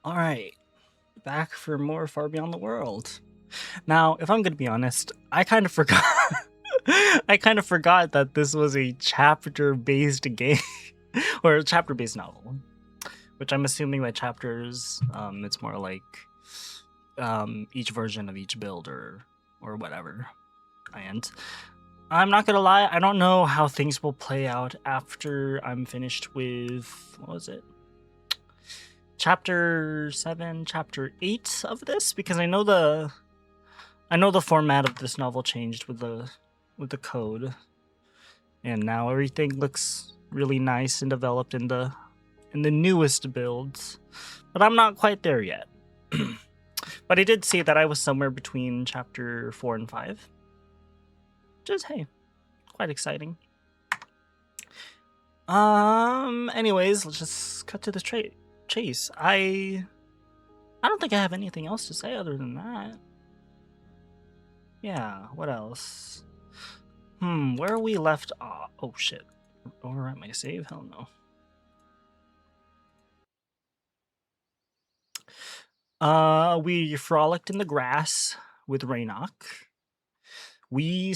Alright, back for more Far Beyond the World. Now, if I'm gonna be honest, I kind of forgot. I kind of forgot that this was a chapter-based game, or a chapter-based novel. Which I'm assuming by chapters, it's more like each version of each build or whatever. And I'm not gonna lie, I don't know how things will play out after I'm finished with, what was it? Chapter 7, chapter 8 of this, because I know the format of this novel changed with the code, and now everything looks really nice and developed in the newest builds, but I'm not quite there yet. But I did see that I was somewhere between chapter 4 and 5, which is, hey, quite exciting. Anyways, let's just cut to the chase. I don't think I have anything else to say other than that. Yeah, what else? Where we left off? Oh shit. Overwrite my save? Hell no. We frolicked in the grass with Raynok. We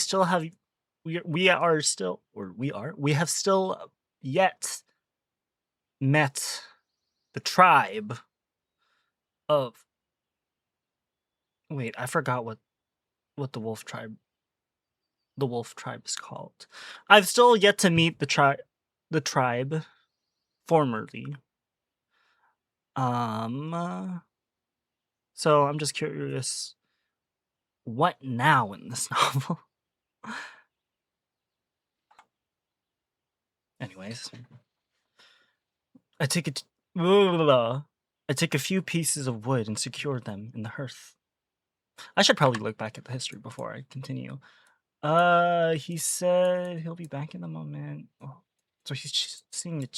have still yet met the tribe of, wait, I forgot what the wolf tribe is called. I've still yet to meet the tribe formerly. So I'm just curious, what now in this novel? Anyways, I take a few pieces of wood and secure them in the hearth. I should probably look back at the history before I continue. He said he'll be back in a moment. Oh, so he's seeing the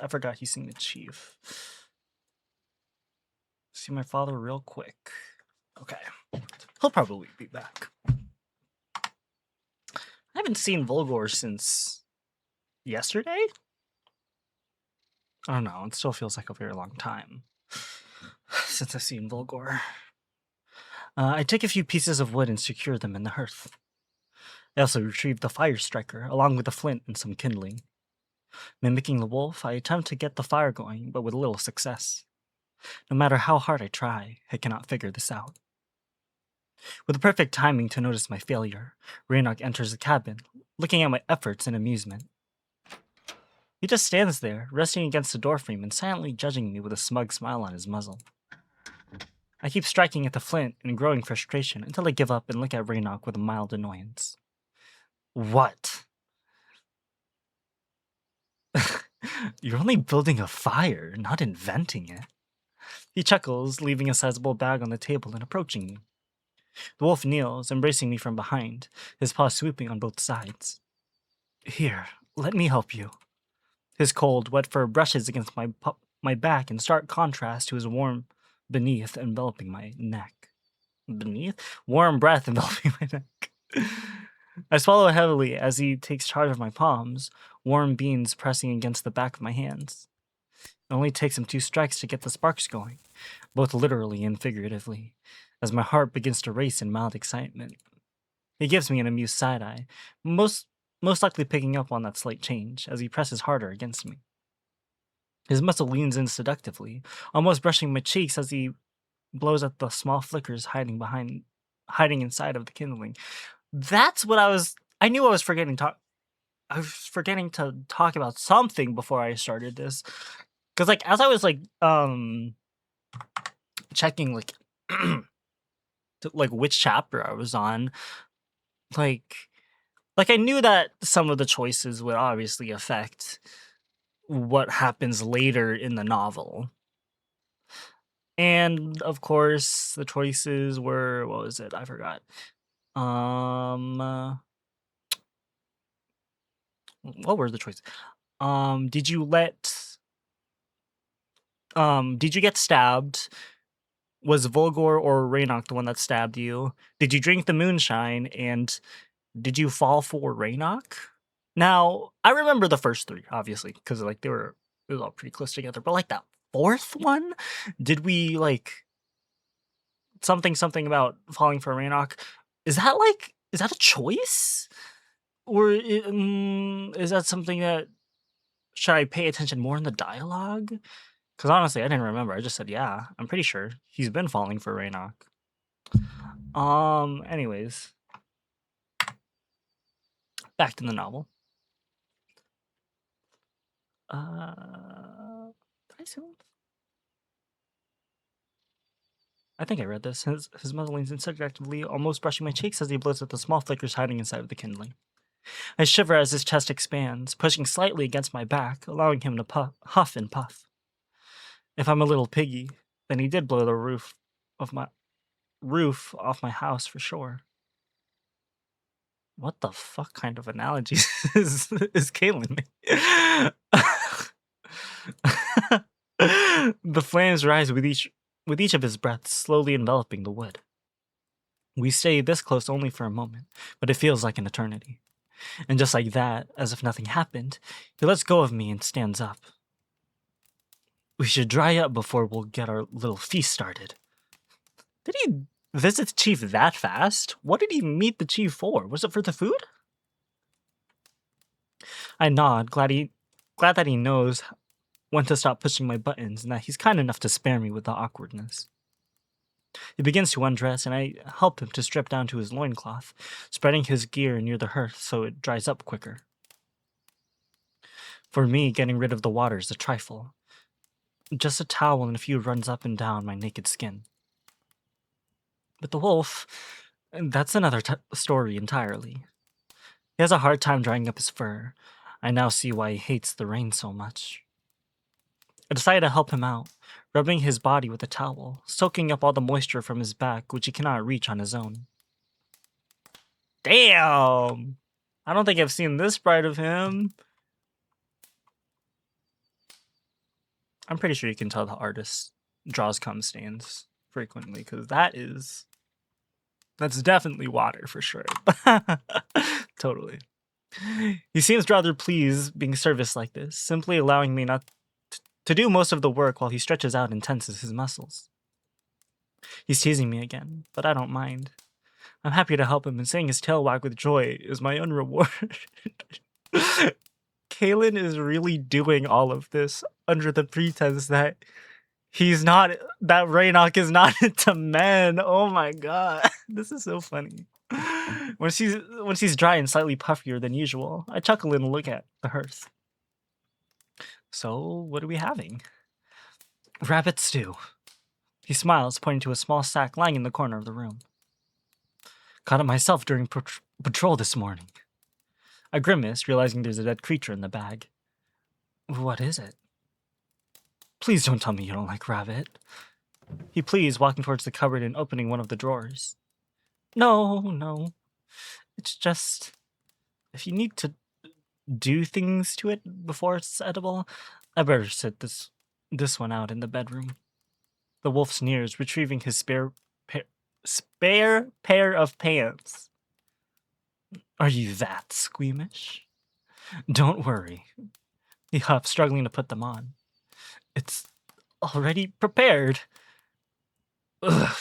I forgot he's seeing the chief. See my father real quick. Okay. He'll probably be back. I haven't seen Volgor since yesterday? I don't know, it still feels like a very long time since I've seen Volgor. I took a few pieces of wood and secured them in the hearth. I also retrieved the fire striker, along with the flint and some kindling. Mimicking the wolf, I attempt to get the fire going, but with little success. No matter how hard I try, I cannot figure this out. With the perfect timing to notice my failure, Raynok enters the cabin, looking at my efforts in amusement. He just stands there, resting against the doorframe and silently judging me with a smug smile on his muzzle. I keep striking at the flint in growing frustration until I give up and look at Raynok with a mild annoyance. What? You're only building a fire, not inventing it. He chuckles, leaving a sizable bag on the table and approaching me. The wolf kneels, embracing me from behind, his paws sweeping on both sides. Here, let me help you. His cold, wet fur brushes against my back in stark contrast to his warm beneath enveloping my neck. Beneath? Warm breath enveloping my neck. I swallow heavily as he takes charge of my palms, warm beans pressing against the back of my hands. It only takes him 2 strikes to get the sparks going, both literally and figuratively, as my heart begins to race in mild excitement. He gives me an amused side-eye, most likely picking up on that slight change, as he presses harder against me. His muscle leans in seductively, almost brushing my cheeks as he blows at the small flickers hiding inside of the kindling. That's what I knew I was forgetting to talk about something before I started this. Cause like as I was like checking like which chapter I was on, like I knew that some of the choices would obviously affect what happens later in the novel. And of course, the choices were, what was it? I forgot. What were the choices? Did you get stabbed? Was Volgor or Raynok the one that stabbed you? Did you drink the moonshine? And did you fall for Raynok? Now, I remember the first 3, obviously, because like it was all pretty close together. But like that fourth one? Did we like something about falling for Raynok? Is that a choice? Or is that something that should I pay attention more in the dialogue? Because honestly, I didn't remember. I just said, yeah, I'm pretty sure he's been falling for Raynok. Anyways, back to the novel. Did I say that? I think I read this. His muzzle leans in subjectively, almost brushing my cheeks as he blows at the small flickers hiding inside of the kindling. I shiver as his chest expands, pushing slightly against my back, allowing him to huff and puff. If I'm a little piggy, then he did blow the roof off my house for sure. What the fuck kind of analogy is Kaylin? The flames rise with each of his breaths, slowly enveloping the wood. We stay this close only for a moment, but it feels like an eternity. And just like that, as if nothing happened, he lets go of me and stands up. We should dry up before we'll get our little feast started. Did he visit the chief that fast? What did he meet the chief for? Was it for the food? I nod, glad that he knows when to stop pushing my buttons and that he's kind enough to spare me with the awkwardness. He begins to undress, and I help him to strip down to his loincloth, spreading his gear near the hearth so it dries up quicker. For me, getting rid of the water is a trifle. Just a towel and a few runs up and down my naked skin. But the wolf, that's another story entirely. He has a hard time drying up his fur. I now see why he hates the rain so much. I decided to help him out, rubbing his body with a towel, soaking up all the moisture from his back, which he cannot reach on his own. Damn! I don't think I've seen this side of him. I'm pretty sure you can tell the artist draws cum stains frequently, because that's definitely water for sure. Totally. He seems rather pleased being serviced like this, simply allowing me not to do most of the work while he stretches out and tenses his muscles. He's teasing me again, but I don't mind. I'm happy to help him, and seeing his tail wag with joy is my own reward. Kaylin is really doing all of this under the pretense that that Raynok is not into men. Oh my god. This is so funny. When she's dry and slightly puffier than usual, I chuckle and look at the hearth. So, what are we having? Rabbit stew. He smiles, pointing to a small sack lying in the corner of the room. Caught it myself during patrol this morning. I grimace, realizing there's a dead creature in the bag. What is it? Please don't tell me you don't like rabbit. He pleads, walking towards the cupboard and opening one of the drawers. No. It's just, if you need to do things to it before it's edible, I better sit this one out in the bedroom. The wolf sneers, retrieving his spare pair of pants. Are you that squeamish? Don't worry. He huffs, struggling to put them on. It's already prepared. Ugh.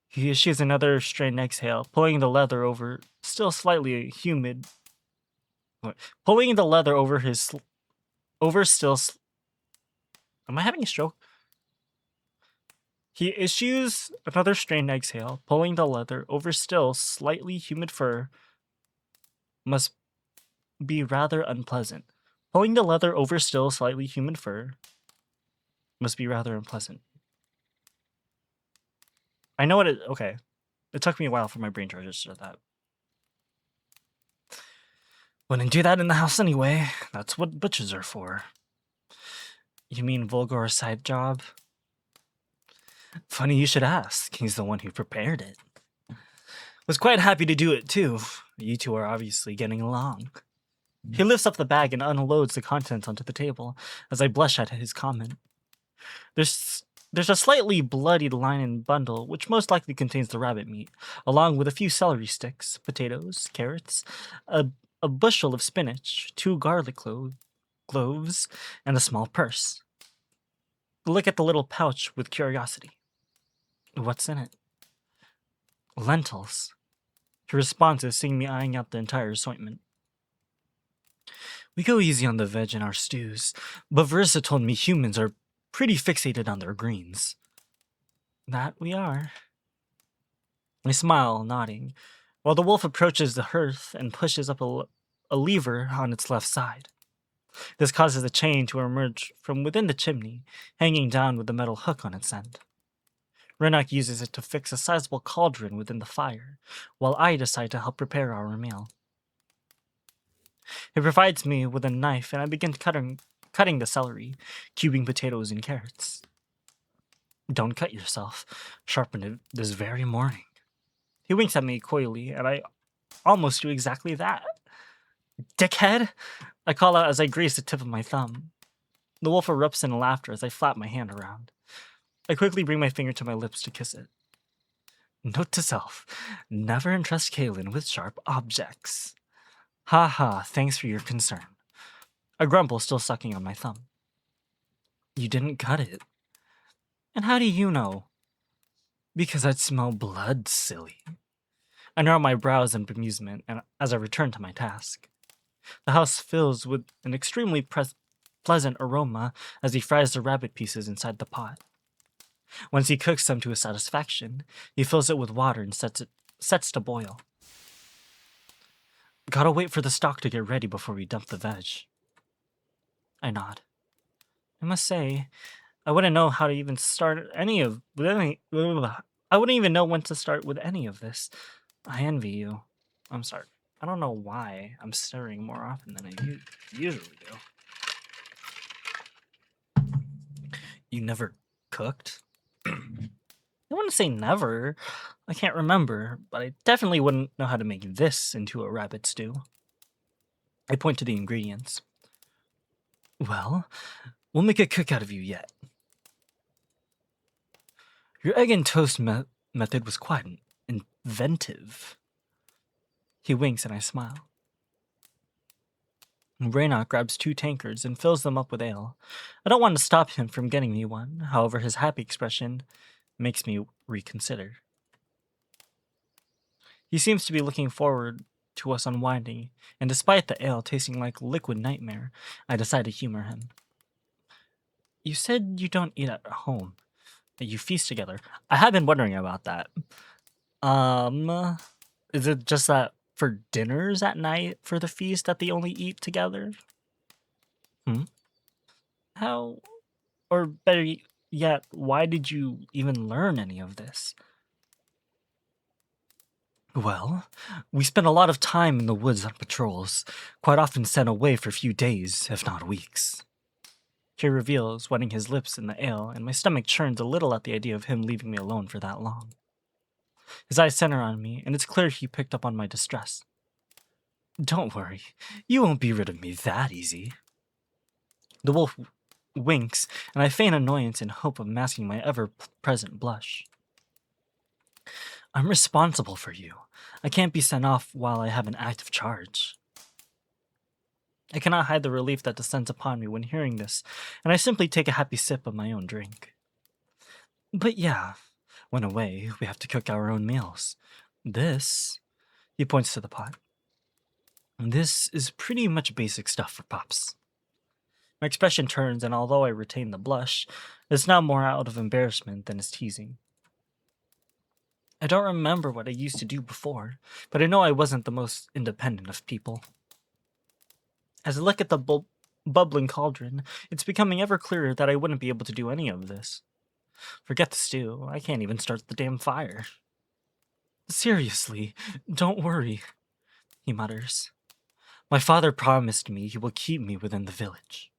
He issues another strained exhale, pulling the leather over still slightly humid. Pulling the leather over his Am I having a stroke? He issues another strained exhale, pulling the leather over still slightly humid fur. Must be rather unpleasant. Pulling the leather over still slightly humid fur must be rather unpleasant. I know what it... Okay. It took me a while for my brain to register that. Wouldn't do that in the house anyway. That's what butchers are for. You mean Volgar's side job? Funny you should ask. He's the one who prepared it. Was quite happy to do it too. You two are obviously getting along. He lifts up the bag and unloads the contents onto the table as I blush at his comment. There's a slightly bloodied linen bundle, which most likely contains the rabbit meat, along with a few celery sticks, potatoes, carrots, a bushel of spinach, 2 garlic cloves, and a small purse. look at the little pouch with curiosity. What's in it? Lentils. He responds as seeing me eyeing out the entire assortment. We go easy on the veg in our stews, but Versa told me humans are pretty fixated on their greens. That we are. I smile, nodding, while the wolf approaches the hearth and pushes up a lever on its left side. This causes a chain to emerge from within the chimney, hanging down with a metal hook on its end. Renak uses it to fix a sizable cauldron within the fire, while I decide to help prepare our meal. He provides me with a knife, and I begin cutting the celery, cubing potatoes and carrots. Don't cut yourself. Sharpen it this very morning. He winks at me coyly, and I almost do exactly that. Dickhead! I call out as I graze the tip of my thumb. The wolf erupts in laughter as I flap my hand around. I quickly bring my finger to my lips to kiss it. Note to self, never entrust Kaelin with sharp objects. Ha ha, thanks for your concern. I grumble, still sucking on my thumb. You didn't cut it. And how do you know? Because I'd smell blood, silly. I narrow my brows in bemusement as I return to my task. The house fills with an extremely pleasant aroma as he fries the rabbit pieces inside the pot. Once he cooks them to his satisfaction, he fills it with water and sets to boil. Gotta wait for the stock to get ready before we dump the veg. I nod. I must say, I wouldn't know how to even start I wouldn't even know when to start with any of this. I envy you. I'm sorry. I don't know why I'm stirring more often than I usually do. You never cooked? I wouldn't say never. I can't remember, but I definitely wouldn't know how to make this into a rabbit stew. I point to the ingredients. Well, we'll make a cook out of you yet. Your egg and toast method was quite inventive. He winks and I smile. Raynock grabs 2 tankards and fills them up with ale. I don't want to stop him from getting me one, however his happy expression makes me reconsider. He seems to be looking forward to us unwinding, and despite the ale tasting like liquid nightmare, I decide to humor him. You said you don't eat at home, that you feast together. I have been wondering about that. Is it just that for dinners at night for the feast that they only eat together? How, or better yet, why did you even learn any of this? Well, we spend a lot of time in the woods on patrols, quite often sent away for a few days, if not weeks. He reveals, wetting his lips in the ale, and my stomach churns a little at the idea of him leaving me alone for that long. His eyes center on me, and it's clear he picked up on my distress. Don't worry, you won't be rid of me that easy. The wolf winks, and I feign annoyance in hope of masking my ever-present blush. I'm responsible for you. I can't be sent off while I have an active charge. I cannot hide the relief that descends upon me when hearing this, and I simply take a happy sip of my own drink. But yeah, when away, we have to cook our own meals. This, he points to the pot. This is pretty much basic stuff for pups. My expression turns, and although I retain the blush, it's now more out of embarrassment than as teasing. I don't remember what I used to do before, but I know I wasn't the most independent of people. As I look at the bubbling cauldron, it's becoming ever clearer that I wouldn't be able to do any of this. Forget the stew, I can't even start the damn fire. Seriously, don't worry, he mutters. My father promised me he will keep me within the village.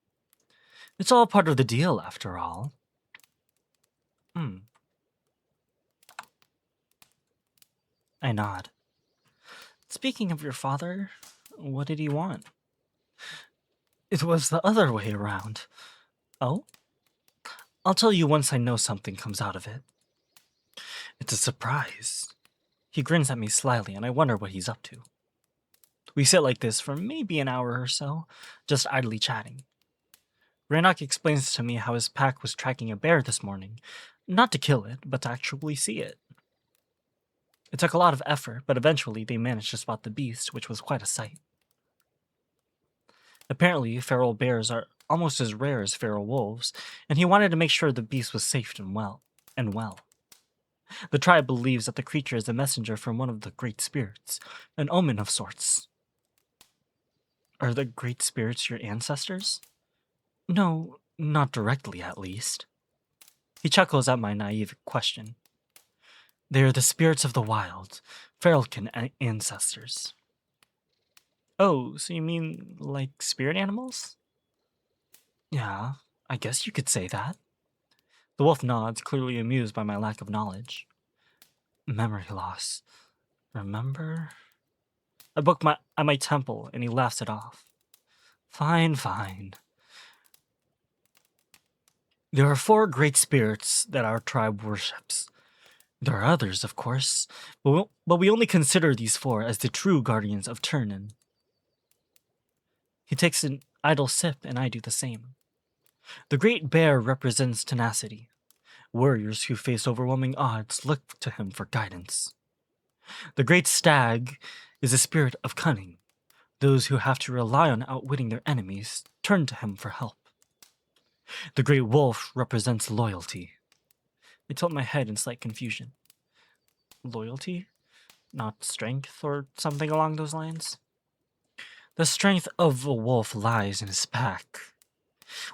It's all part of the deal, after all. I nod. Speaking of your father, what did he want? It was the other way around. Oh? I'll tell you once I know something comes out of it. It's a surprise. He grins at me slyly, and I wonder what he's up to. We sit like this for maybe an hour or so, just idly chatting. Rannoch explains to me how his pack was tracking a bear this morning, not to kill it, but to actually see it. It took a lot of effort, but eventually they managed to spot the beast, which was quite a sight. Apparently, feral bears are almost as rare as feral wolves, and he wanted to make sure the beast was safe and well. The tribe believes that the creature is a messenger from one of the great spirits, an omen of sorts. Are the great spirits your ancestors? No, not directly at least. He chuckles at my naive question. They are the spirits of the wild, feralkin ancestors. Oh, so you mean like spirit animals? Yeah, I guess you could say that. The wolf nods, clearly amused by my lack of knowledge. Memory loss. Remember? I book at my temple, and he laughs it off. Fine, fine. There are 4 great spirits that our tribe worships. There are others, of course, but we only consider these 4 as the true guardians of Turnin. He takes an idle sip, and I do the same. The great bear represents tenacity. Warriors who face overwhelming odds look to him for guidance. The great stag is a spirit of cunning. Those who have to rely on outwitting their enemies turn to him for help. The great wolf represents loyalty. I tilt my head in slight confusion. Loyalty? Not strength or something along those lines? The strength of a wolf lies in his pack.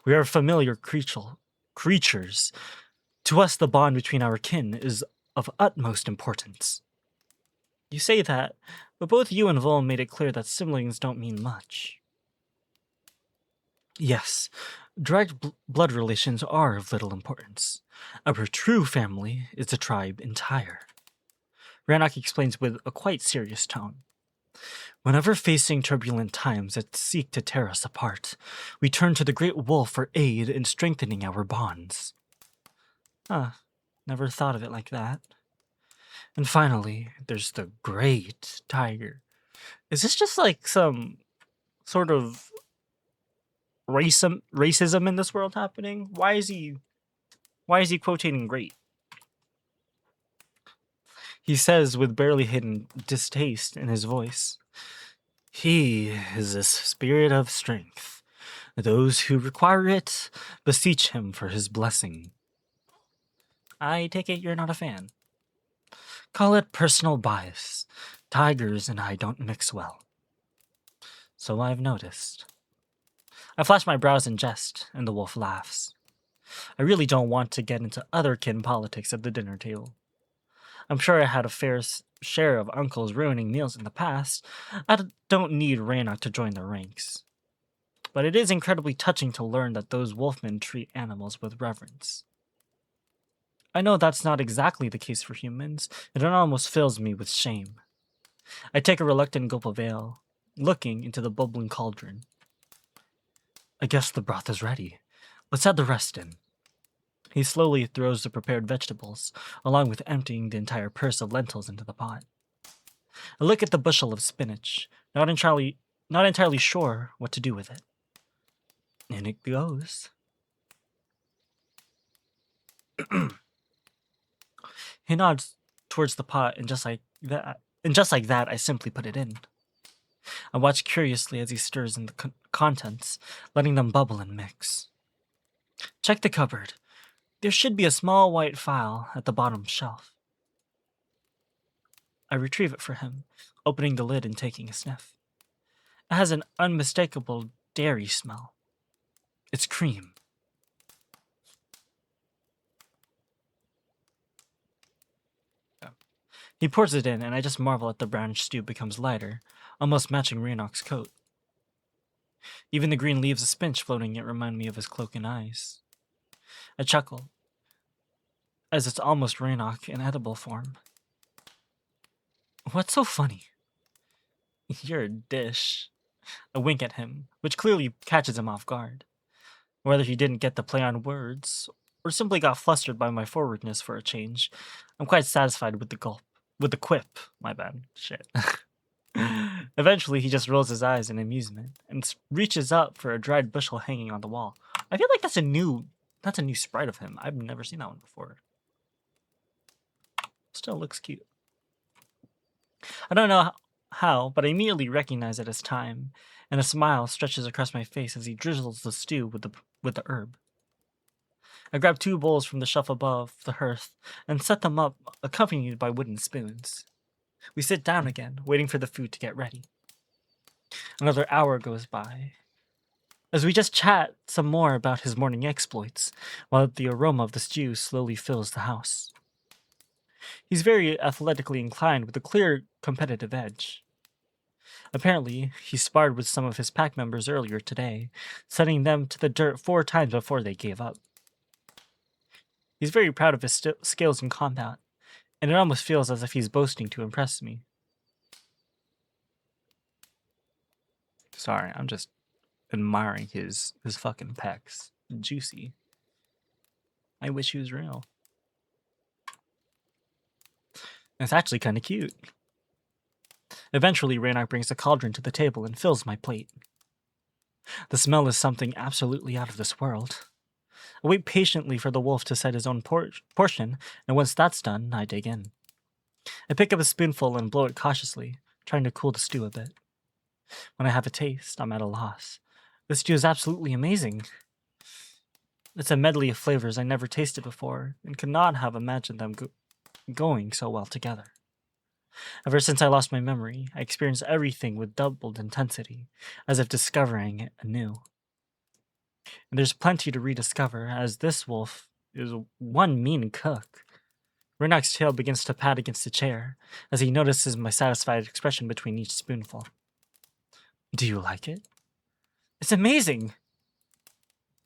We are familiar creatures. To us, the bond between our kin is of utmost importance. You say that, but both you and Vol made it clear that siblings don't mean much. Yes, direct blood relations are of little importance. Our true family is the tribe entire. Rannoch explains with a quite serious tone. Whenever facing turbulent times that seek to tear us apart, we turn to the great wolf for aid in strengthening our bonds. Never thought of it like that. And finally, there's the great tiger. Is this just like some sort of racism in this world happening? Why is he quotating great? He says with barely hidden distaste in his voice. He is a spirit of strength. Those who require it beseech him for his blessing. I take it you're not a fan. Call it personal bias. Tigers and I don't mix well. So I've noticed. I flash my brows in jest, and the wolf laughs. I really don't want to get into other kin politics at the dinner table. I'm sure I had a fair share of uncles ruining meals in the past. I don't need Rannoch to join the ranks. But it is incredibly touching to learn that those wolfmen treat animals with reverence. I know that's not exactly the case for humans, and it almost fills me with shame. I take a reluctant gulp of ale, looking into the bubbling cauldron. I guess the broth is ready. Let's add the rest in. He slowly throws the prepared vegetables, along with emptying the entire purse of lentils into the pot. I look at the bushel of spinach, not entirely sure what to do with it. In it goes. He nods towards the pot, and just like that, I simply put it in. I watch curiously as he stirs in the contents, letting them bubble and mix. Check the cupboard. There should be a small white phial at the bottom shelf. I retrieve it for him, opening the lid and taking a sniff. It has an unmistakable dairy smell. It's cream. He pours it in, and I just marvel at the brownish stew becomes lighter, almost matching Rannoch's coat. Even the green leaves of spinach floating in it remind me of his cloak and eyes. I chuckle, as it's almost Rannoch in edible form. What's so funny? You're a dish. I wink at him, which clearly catches him off guard. Whether he didn't get the play on words, or simply got flustered by my forwardness for a change, I'm quite satisfied with the quip. My bad. Shit. Eventually, he just rolls his eyes in amusement and reaches up for a dried bushel hanging on the wall. I feel like that's a new sprite of him. I've never seen that one before. Still looks cute. I don't know how, but I immediately recognize it as time, and a smile stretches across my face as he drizzles the stew with the herb. I grab 2 bowls from the shelf above the hearth and set them up, accompanied by wooden spoons. We sit down again, waiting for the food to get ready. Another hour goes by, as we just chat some more about his morning exploits, while the aroma of the stew slowly fills the house. He's very athletically inclined with a clear competitive edge. Apparently, he sparred with some of his pack members earlier today, sending them to the dirt 4 times before they gave up. He's very proud of his skills in combat, and it almost feels as if he's boasting to impress me. Sorry, I'm just admiring his fucking pecs. Juicy. I wish he was real. It's actually kind of cute. Eventually, Raynoch brings a cauldron to the table and fills my plate. The smell is something absolutely out of this world. I wait patiently for the wolf to set his own portion, and once that's done, I dig in. I pick up a spoonful and blow it cautiously, trying to cool the stew a bit. When I have a taste, I'm at a loss. This stew is absolutely amazing. It's a medley of flavors I never tasted before, and could not have imagined them going so well together. Ever since I lost my memory, I experience everything with doubled intensity, as if discovering it anew. And there's plenty to rediscover, as this wolf is one mean cook. Raynoch's tail begins to pat against the chair, as he notices my satisfied expression between each spoonful. Do you like it? It's amazing!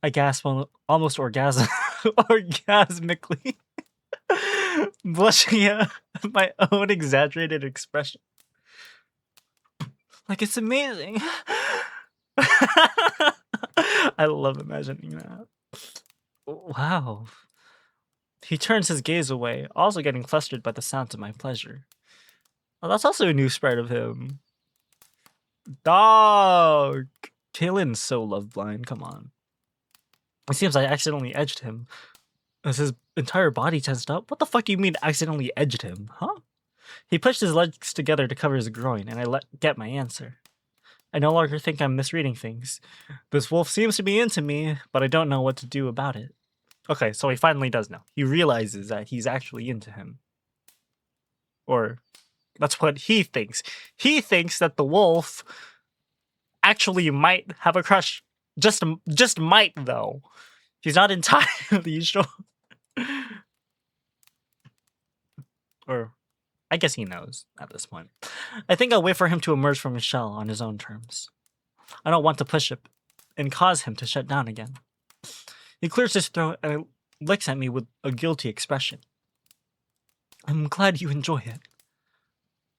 I gasp almost orgasmically, blushing at my own exaggerated expression. Like, it's amazing. I love imagining that. Wow. He turns his gaze away, also getting flustered by the sounds of my pleasure. Oh, that's also a new sprite of him. Dog! Kalen's so love blind, come on. It seems I accidentally edged him, as his entire body tensed up. What the fuck do you mean accidentally edged him, huh? He pushed his legs together to cover his groin, and I get my answer. I no longer think I'm misreading things. This wolf seems to be into me, but I don't know what to do about it. Okay, so he finally does know. He realizes that he's actually into him. Or, that's what he thinks. He thinks that the wolf actually might have a crush. Just might, though. He's not entirely sure. Or, I guess he knows at this point. I think I'll wait for him to emerge from his shell on his own terms. I don't want to push it and cause him to shut down again. He clears his throat and looks at me with a guilty expression. I'm glad you enjoy it.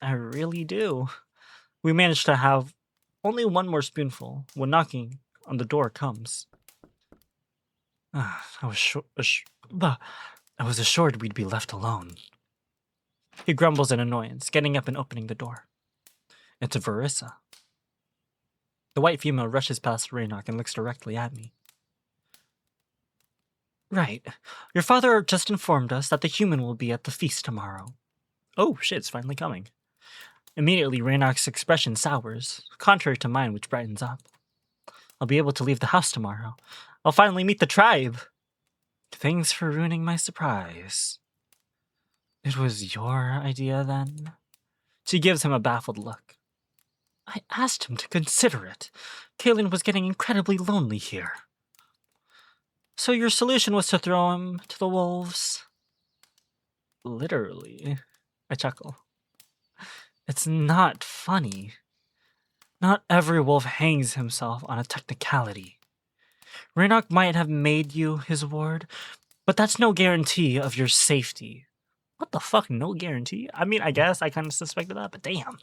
I really do. We managed to have only one more spoonful when knocking on the door comes. I was assured we'd be left alone. He grumbles in annoyance, getting up and opening the door. It's Verissa. The white female rushes past Raynoch and looks directly at me. Right. Your father just informed us that the human will be at the feast tomorrow. Oh, shit, it's finally coming. Immediately, Raynoch's expression sours, contrary to mine, which brightens up. I'll be able to leave the house tomorrow. I'll finally meet the tribe. Thanks for ruining my surprise. It was your idea, then? She gives him a baffled look. I asked him to consider it. Kalen was getting incredibly lonely here. So your solution was to throw him to the wolves? Literally. I chuckle. It's not funny. Not every wolf hangs himself on a technicality. Raynoch might have made you his ward, but that's no guarantee of your safety. What the fuck? No guarantee? I mean, I guess I kind of suspected that, but damn.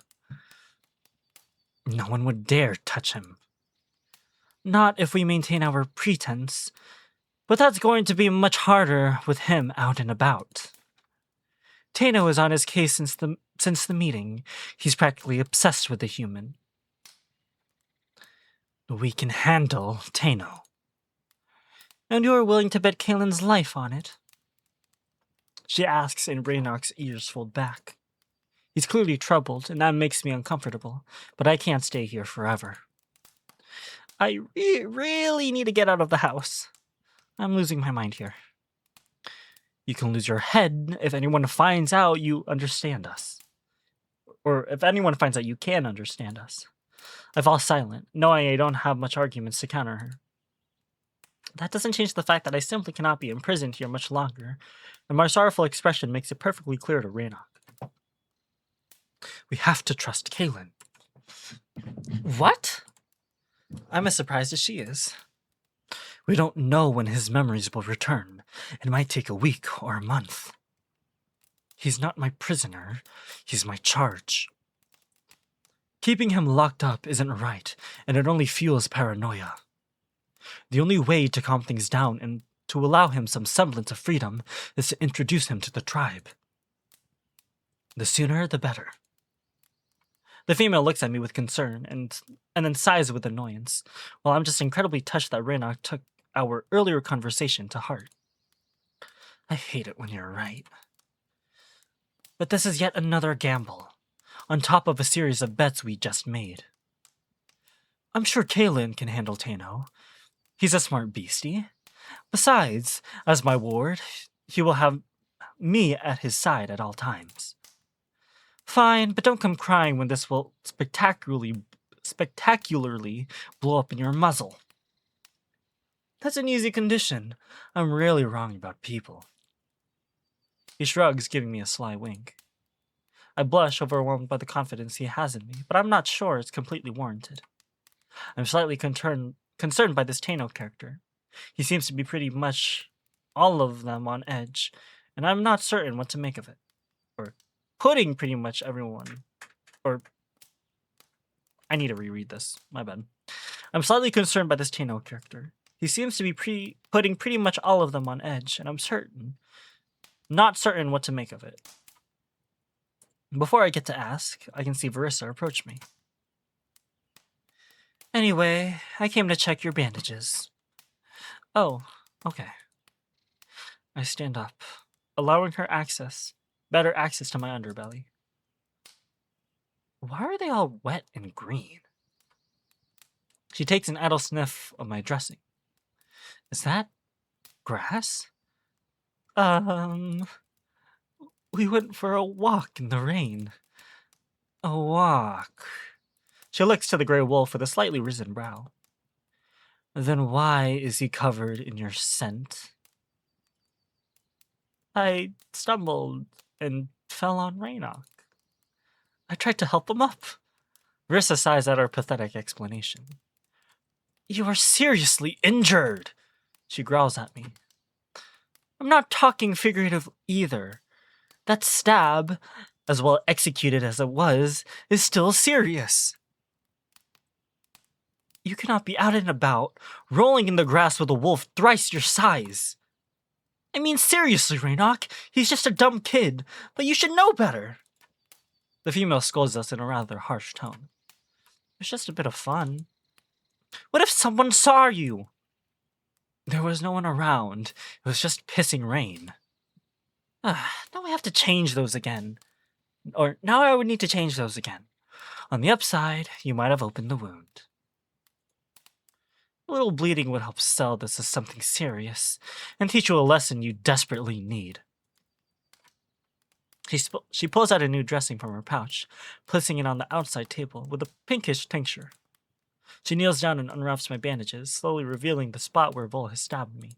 No one would dare touch him. Not if we maintain our pretense, but that's going to be much harder with him out and about. Tano is on his case since the meeting. He's practically obsessed with the human. We can handle Tano. And you are willing to bet Kalen's life on it? She asks, and Raynok's ears fold back. He's clearly troubled, and that makes me uncomfortable, but I can't stay here forever. I really need to get out of the house. I'm losing my mind here. You can lose your head if anyone finds out you understand us. Or if anyone finds out you can understand us. I fall silent, knowing I don't have much arguments to counter her. That doesn't change the fact that I simply cannot be imprisoned here much longer, and my sorrowful expression makes it perfectly clear to Raynok. We have to trust Kalen. What? I'm as surprised as she is. We don't know when his memories will return. It might take a week or a month. He's not my prisoner. He's my charge. Keeping him locked up isn't right, and it only fuels paranoia. The only way to calm things down and to allow him some semblance of freedom is to introduce him to the tribe. The sooner, the better. The female looks at me with concern and then sighs with annoyance, while I'm just incredibly touched that Raynok took our earlier conversation to heart. I hate it when you're right. But this is yet another gamble, on top of a series of bets we just made. I'm sure Kalen can handle Tano. He's a smart beastie. Besides, as my ward, he will have me at his side at all times. Fine, but don't come crying when this will spectacularly blow up in your muzzle. That's an easy condition. I'm rarely wrong about people. He shrugs, giving me a sly wink. I blush, overwhelmed by the confidence he has in me, but I'm not sure it's completely warranted. I'm slightly concerned by this Tano character. He seems to be pretty much all of them on edge, and I'm not certain what to make of it. Or putting pretty much everyone. Or I need to reread this. My bad. I'm slightly concerned by this Tano character. He seems to be putting pretty much all of them on edge, and I'm not certain what to make of it. Before I get to ask, I can see Verissa approach me. Anyway, I came to check your bandages. Oh, okay. I stand up, allowing her better access to my underbelly. Why are they all wet and green? She takes an idle sniff of my dressing. Is that grass? We went for a walk in the rain. A walk. She looks to the gray wolf with a slightly risen brow. Then why is he covered in your scent? I stumbled and fell on Raynok. I tried to help him up. Verissa sighs at our pathetic explanation. You are seriously injured, she growls at me. I'm not talking figurative either. That stab, as well executed as it was, is still serious. You cannot be out and about, rolling in the grass with a wolf thrice your size. I mean, seriously, Raynok, he's just a dumb kid, but you should know better. The female scolds us in a rather harsh tone. It's just a bit of fun. What if someone saw you? There was no one around. It was just pissing rain. Now I have to change those again. Or now I would need to change those again. On the upside, you might have opened the wound. A little bleeding would help sell this as something serious, and teach you a lesson you desperately need. She pulls out a new dressing from her pouch, placing it on the outside table with a pinkish tincture. She kneels down and unwraps my bandages, slowly revealing the spot where Vol has stabbed me.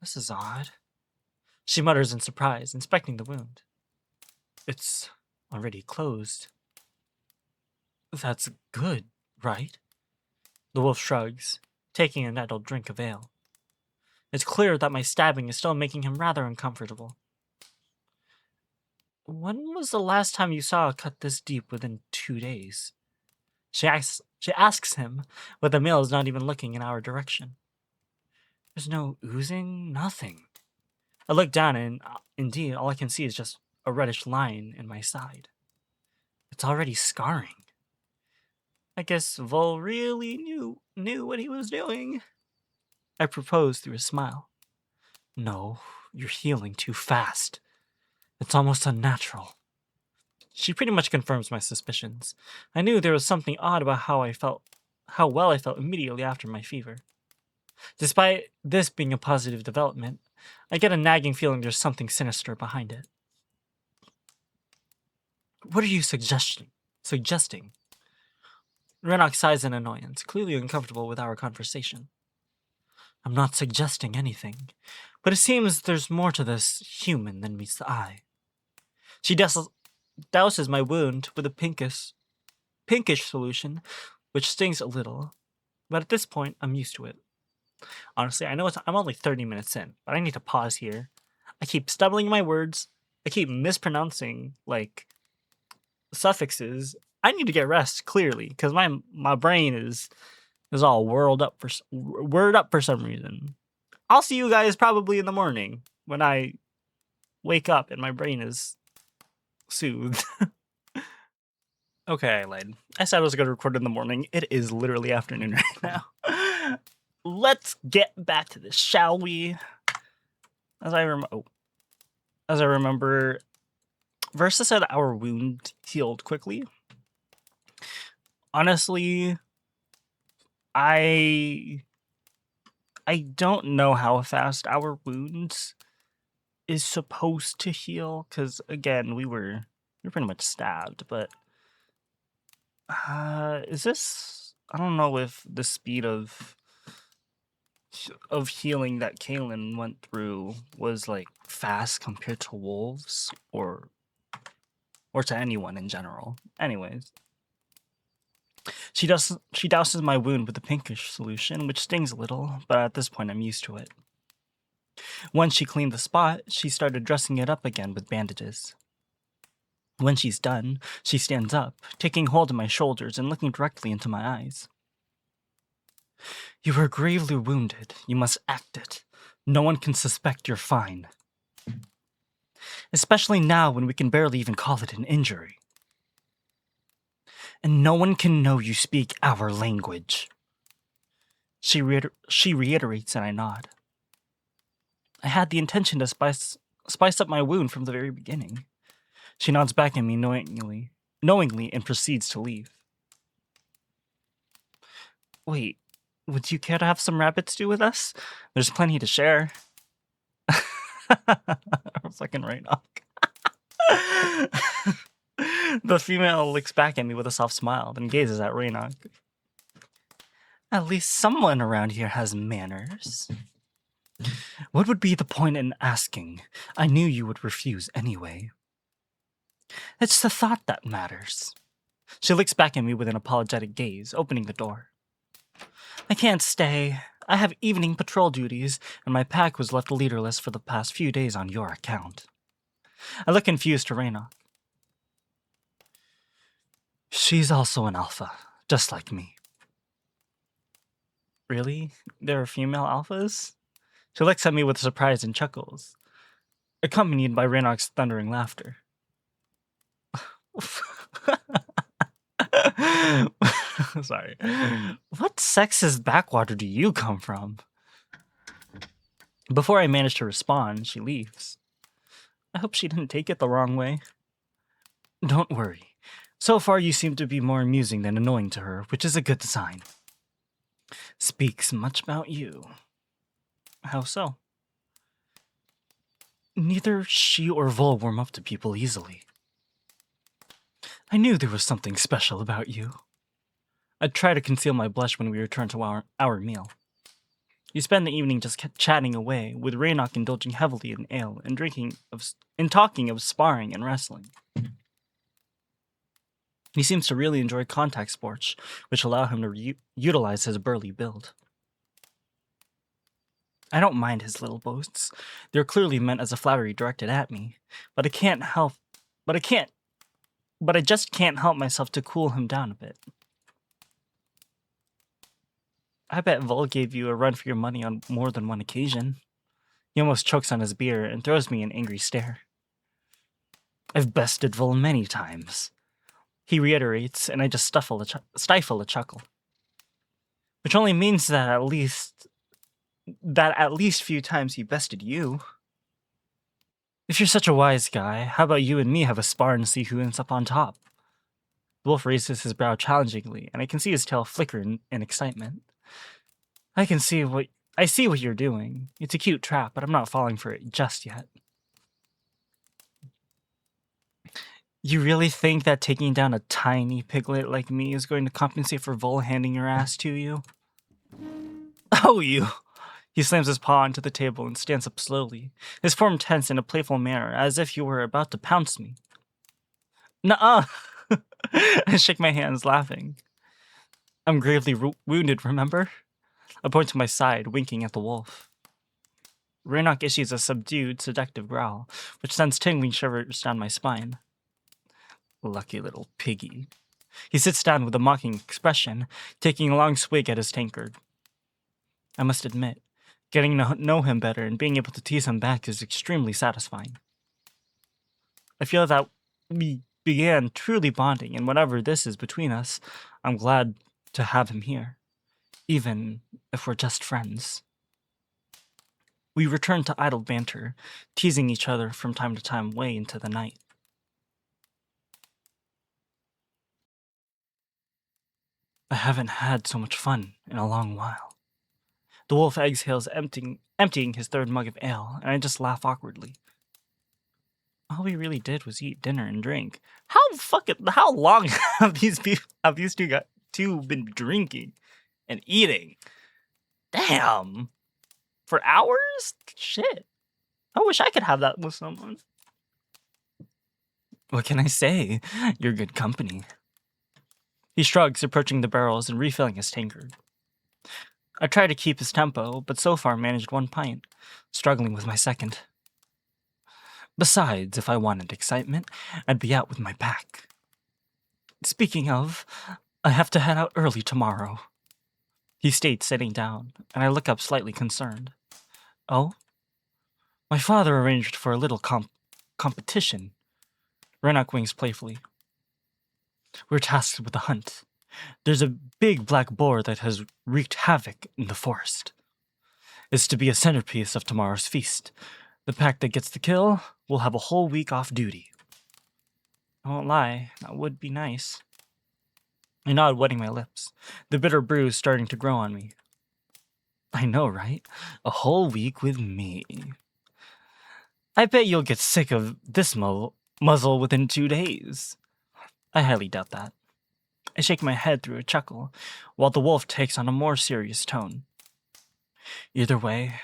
This is odd. She mutters in surprise, inspecting the wound. It's already closed. That's good, right? The wolf shrugs, taking an idle drink of ale. It's clear that my stabbing is still making him rather uncomfortable. When was the last time you saw a cut this deep within 2 days? She asks him, but the male is not even looking in our direction. There's no oozing, nothing. I look down and, indeed, all I can see is just a reddish line in my side. It's already scarring. I guess Vol really knew what he was doing. I proposed through a smile. No, you're healing too fast. It's almost unnatural. She pretty much confirms my suspicions. I knew there was something odd about how well I felt immediately after my fever. Despite this being a positive development, I get a nagging feeling there's something sinister behind it. What are you suggesting? Renok sighs in annoyance, clearly uncomfortable with our conversation. I'm not suggesting anything, but it seems there's more to this human than meets the eye. She douses my wound with a pinkish solution, which stings a little, but at this point, I'm used to it. Honestly, I know I'm only 30 minutes in, but I need to pause here. I keep stumbling my words. I keep mispronouncing, suffixes. I need to get rest, clearly, because my brain is all whirled up for some reason. I'll see you guys probably in the morning when I wake up and my brain is soothed. Okay, I lied. I said I was going to record in the morning. It is literally afternoon right now. Let's get back to this, shall we? As I remember, Versa said our wound healed quickly. Honestly, I don't know how fast our wounds is supposed to heal, because again, we were pretty much stabbed, but is this, I don't know if the speed of healing that Kaylin went through was like fast compared to wolves or to anyone in general. Anyways, she douses my wound with a pinkish solution, which stings a little, but at this point I'm used to it. Once she cleaned the spot, she started dressing it up again with bandages. When she's done, she stands up, taking hold of my shoulders and looking directly into my eyes. You were gravely wounded. You must act it. No one can suspect you're fine. Especially now when we can barely even call it an injury. And no one can know you speak our language. She reiterates and I nod. I had the intention to spice up my wound from the very beginning. She nods back at me knowingly and proceeds to leave. Wait, would you care to have some rabbit stew with us? There's plenty to share. Fucking right off. The female looks back at me with a soft smile, then gazes at Raynok. At least someone around here has manners. What would be the point in asking? I knew you would refuse anyway. It's the thought that matters. She looks back at me with an apologetic gaze, opening the door. I can't stay. I have evening patrol duties, and my pack was left leaderless for the past few days on your account. I look confused to Raynok. She's also an alpha, just like me. Really? There are female alphas? She looks at me with surprise and chuckles, accompanied by Raynok's thundering laughter. Sorry. What sexist backwater do you come from? Before I manage to respond, she leaves. I hope she didn't take it the wrong way. Don't worry. So far, you seem to be more amusing than annoying to her, which is a good sign. Speaks much about you. How so? Neither she or Vol warm up to people easily. I knew there was something special about you. I'd try to conceal my blush when we return to our meal. You spend the evening just chatting away, with Raynok indulging heavily in ale and talking of sparring and wrestling. He seems to really enjoy contact sports, which allow him to utilize his burly build. I don't mind his little boasts. They're clearly meant as a flattery directed at me, but I just can't help myself to cool him down a bit. I bet Vol gave you a run for your money on more than one occasion. He almost chokes on his beer and throws me an angry stare. I've bested Vol many times. He reiterates, and I just stifle a chuckle. Which only means that at least few times he bested you. If you're such a wise guy, how about you and me have a spar and see who ends up on top? The wolf raises his brow challengingly, and I can see his tail flicker in excitement. I see what you're doing. It's a cute trap, but I'm not falling for it just yet. You really think that taking down a tiny piglet like me is going to compensate for Vol handing your ass to you? Oh, you! He slams his paw onto the table and stands up slowly, his form tense in a playful manner, as if you were about to pounce me. Nuh-uh! I shake my hands, laughing. I'm gravely wounded, remember? I point to my side, winking at the wolf. Raynok issues a subdued, seductive growl, which sends tingling shivers down my spine. Lucky little piggy. He sits down with a mocking expression, taking a long swig at his tankard. I must admit, getting to know him better and being able to tease him back is extremely satisfying. I feel that we began truly bonding, and whatever this is between us, I'm glad to have him here, even if we're just friends. We return to idle banter, teasing each other from time to time way into the night. I haven't had so much fun in a long while. The wolf exhales, emptying his third mug of ale, and I just laugh awkwardly. All we really did was eat dinner and drink. How long have these two been drinking and eating? Damn. For hours? Shit. I wish I could have that with someone. What can I say? You're good company. He shrugs, approaching the barrels and refilling his tankard. I try to keep his tempo, but so far managed 1 pint, struggling with my second. Besides, if I wanted excitement, I'd be out with my pack. Speaking of, I have to head out early tomorrow. He states, sitting down, and I look up slightly concerned. Oh? My father arranged for a little competition. Raynok winks playfully. We're tasked with a hunt. There's a big black boar that has wreaked havoc in the forest. It's to be a centerpiece of tomorrow's feast. The pack that gets the kill will have a whole week off duty. I won't lie, that would be nice. I nod, wetting my lips, the bitter bruise starting to grow on me. I know, right? A whole week with me. I bet you'll get sick of this muzzle within 2 days. I highly doubt that. I shake my head through a chuckle, while the wolf takes on a more serious tone. Either way,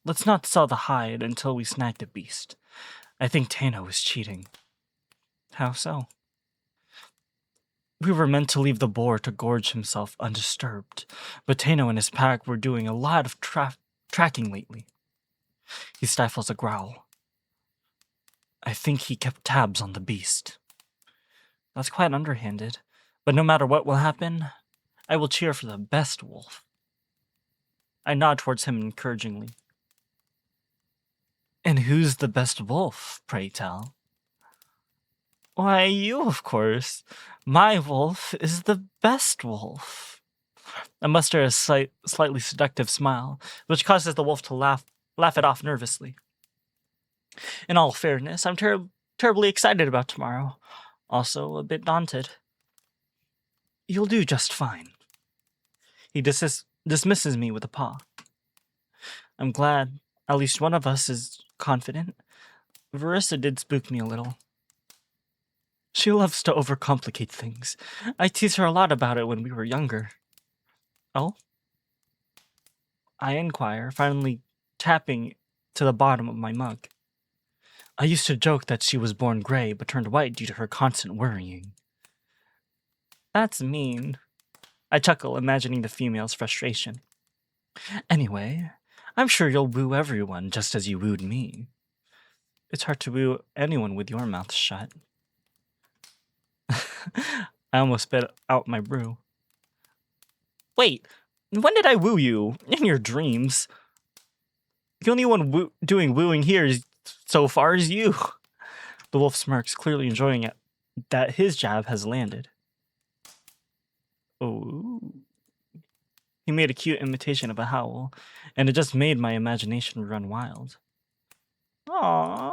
let's not sell the hide until we snag the beast. I think Tano is cheating. How so? We were meant to leave the boar to gorge himself undisturbed, but Tano and his pack were doing a lot of tracking lately. He stifles a growl. I think he kept tabs on the beast. That's quite underhanded, but no matter what will happen, I will cheer for the best wolf. I nod towards him encouragingly. And who's the best wolf, pray tell? Why, you, of course. My wolf is the best wolf. I muster a slightly seductive smile, which causes the wolf to laugh it off nervously. In all fairness, I'm terribly excited about tomorrow. Also a bit daunted. You'll do just fine. He dismisses me with a paw. I'm glad at least one of us is confident. Verissa did spook me a little. She loves to overcomplicate things. I tease her a lot about it when we were younger. Oh? I inquire, finally tapping to the bottom of my mug. I used to joke that she was born gray but turned white due to her constant worrying. That's mean. I chuckle, imagining the female's frustration. Anyway, I'm sure you'll woo everyone just as you wooed me. It's hard to woo anyone with your mouth shut. I almost spit out my brew. Wait, when did I woo you? In your dreams. The only one doing wooing here so far is you. The wolf smirks, clearly enjoying it. that his jab has landed. Oh. He made a cute imitation of a howl, and it just made my imagination run wild. Aww.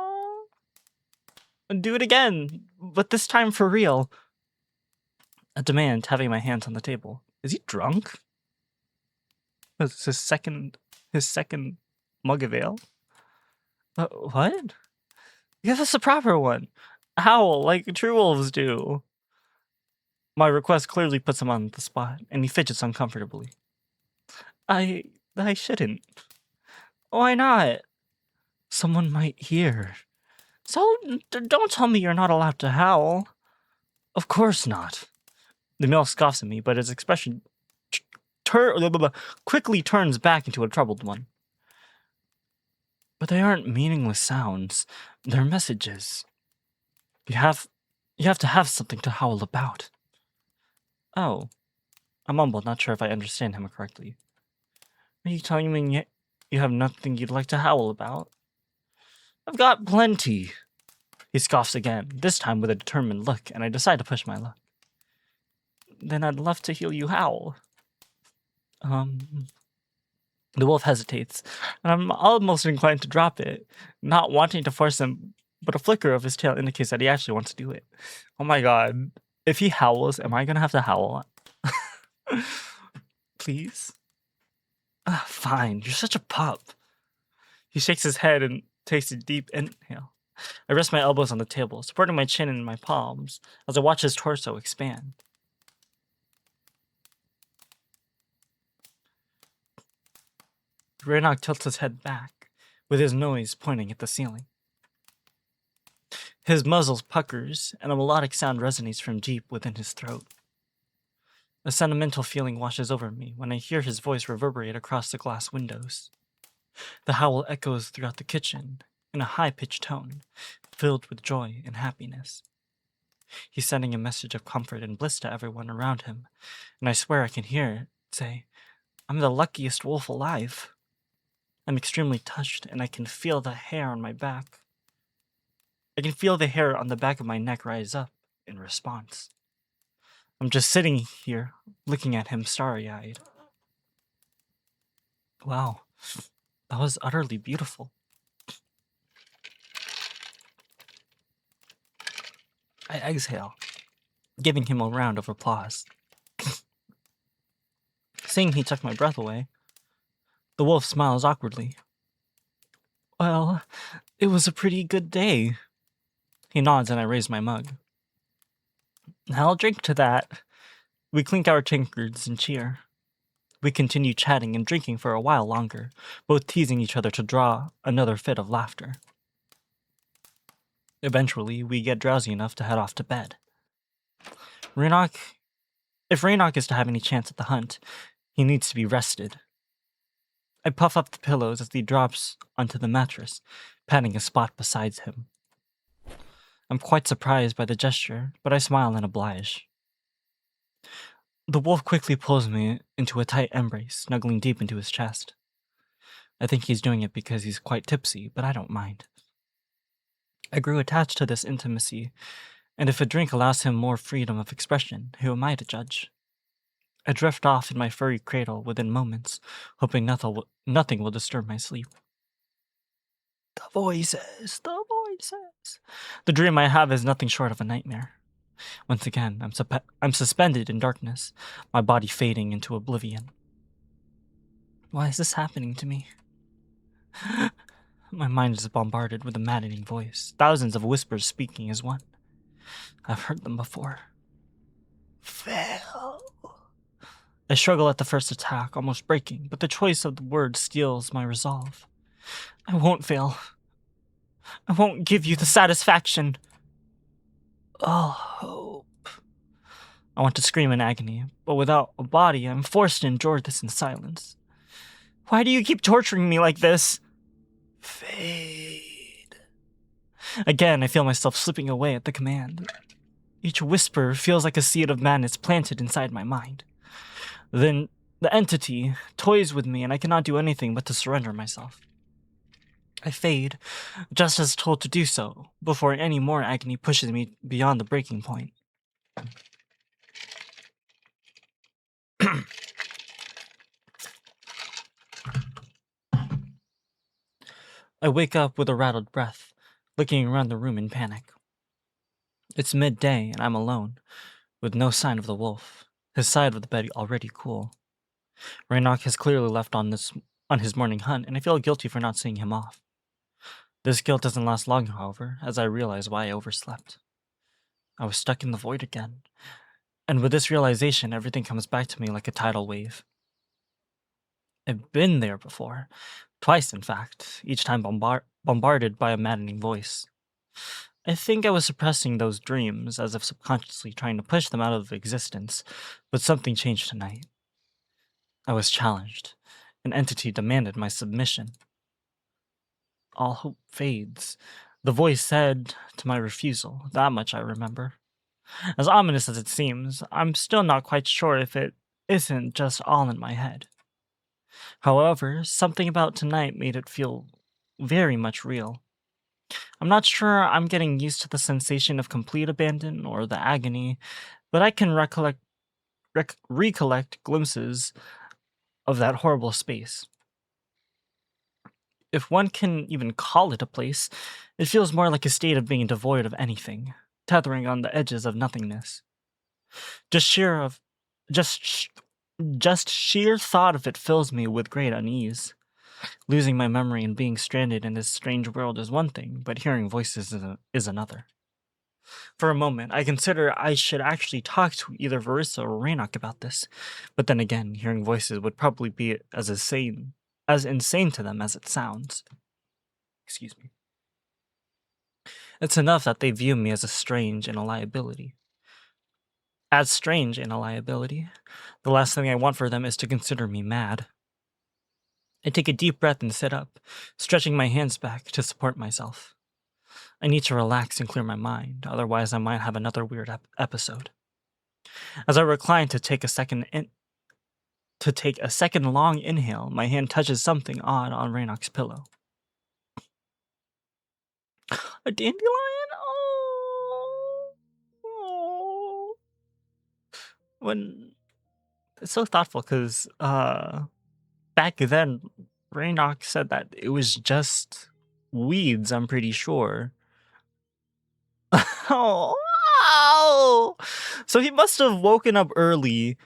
Do it again, but this time for real. I demand, having my hands on the table. Is he drunk? Is this his second mug of ale? What? Give us a proper one. Howl, like true wolves do. My request clearly puts him on the spot, and he fidgets uncomfortably. I shouldn't. Why not? Someone might hear. So don't tell me you're not allowed to howl. Of course not. The male scoffs at me, but his expression quickly turns back into a troubled one. But they aren't meaningless sounds. They're messages. You have to have something to howl about. Oh. I mumbled, not sure if I understand him correctly. Are you telling me you have nothing you'd like to howl about? I've got plenty. He scoffs again, this time with a determined look, and I decide to push my luck. Then I'd love to hear you howl. The wolf hesitates, and I'm almost inclined to drop it, not wanting to force him, but a flicker of his tail indicates that he actually wants to do it. Oh my god. If he howls, am I gonna have to howl? Please? Fine, you're such a pup. He shakes his head and takes a deep inhale. I rest my elbows on the table, supporting my chin in my palms, as I watch his torso expand. Raynock tilts his head back, with his nose pointing at the ceiling. His muzzle puckers, and a melodic sound resonates from deep within his throat. A sentimental feeling washes over me when I hear his voice reverberate across the glass windows. The howl echoes throughout the kitchen in a high-pitched tone, filled with joy and happiness. He's sending a message of comfort and bliss to everyone around him, and I swear I can hear it say, I'm the luckiest wolf alive. I'm extremely touched, and I can feel the hair on my back. I can feel the hair on the back of my neck rise up in response. I'm just sitting here, looking at him starry-eyed. Wow, that was utterly beautiful. I exhale, giving him a round of applause. Seeing he took my breath away, the wolf smiles awkwardly. Well, it was a pretty good day. He nods and I raise my mug. I'll drink to that. We clink our tankards and cheer. We continue chatting and drinking for a while longer, both teasing each other to draw another fit of laughter. Eventually, we get drowsy enough to head off to bed. If Raynock is to have any chance at the hunt, he needs to be rested. I puff up the pillows as he drops onto the mattress, patting a spot beside him. I'm quite surprised by the gesture, but I smile and oblige. The wolf quickly pulls me into a tight embrace, snuggling deep into his chest. I think he's doing it because he's quite tipsy, but I don't mind. I grew attached to this intimacy, and if a drink allows him more freedom of expression, who am I to judge? I drift off in my furry cradle within moments, hoping nothing will disturb my sleep. The voices. The dream I have is nothing short of a nightmare. Once again, I'm suspended in darkness, my body fading into oblivion. Why is this happening to me? My mind is bombarded with a maddening voice, thousands of whispers speaking as one. I've heard them before. Fail. I struggle at the first attack, almost breaking, but the choice of the word steals my resolve. I won't fail. I won't give you the satisfaction. All hope. I want to scream in agony, but without a body, I'm forced to endure this in silence. Why do you keep torturing me like this? Fade. Again, I feel myself slipping away at the command. Each whisper feels like a seed of madness planted inside my mind. Then the entity toys with me and I cannot do anything but to surrender myself. I fade, just as told to do so, before any more agony pushes me beyond the breaking point. I wake up with a rattled breath, looking around the room in panic. It's midday, and I'm alone, with no sign of the wolf, his side of the bed already cool. Raynock has clearly left on his morning hunt, and I feel guilty for not seeing him off. This guilt doesn't last long, however, as I realize why I overslept. I was stuck in the void again, and with this realization, everything comes back to me like a tidal wave. I've been there before, twice in fact, each time bombarded by a maddening voice. I think I was suppressing those dreams, as if subconsciously trying to push them out of existence, but something changed tonight. I was challenged. An entity demanded my submission. All hope fades. The voice said to my refusal, that much I remember. As ominous as it seems, I'm still not quite sure if it isn't just all in my head. However, something about tonight made it feel very much real. I'm not sure I'm getting used to the sensation of complete abandon or the agony, but I can recollect glimpses of that horrible space. If one can even call it a place, it feels more like a state of being devoid of anything, tethering on the edges of nothingness. Just sheer of just sh- just sheer thought of it fills me with great unease. Losing my memory and being stranded in this strange world is one thing, but hearing voices is another. For a moment, I consider I should actually talk to either Verissa or Raynock about this, but then again, hearing voices would probably be as insane to them as it sounds. Excuse me. It's enough that they view me as strange and a liability. As strange and a liability. The last thing I want for them is to consider me mad. I take a deep breath and sit up, stretching my hands back to support myself. I need to relax and clear my mind, otherwise I might have another weird episode. As I recline to take a second long inhale, my hand touches something odd on Raynock's pillow. A dandelion? Oh. When it's so thoughtful because back then Raynock said that it was just weeds, I'm pretty sure. Oh, ow! So he must have woken up early,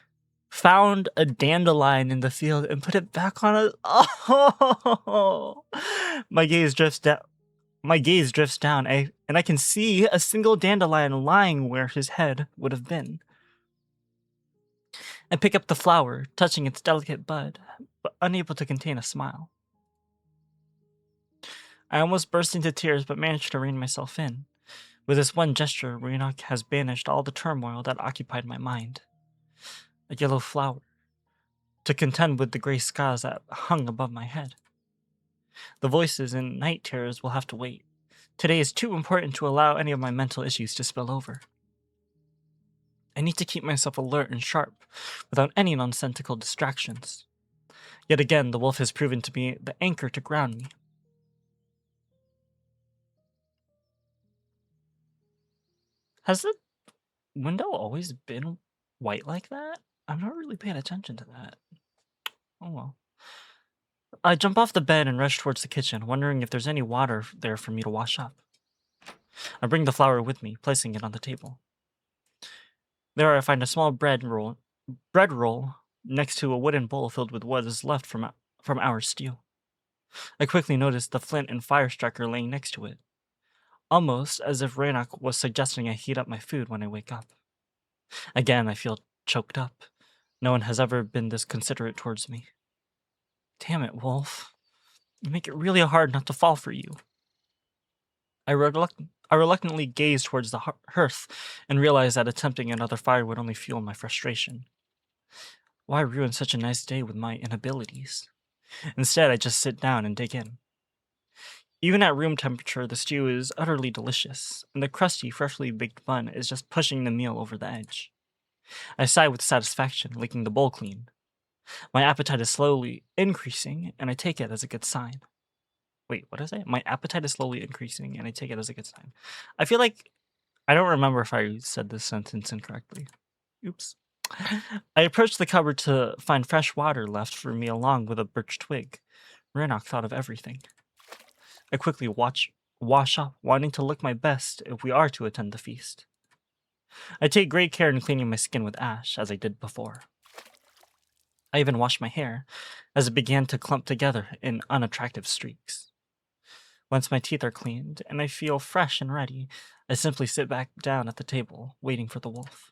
found a dandelion in the field, and put it back on a. Oh, my gaze drifts down. And I can see a single dandelion lying where his head would have been. I pick up the flower, touching its delicate bud, but unable to contain a smile. I almost burst into tears, but managed to rein myself in. With this one gesture, Renock has banished all the turmoil that occupied my mind. A yellow flower, to contend with the gray skies that hung above my head. The voices and night terrors will have to wait. Today is too important to allow any of my mental issues to spill over. I need to keep myself alert and sharp, without any nonsensical distractions. Yet again, the wolf has proven to be the anchor to ground me. Has the window always been white like that? I'm not really paying attention to that. Oh well. I jump off the bed and rush towards the kitchen, wondering if there's any water there for me to wash up. I bring the flower with me, placing it on the table. There I find a small bread roll next to a wooden bowl filled with what is left from our stew. I quickly notice the flint and fire striker laying next to it, almost as if Raynock was suggesting I heat up my food when I wake up. Again, I feel choked up. No one has ever been this considerate towards me. Damn it, Wolf. You make it really hard not to fall for you. I reluctantly gaze towards the hearth and realize that attempting another fire would only fuel my frustration. Why ruin such a nice day with my inabilities? Instead, I just sit down and dig in. Even at room temperature, the stew is utterly delicious, and the crusty, freshly baked bun is just pushing the meal over the edge. I sigh with satisfaction, licking the bowl clean. My appetite is slowly increasing, and I take it as a good sign. Wait, what is it? My appetite is slowly increasing, and I take it as a good sign. I feel like I don't remember if I said this sentence incorrectly. Oops. I approached the cupboard to find fresh water left for me along with a birch twig. Renok thought of everything. I quickly wash up, wanting to look my best if we are to attend the feast. I take great care in cleaning my skin with ash, as I did before. I even washed my hair, as it began to clump together in unattractive streaks. Once my teeth are cleaned and I feel fresh and ready, I simply sit back down at the table, waiting for the wolf.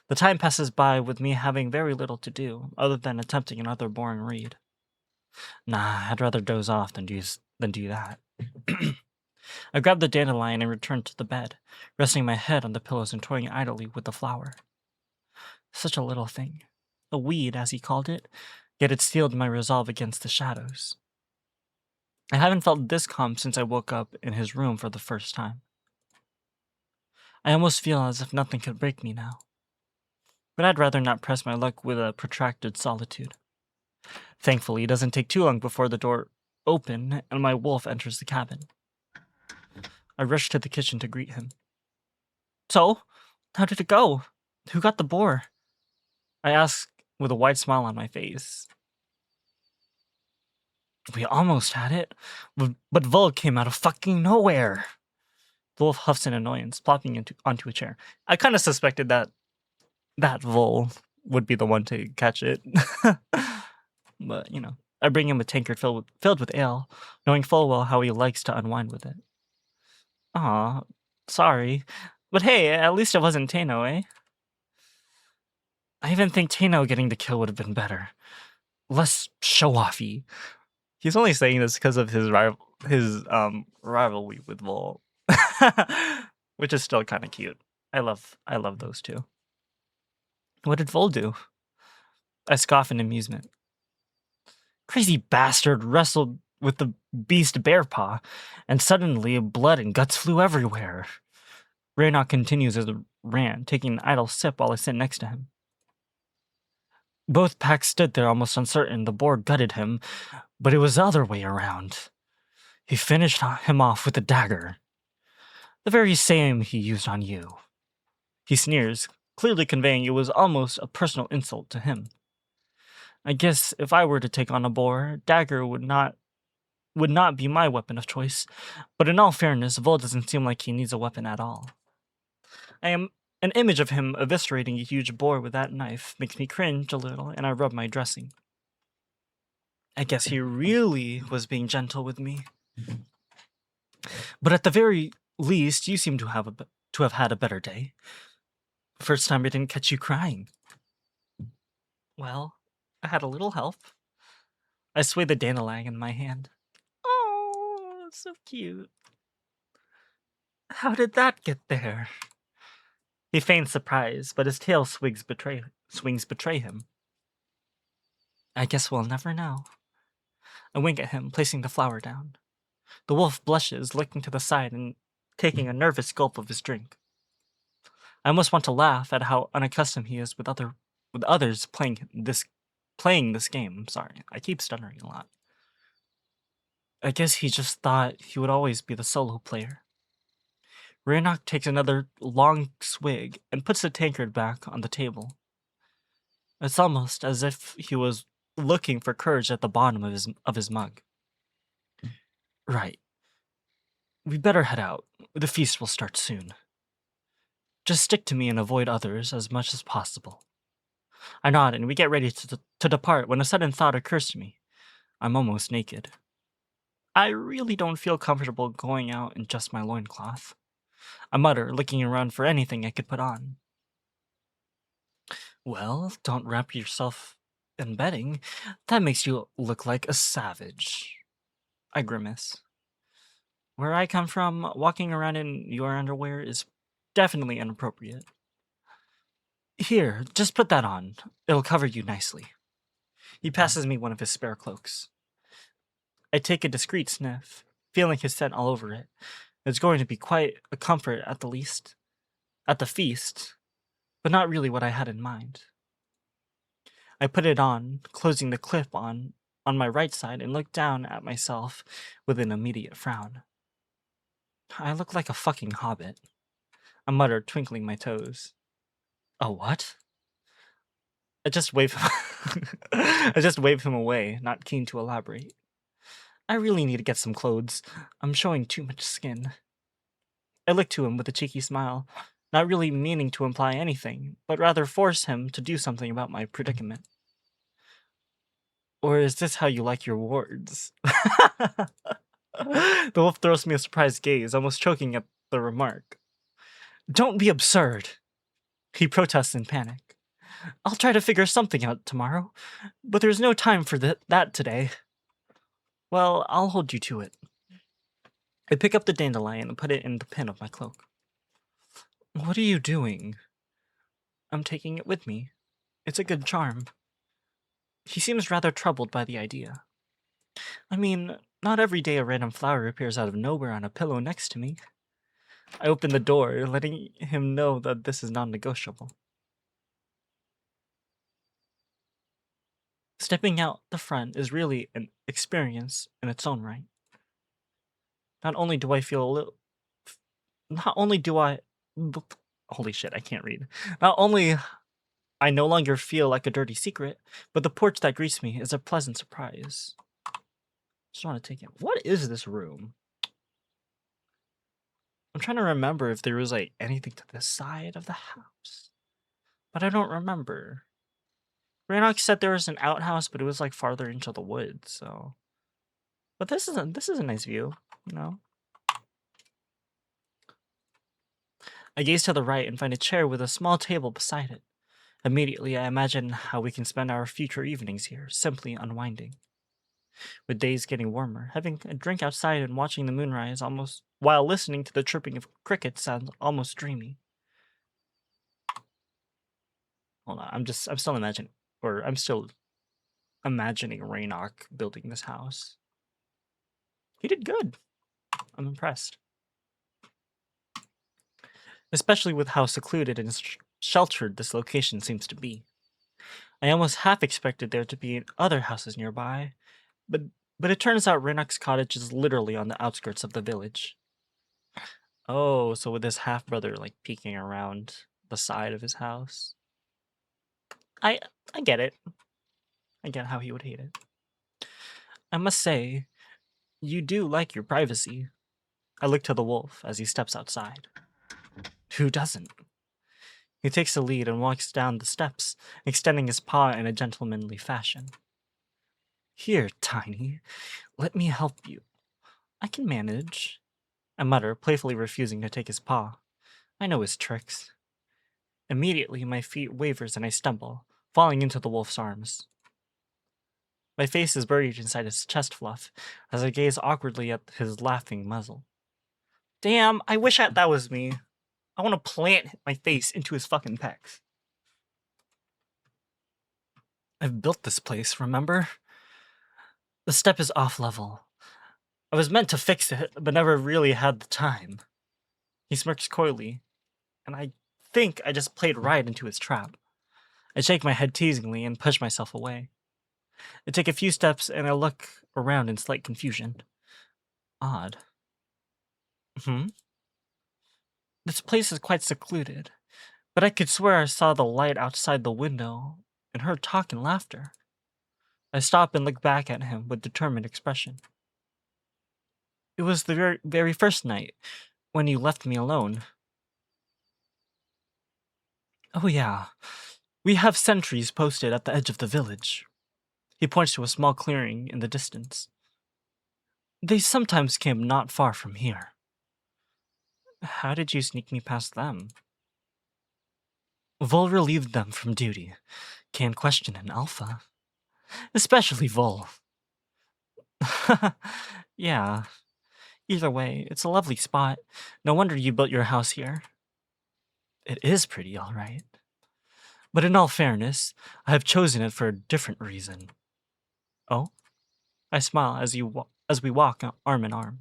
The time passes by with me having very little to do, other than attempting another boring read. Nah, I'd rather doze off than do that. I grab the dandelion and return to the bed, resting my head on the pillows and toying idly with the flower. Such a little thing. A weed, as he called it, yet it steeled my resolve against the shadows. I haven't felt this calm since I woke up in his room for the first time. I almost feel as if nothing could break me now. But I'd rather not press my luck with a protracted solitude. Thankfully, it doesn't take too long before the door opens and my wolf enters the cabin. I rush to the kitchen to greet him. So, how did it go? Who got the boar? I ask with a wide smile on my face. We almost had it, but Vol came out of fucking nowhere. The wolf huffs in annoyance, plopping onto a chair. I kind of suspected that Vol would be the one to catch it. But, I bring him a tankard filled with ale, knowing full well how he likes to unwind with it. Aw, sorry. But hey, at least it wasn't Tano, eh? I even think Tano getting the kill would have been better. Less show-offy. He's only saying this because of his rivalry with Vol. Which is still kind of cute. I love those two. What did Vol do? I scoff in amusement. Crazy bastard wrestled with the beast Bearpaw, and suddenly blood and guts flew everywhere. Raynok continues his rant, taking an idle sip while I sit next to him. Both packs stood there almost uncertain the boar gutted him, but it was the other way around. He finished him off with a dagger. The very same he used on you. He sneers, clearly conveying it was almost a personal insult to him. I guess if I were to take on a boar, dagger would not be my weapon of choice, but in all fairness, Vol doesn't seem like he needs a weapon at all. An image of him eviscerating a huge boar with that knife makes me cringe a little, and I rub my dressing. I guess he really was being gentle with me. But at the very least, you seem to have had a better day. First time I didn't catch you crying. Well, I had a little help. I sway the dandelion in my hand. Oh, so cute. How did that get there? He feigns surprise, but his tail swings betray him. I guess we'll never know. I wink at him, placing the flower down. The wolf blushes, looking to the side and taking a nervous gulp of his drink. I almost want to laugh at how unaccustomed he is with others playing this game. Sorry, I keep stuttering a lot. I guess he just thought he would always be the solo player. Raynok takes another long swig and puts the tankard back on the table. It's almost as if he was looking for courage at the bottom of his mug. Right. We better head out. The feast will start soon. Just stick to me and avoid others as much as possible. I nod and we get ready to depart when a sudden thought occurs to me. I'm almost naked. I really don't feel comfortable going out in just my loincloth. I mutter, looking around for anything I could put on. Well, don't wrap yourself in bedding. That makes you look like a savage. I grimace. Where I come from, walking around in your underwear is definitely inappropriate. Here, just put that on. It'll cover you nicely. He passes me one of his spare cloaks. I take a discreet sniff, feeling his scent all over it. It's going to be quite a comfort at the feast, but not really what I had in mind. I put it on, closing the clip on on my right side and look down at myself with an immediate frown. I look like a fucking hobbit, I muttered, twinkling my toes. A what? I just waved I just waved him away, not keen to elaborate. I really need to get some clothes. I'm showing too much skin. I looked to him with a cheeky smile, not really meaning to imply anything, but rather force him to do something about my predicament. Or is this how you like your wards? The wolf throws me a surprised gaze, almost choking at the remark. Don't be absurd, he protests in panic. I'll try to figure something out tomorrow, but there's no time for that today. Well, I'll hold you to it. I pick up the dandelion and put it in the pin of my cloak. What are you doing? I'm taking it with me. It's a good charm. He seems rather troubled by the idea. I mean, not every day a random flower appears out of nowhere on a pillow next to me. I open the door, letting him know that this is non-negotiable. Stepping out the front is really an experience in its own right. Not only do I feel a little... Not only do I... Holy shit, I can't read. Not only I no longer feel like a dirty secret, but the porch that greets me is a pleasant surprise. Just want to take it. What is this room? I'm trying to remember if there was like anything to this side of the house, but I don't remember. Ranox said there was an outhouse, but it was like farther into the woods. So, but this is a nice view, you know. I gaze to the right and find a chair with a small table beside it. Immediately, I imagine how we can spend our future evenings here, simply unwinding. With days getting warmer, having a drink outside and watching the moonrise almost while listening to the chirping of crickets sounds almost dreamy. Hold on, I'm still imagining Raynok building this house. He did good. I'm impressed. Especially with how secluded and sheltered this location seems to be. I almost half expected there to be other houses nearby, but it turns out Raynok's cottage is literally on the outskirts of the village. Oh, so with his half-brother like peeking around the side of his house. I get it. I get how he would hate it. I must say, you do like your privacy. I look to the wolf as he steps outside. Who doesn't? He takes the lead and walks down the steps, extending his paw in a gentlemanly fashion. Here, Tiny, let me help you. I can manage, I mutter, playfully refusing to take his paw. I know his tricks. Immediately, my feet wavers and I stumble, falling into the wolf's arms. My face is buried inside his chest fluff as I gaze awkwardly at his laughing muzzle. Damn, I wish that was me. I want to plant my face into his fucking pecs. I've built this place, remember? The step is off level. I was meant to fix it, but never really had the time. He smirks coyly, and I think I just played right into his trap. I shake my head teasingly and push myself away. I take a few steps and I look around in slight confusion. Odd. This place is quite secluded, but I could swear I saw the light outside the window and heard talk and laughter. I stop and look back at him with determined expression. It was the very first night, when you left me alone. Oh yeah, we have sentries posted at the edge of the village. He points to a small clearing in the distance. They sometimes camp not far from here. How did you sneak me past them? Vol relieved them from duty. Can't question an alpha. Especially Vol. Yeah. Either way, it's a lovely spot. No wonder you built your house here. It is pretty, all right. But in all fairness, I have chosen it for a different reason. Oh? I smile as we walk arm in arm.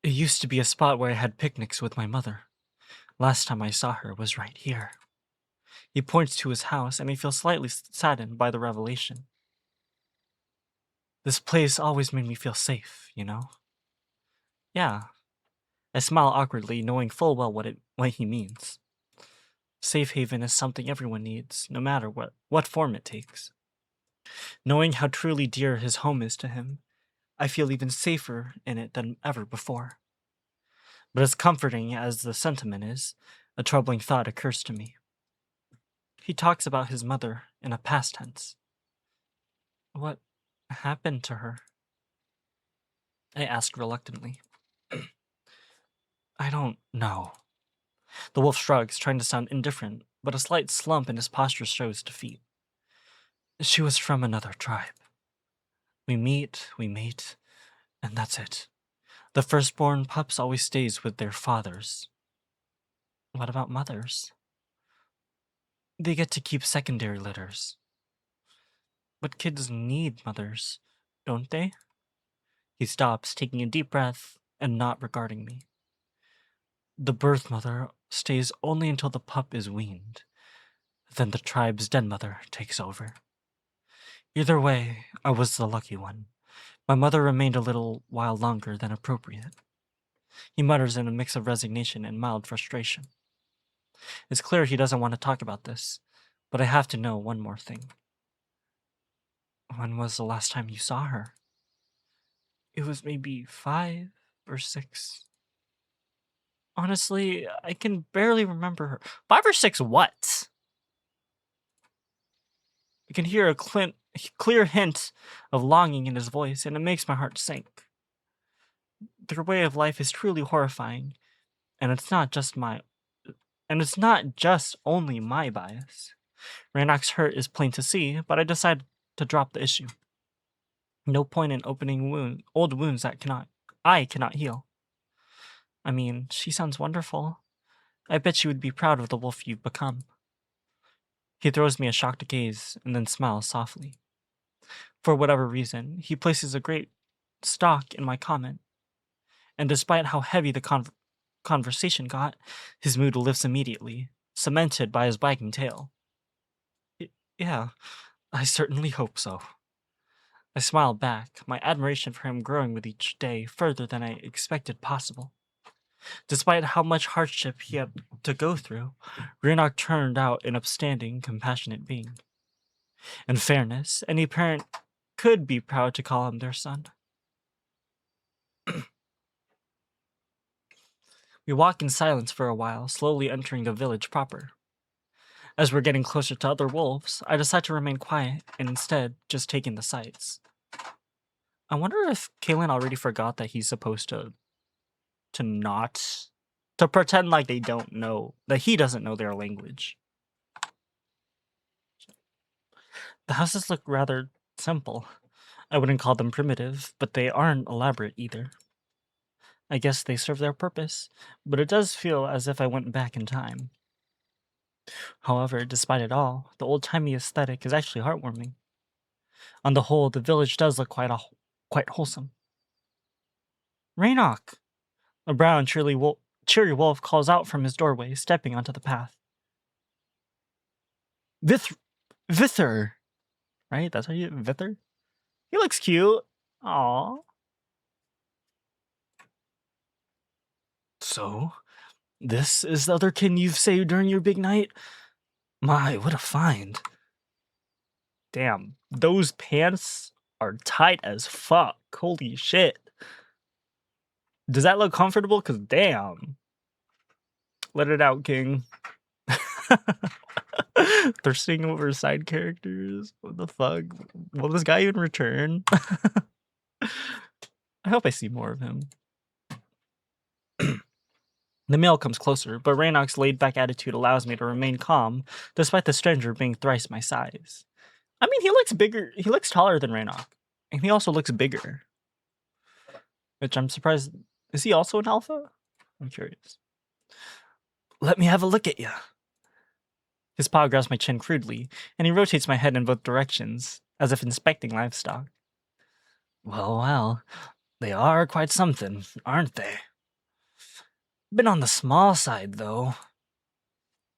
It used to be a spot where I had picnics with my mother. Last time I saw her was right here. He points to his house, and I feel slightly saddened by the revelation. This place always made me feel safe, you know? Yeah. I smile awkwardly, knowing full well what he means. Safe haven is something everyone needs, no matter what form it takes. Knowing how truly dear his home is to him, I feel even safer in it than ever before. But as comforting as the sentiment is, a troubling thought occurs to me. He talks about his mother in a past tense. What happened to her? I ask reluctantly. I don't know. The wolf shrugs, trying to sound indifferent, but a slight slump in his posture shows defeat. She was from another tribe. We mate, and that's it. The firstborn pups always stays with their fathers. What about mothers? They get to keep secondary litters. But kids need mothers, don't they? He stops, taking a deep breath and not regarding me. The birth mother stays only until the pup is weaned. Then the tribe's den mother takes over. Either way, I was the lucky one. My mother remained a little while longer than appropriate. He mutters in a mix of resignation and mild frustration. It's clear he doesn't want to talk about this, but I have to know one more thing. When was the last time you saw her? It was maybe 5 or 6. Honestly, I can barely remember her. 5 or 6 what? I can hear a clear hint of longing in his voice, and it makes my heart sink. Their way of life is truly horrifying, and it's not just only my bias. Rannoch's hurt is plain to see, but I decide to drop the issue. No point in opening old wounds that I cannot heal. I mean, she sounds wonderful. I bet she would be proud of the wolf you've become. He throws me a shocked gaze and then smiles softly. For whatever reason, he places a great stock in my comment, and despite how heavy the conversation got, his mood lifts immediately, cemented by his wagging tail. Yeah, I certainly hope so. I smile back, my admiration for him growing with each day further than I expected possible. Despite how much hardship he had to go through, Rannoch turned out an upstanding, compassionate being. In fairness, any parent could be proud to call him their son. We walk in silence for a while, slowly entering the village proper. As we're getting closer to other wolves, I decide to remain quiet and instead just take in the sights. I wonder if Kaylin already forgot that he's supposed to not to pretend like they don't know that he doesn't know their language. The houses look rather simple. I wouldn't call them primitive, but they aren't elaborate either. I guess they serve their purpose, but it does feel as if I went back in time. However, despite it all, the old-timey aesthetic is actually heartwarming. On the whole, the village does look quite wholesome. Raynoch! A brown, cheery wolf calls out from his doorway, stepping onto the path. Vither! Right? That's how you... Vither? He looks cute. Aww. So, this is the other kin you've saved during your big night? My, what a find. Damn, those pants are tight as fuck. Holy shit. Does that look comfortable? Because damn. Let it out, King. They're singing over side characters. What the fuck? Will this guy even return? I hope I see more of him. The male comes closer, but Rannoch's laid-back attitude allows me to remain calm, despite the stranger being thrice my size. I mean, he looks bigger. He looks taller than Rannoch, and he also looks bigger. Which I'm surprised. Is he also an alpha? I'm curious. Let me have a look at you. His paw grabs my chin crudely, and he rotates my head in both directions, as if inspecting livestock. Well, they are quite something, aren't they? Been on the small side, though.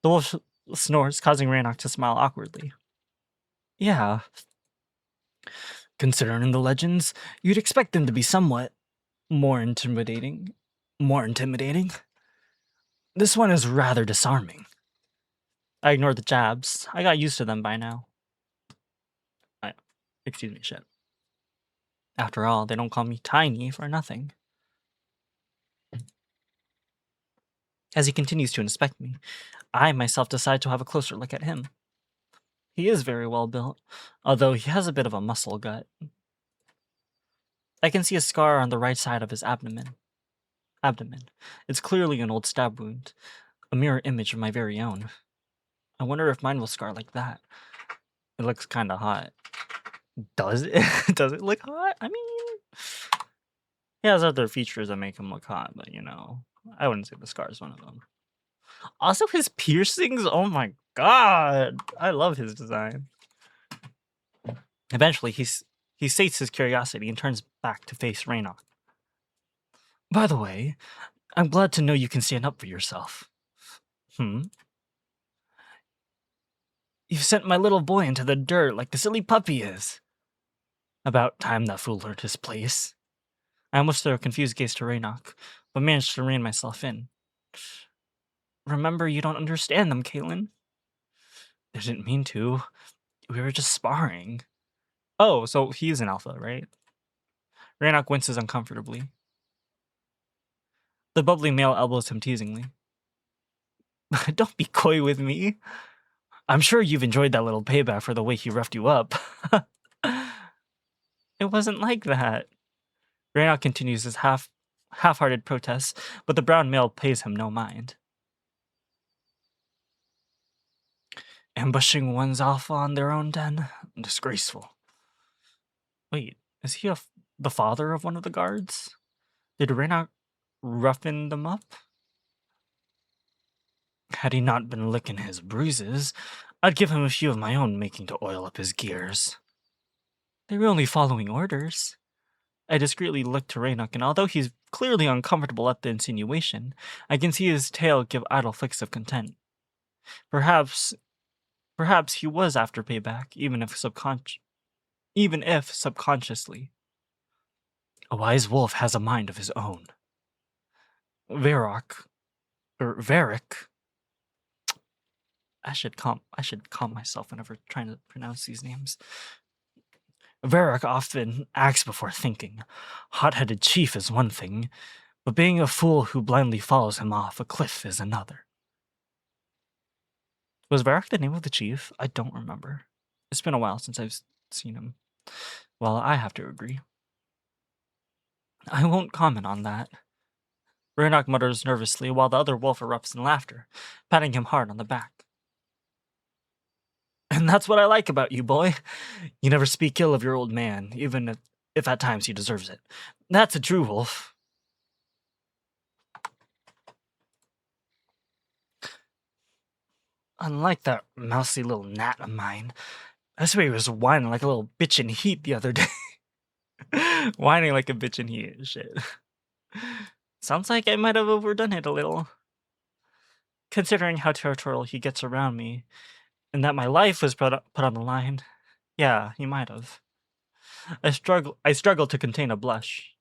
The snores, causing Rannoch to smile awkwardly. Yeah. Considering the legends, you'd expect them to be somewhat more intimidating. More intimidating? This one is rather disarming. I ignored the jabs. I got used to them by now. Excuse me, shit. After all, they don't call me tiny for nothing. As he continues to inspect me, I myself decide to have a closer look at him. He is very well built, although he has a bit of a muscle gut. I can see a scar on the right side of his abdomen. It's clearly an old stab wound, a mirror image of my very own. I wonder if mine will scar like that. It looks kind of hot. Does it? Does it look hot? I mean, he has other features that make him look hot, but I wouldn't say the scar is one of them. Also, his piercings, oh my god, I love his design. Eventually, he sates his curiosity and turns back to face Reynock. By the way, I'm glad to know you can stand up for yourself. You've sent my little boy into the dirt like the silly puppy is. About time that fool learned his place. I almost threw a confused gaze to Reynock, but managed to rein myself in. Remember, you don't understand them, Caitlin. I didn't mean to. We were just sparring. Oh, so he's an alpha, right? Reynock winces uncomfortably. The bubbly male elbows him teasingly. Don't be coy with me. I'm sure you've enjoyed that little payback for the way he roughed you up. It wasn't like that. Reynock continues his half-hearted protests, but the brown male pays him no mind. Ambushing one's alpha on their own den? Disgraceful. Wait, is he the father of one of the guards? Did Reynock roughen them up? Had he not been licking his bruises, I'd give him a few of my own making to oil up his gears. They were only following orders. I discreetly looked to Reynock, and although he's clearly uncomfortable at the insinuation, I can see his tail give idle flicks of content. Perhaps he was after payback, even if subconsciously. A wise wolf has a mind of his own. Varric. I should calm myself whenever trying to pronounce these names. Varric often acts before thinking. Hot-headed chief is one thing, but being a fool who blindly follows him off a cliff is another. Was Varric the name of the chief? I don't remember. It's been a while since I've seen him. Well, I have to agree. I won't comment on that. Reynock mutters nervously while the other wolf erupts in laughter, patting him hard on the back. And that's what I like about you, boy. You never speak ill of your old man, even if at times he deserves it. That's a true wolf. Unlike that mousy little gnat of mine, I swear he was whining like a little bitch in heat the other day. Whining like a bitch in heat. Shit. Sounds like I might have overdone it a little. Considering how territorial he gets around me, and that my life was put on the line, yeah, he might have. I struggle to contain a blush.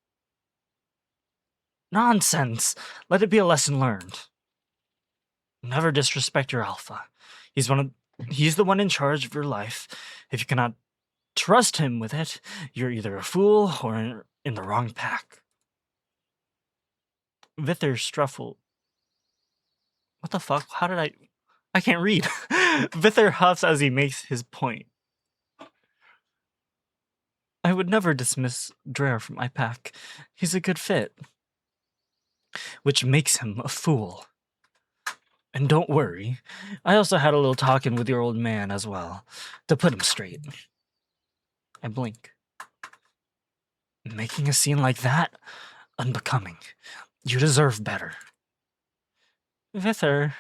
Nonsense! Let it be a lesson learned. Never disrespect your alpha. He's the one in charge of your life. If you cannot trust him with it, you're either a fool or in the wrong pack. Vither Struffle. What the fuck? How did I can't read. Vither huffs as he makes his point. I would never dismiss Drare from my pack. He's a good fit. Which makes him a fool. And don't worry, I also had a little talking with your old man as well, to put him straight. I blink. Making a scene like that? Unbecoming. You deserve better. Vither.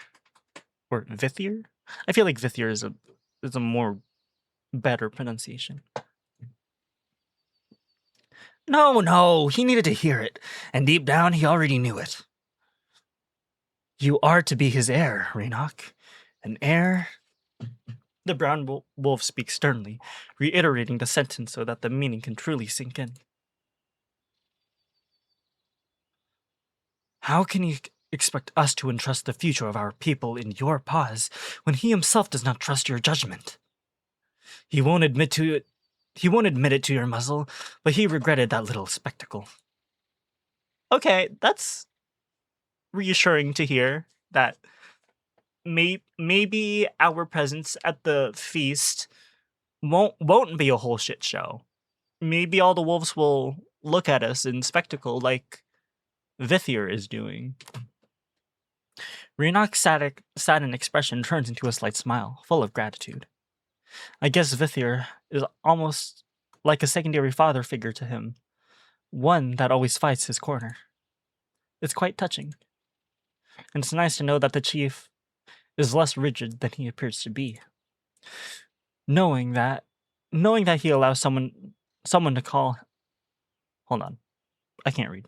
Or Vithier? I feel like Vithier is a more better pronunciation. No, he needed to hear it, and deep down he already knew it. You are to be his heir, Reynock. An heir? The brown wolf speaks sternly, reiterating the sentence so that the meaning can truly sink in. How can you expect us to entrust the future of our people in your paws when he himself does not trust your judgment? He won't admit it to your muzzle, but he regretted that little spectacle. Okay, that's reassuring to hear that maybe our presence at the feast won't be a whole shit show. Maybe all the wolves will look at us in spectacle like Vithier is doing. Renok's saddened expression turns into a slight smile, full of gratitude. I guess Vithier is almost like a secondary father figure to him, one that always fights his corner. It's quite touching. And it's nice to know that the chief is less rigid than he appears to be. Knowing that he allows someone to call... Hold on. I can't read.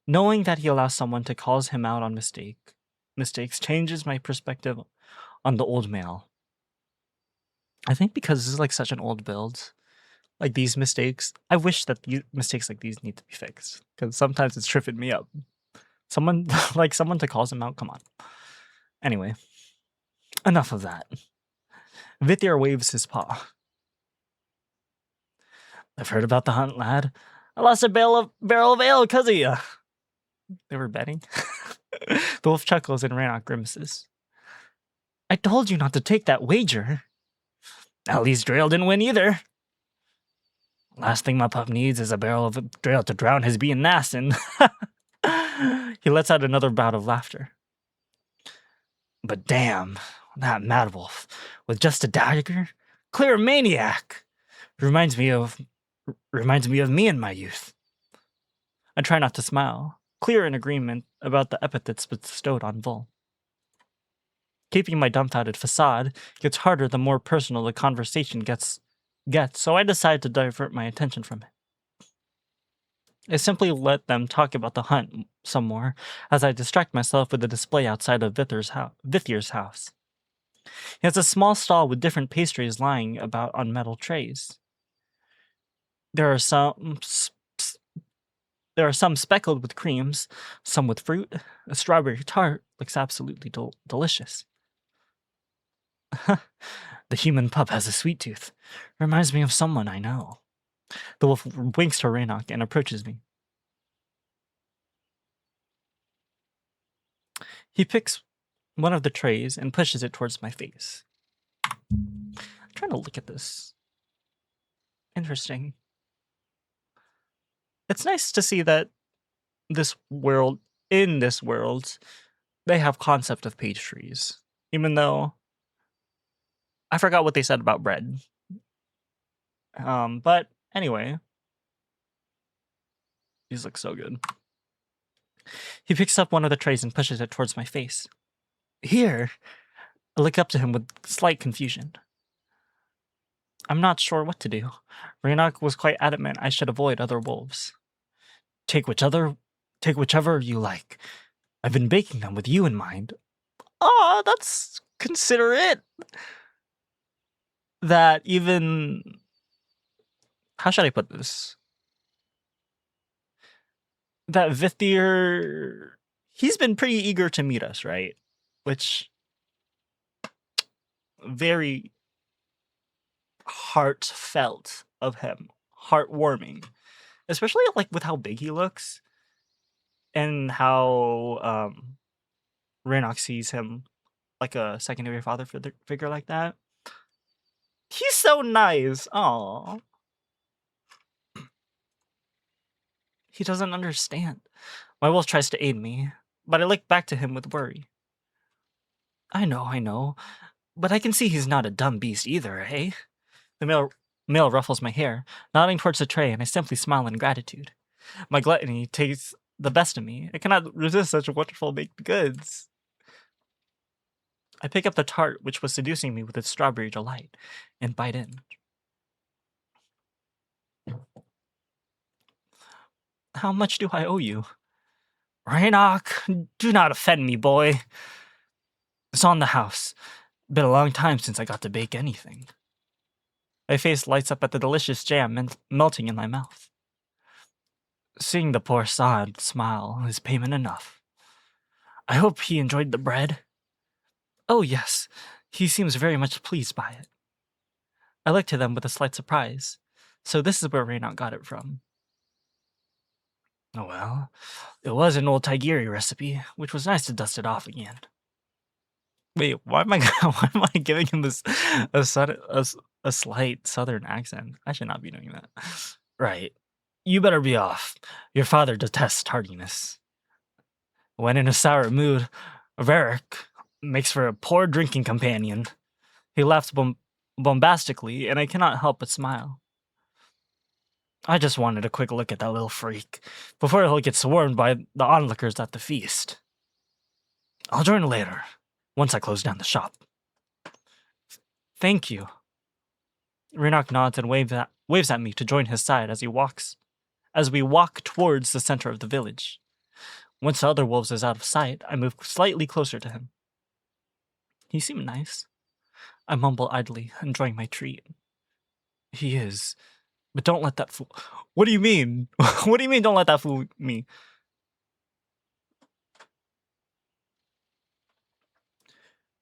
Knowing that he allows someone to call him out on mistakes changes my perspective on the old male. I think because this is like such an old build, like these mistakes, I wish that mistakes like these need to be fixed, because sometimes it's tripping me up. Someone to call him out, come on. Anyway, enough of that. Vithier waves his paw. I've heard about the hunt, lad. I lost a barrel of ale because of you. They were betting. The wolf chuckles and Rannoch grimaces. I told you not to take that wager. At least Drail didn't win either. Last thing my pup needs is a barrel of Drail to drown his being nass in. He lets out another bout of laughter. But damn, that mad wolf with just a dagger, clear maniac. Reminds me of me in my youth. I try not to smile, clear in agreement about the epithets bestowed on Vol. Keeping my dumbfounded facade gets harder the more personal the conversation gets, so I decide to divert my attention from it. I simply let them talk about the hunt some more as I distract myself with the display outside of Vithier's house. He has a small stall with different pastries lying about on metal trays. There are some speckled with creams, some with fruit. A strawberry tart looks absolutely delicious. The human pup has a sweet tooth. Reminds me of someone I know. The wolf winks to Rannoch and approaches me. He picks one of the trays and pushes it towards my face. I'm trying to look at this. Interesting. It's nice to see that in this world, they have concept of pastries. Even though I forgot what they said about bread. But anyway, these look so good. He picks up one of the trays and pushes it towards my face. Here! I look up to him with slight confusion. I'm not sure what to do. Rannoch was quite adamant I should avoid other wolves. Take whichever you like. I've been baking them with you in mind. Ah, that's considerate. That even... How should I put this? That Vithier... He's been pretty eager to meet us, right? Which... Very heartfelt of him. Heartwarming. Especially like with how big he looks. And how Rannoch sees him like a secondary father figure like that. He's so nice. Aww. He doesn't understand. My wolf tries to aid me, but I look back to him with worry. I know, but I can see he's not a dumb beast either, eh? The male ruffles my hair, nodding towards the tray, and I simply smile in gratitude. My gluttony takes the best of me. I cannot resist such wonderful baked goods. I pick up the tart, which was seducing me with its strawberry delight, and bite in. How much do I owe you? Rannoch, do not offend me, boy. It's on the house. Been a long time since I got to bake anything. My face lights up at the delicious jam melting in my mouth. Seeing the poor sod smile is payment enough. I hope he enjoyed the bread. Oh, yes, he seems very much pleased by it. I look to them with a slight surprise. So this is where Reynard got it from. Oh well, it was an old Tigiri recipe, which was nice to dust it off again. Wait, why am I why am I giving him this a slight southern accent? I should not be doing that. Right. You better be off. Your father detests tardiness. When in a sour mood, Varric makes for a poor drinking companion. He laughs bombastically, and I cannot help but smile. I just wanted a quick look at that little freak before he'll get swarmed by the onlookers at the feast. I'll join later, once I close down the shop. Thank you. Reynard nods and waves at me to join his side as we walk towards the center of the village. Once the other wolves is out of sight, I move slightly closer to him. He seemed nice. I mumble idly, enjoying my treat. He is, but don't let that fool. What do you mean? What do you mean? Don't let that fool me?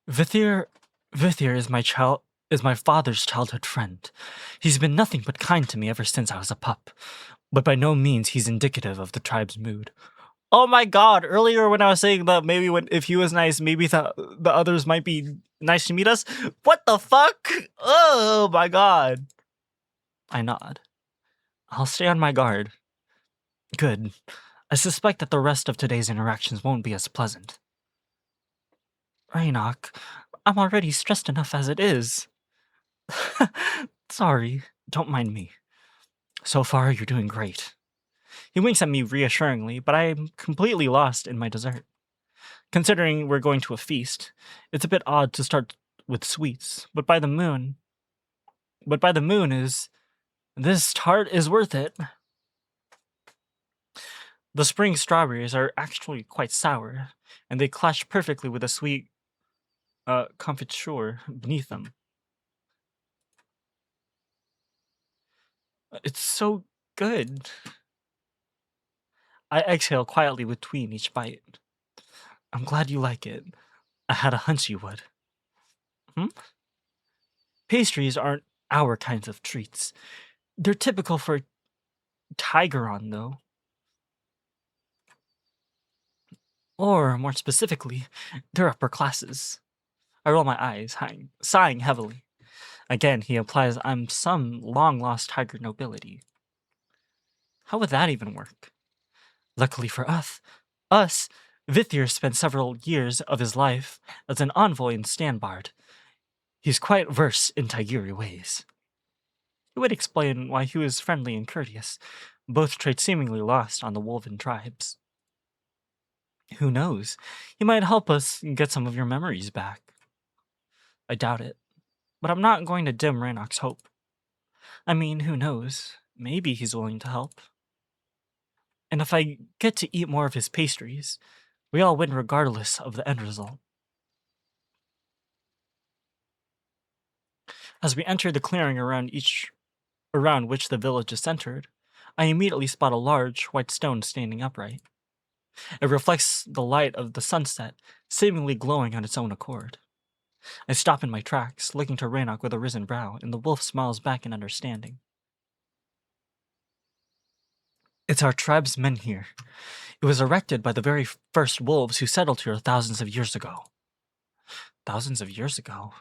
Vithir is my father's childhood friend. He's been nothing but kind to me ever since I was a pup, but by no means he's indicative of the tribe's mood. Oh my god, earlier when I was saying that maybe if he was nice, maybe the others might be nice to meet us. What the fuck? Oh my god. I nod. I'll stay on my guard. Good. I suspect that the rest of today's interactions won't be as pleasant. Reinok, I'm already stressed enough as it is. Sorry, don't mind me. So far, you're doing great. He winks at me reassuringly, but I am completely lost in my dessert. Considering we're going to a feast, it's a bit odd to start with sweets, but by the moon this tart is worth it. The spring strawberries are actually quite sour, and they clash perfectly with the sweet confiture beneath them. It's so good. I exhale quietly between each bite. I'm glad you like it. I had a hunch you would. Pastries aren't our kinds of treats. They're typical for Tigeron, though. Or, more specifically, they're upper classes. I roll my eyes, sighing heavily. Again, he implies I'm some long-lost tiger nobility. How would that even work? Luckily for us, Vithir spent several years of his life as an envoy in Stanbard. He's quite versed in Tigiri ways. It would explain why he was friendly and courteous, both traits seemingly lost on the Wolven tribes. Who knows? He might help us get some of your memories back. I doubt it, but I'm not going to dim Rannoch's hope. I mean, who knows? Maybe he's willing to help. And if I get to eat more of his pastries, we all win regardless of the end result. As we enter the clearing around which the village is centered, I immediately spot a large white stone standing upright. It reflects the light of the sunset, seemingly glowing on its own accord. I stop in my tracks, looking to Rannoch with a risen brow, and the wolf smiles back in understanding. It's our tribe's menhir. It was erected by the very first wolves who settled here thousands of years ago. Thousands of years ago?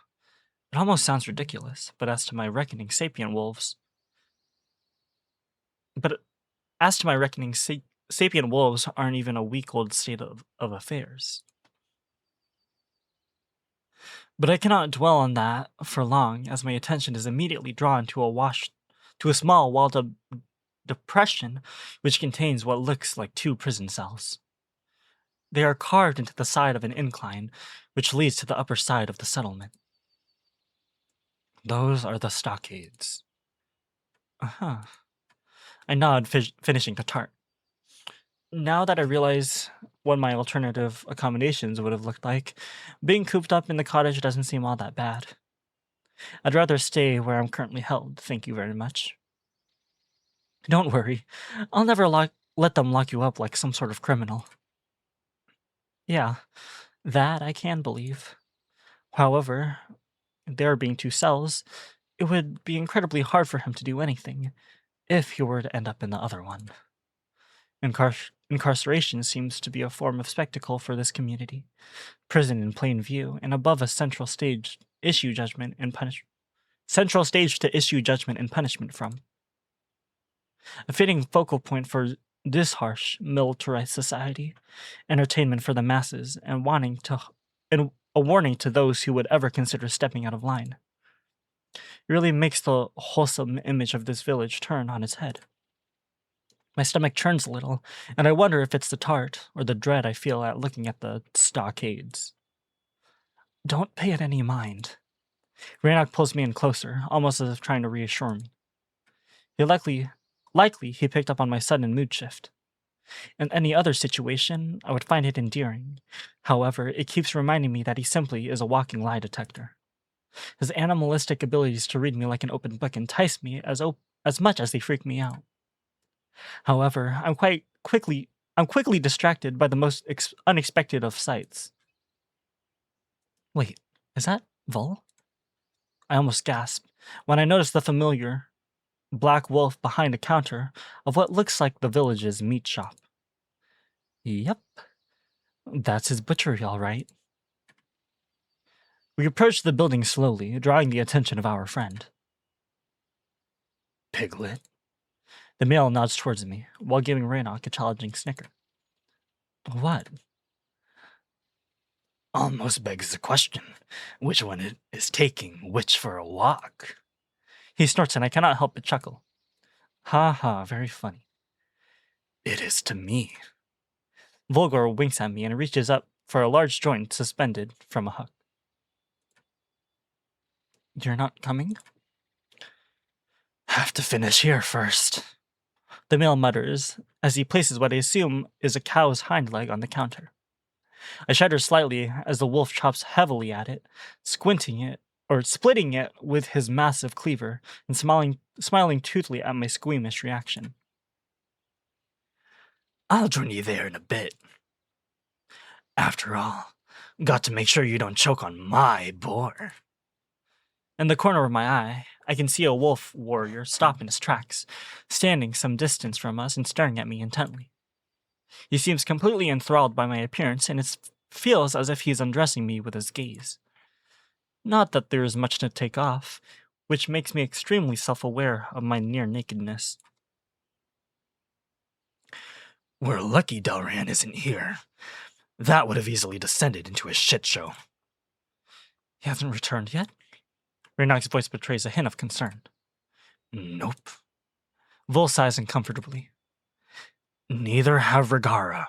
It almost sounds ridiculous, but as to my reckoning, sapient wolves aren't even a week-old state of affairs. But I cannot dwell on that for long, as my attention is immediately drawn to a small walled-up depression which contains what looks like 2 prison cells. They are carved into the side of an incline, which leads to the upper side of the settlement. Those are the stockades. Uh-huh. I nod, finishing the tart. Now that I realize what my alternative accommodations would have looked like, being cooped up in the cottage doesn't seem all that bad. I'd rather stay where I'm currently held, thank you very much. Don't worry, I'll never let them lock you up like some sort of criminal. Yeah, that I can believe. However, there being two cells, it would be incredibly hard for him to do anything if he were to end up in the other one. Incarceration seems to be a form of spectacle for this community. Prison in plain view, and above a central stage central stage to issue judgment and punishment from. A fitting focal point for this harsh, militarized society, entertainment for the masses, and a warning to those who would ever consider stepping out of line. It really makes the wholesome image of this village turn on its head. My stomach churns a little, and I wonder if it's the tart or the dread I feel at looking at the stockades. Don't pay it any mind. Raynock pulls me in closer, almost as if trying to reassure me. Likely he picked up on my sudden mood shift. In any other situation, I would find it endearing. However, it keeps reminding me that he simply is a walking lie detector. His animalistic abilities to read me like an open book entice me as much as they freak me out. However, I'm quickly distracted by the most unexpected of sights. Wait, is that Vol? I almost gasped when I noticed the familiar black wolf behind a counter of what looks like the village's meat shop. Yep, that's his butchery, all right. We approached the building slowly, drawing the attention of our friend. Piglet. The male nods towards me, while giving Raynock a challenging snicker. What? Almost begs the question, which one is taking which for a walk? He snorts and I cannot help but chuckle. Ha ha, very funny. It is to me. Volgor winks at me and reaches up for a large joint suspended from a hook. You're not coming? Have to finish here first. The male mutters as he places what I assume is a cow's hind leg on the counter. I shudder slightly as the wolf chops heavily at it, splitting it with his massive cleaver and smiling toothily at my squeamish reaction. I'll join you there in a bit. After all, got to make sure you don't choke on my boar. In the corner of my eye, I can see a wolf warrior stop in his tracks, standing some distance from us and staring at me intently. He seems completely enthralled by my appearance, and it feels as if he's undressing me with his gaze. Not that there is much to take off, which makes me extremely self-aware of my near-nakedness. We're lucky Delran isn't here. That would have easily descended into a shit show. He hasn't returned yet? Raynock's voice betrays a hint of concern. Nope. Vol sighs uncomfortably. Neither have Regara,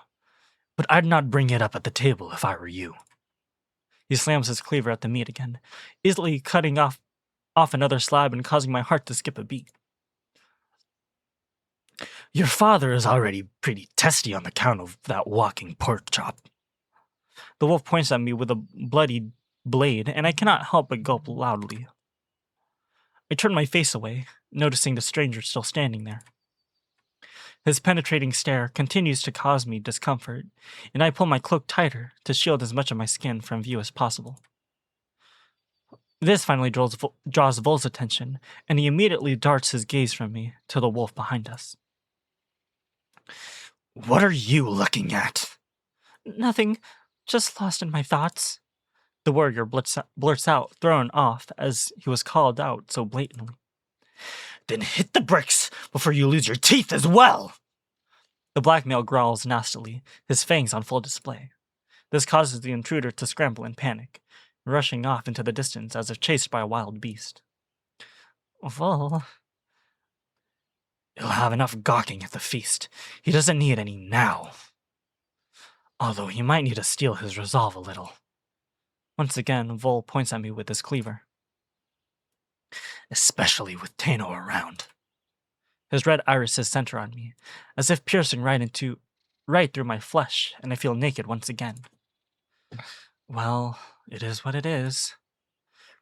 but I'd not bring it up at the table if I were you. He slams his cleaver at the meat again, easily cutting off another slab and causing my heart to skip a beat. Your father is already pretty testy on account of that walking pork chop. The wolf points at me with a bloody blade, and I cannot help but gulp loudly. I turn my face away, noticing the stranger still standing there. His penetrating stare continues to cause me discomfort, and I pull my cloak tighter to shield as much of my skin from view as possible. This finally draws Vol's attention, and he immediately darts his gaze from me to the wolf behind us. What are you looking at? Nothing, just lost in my thoughts. The warrior blurts out, thrown off as he was called out so blatantly. Then hit the bricks before you lose your teeth as well! The black male growls nastily, his fangs on full display. This causes the intruder to scramble in panic, rushing off into the distance as if chased by a wild beast. Well, he'll have enough gawking at the feast. He doesn't need any now. Although he might need to steel his resolve a little. Once again, Vol points at me with his cleaver. Especially with Tano around. His red irises center on me, as if piercing right into right through my flesh, and I feel naked once again. Well, it is what it is.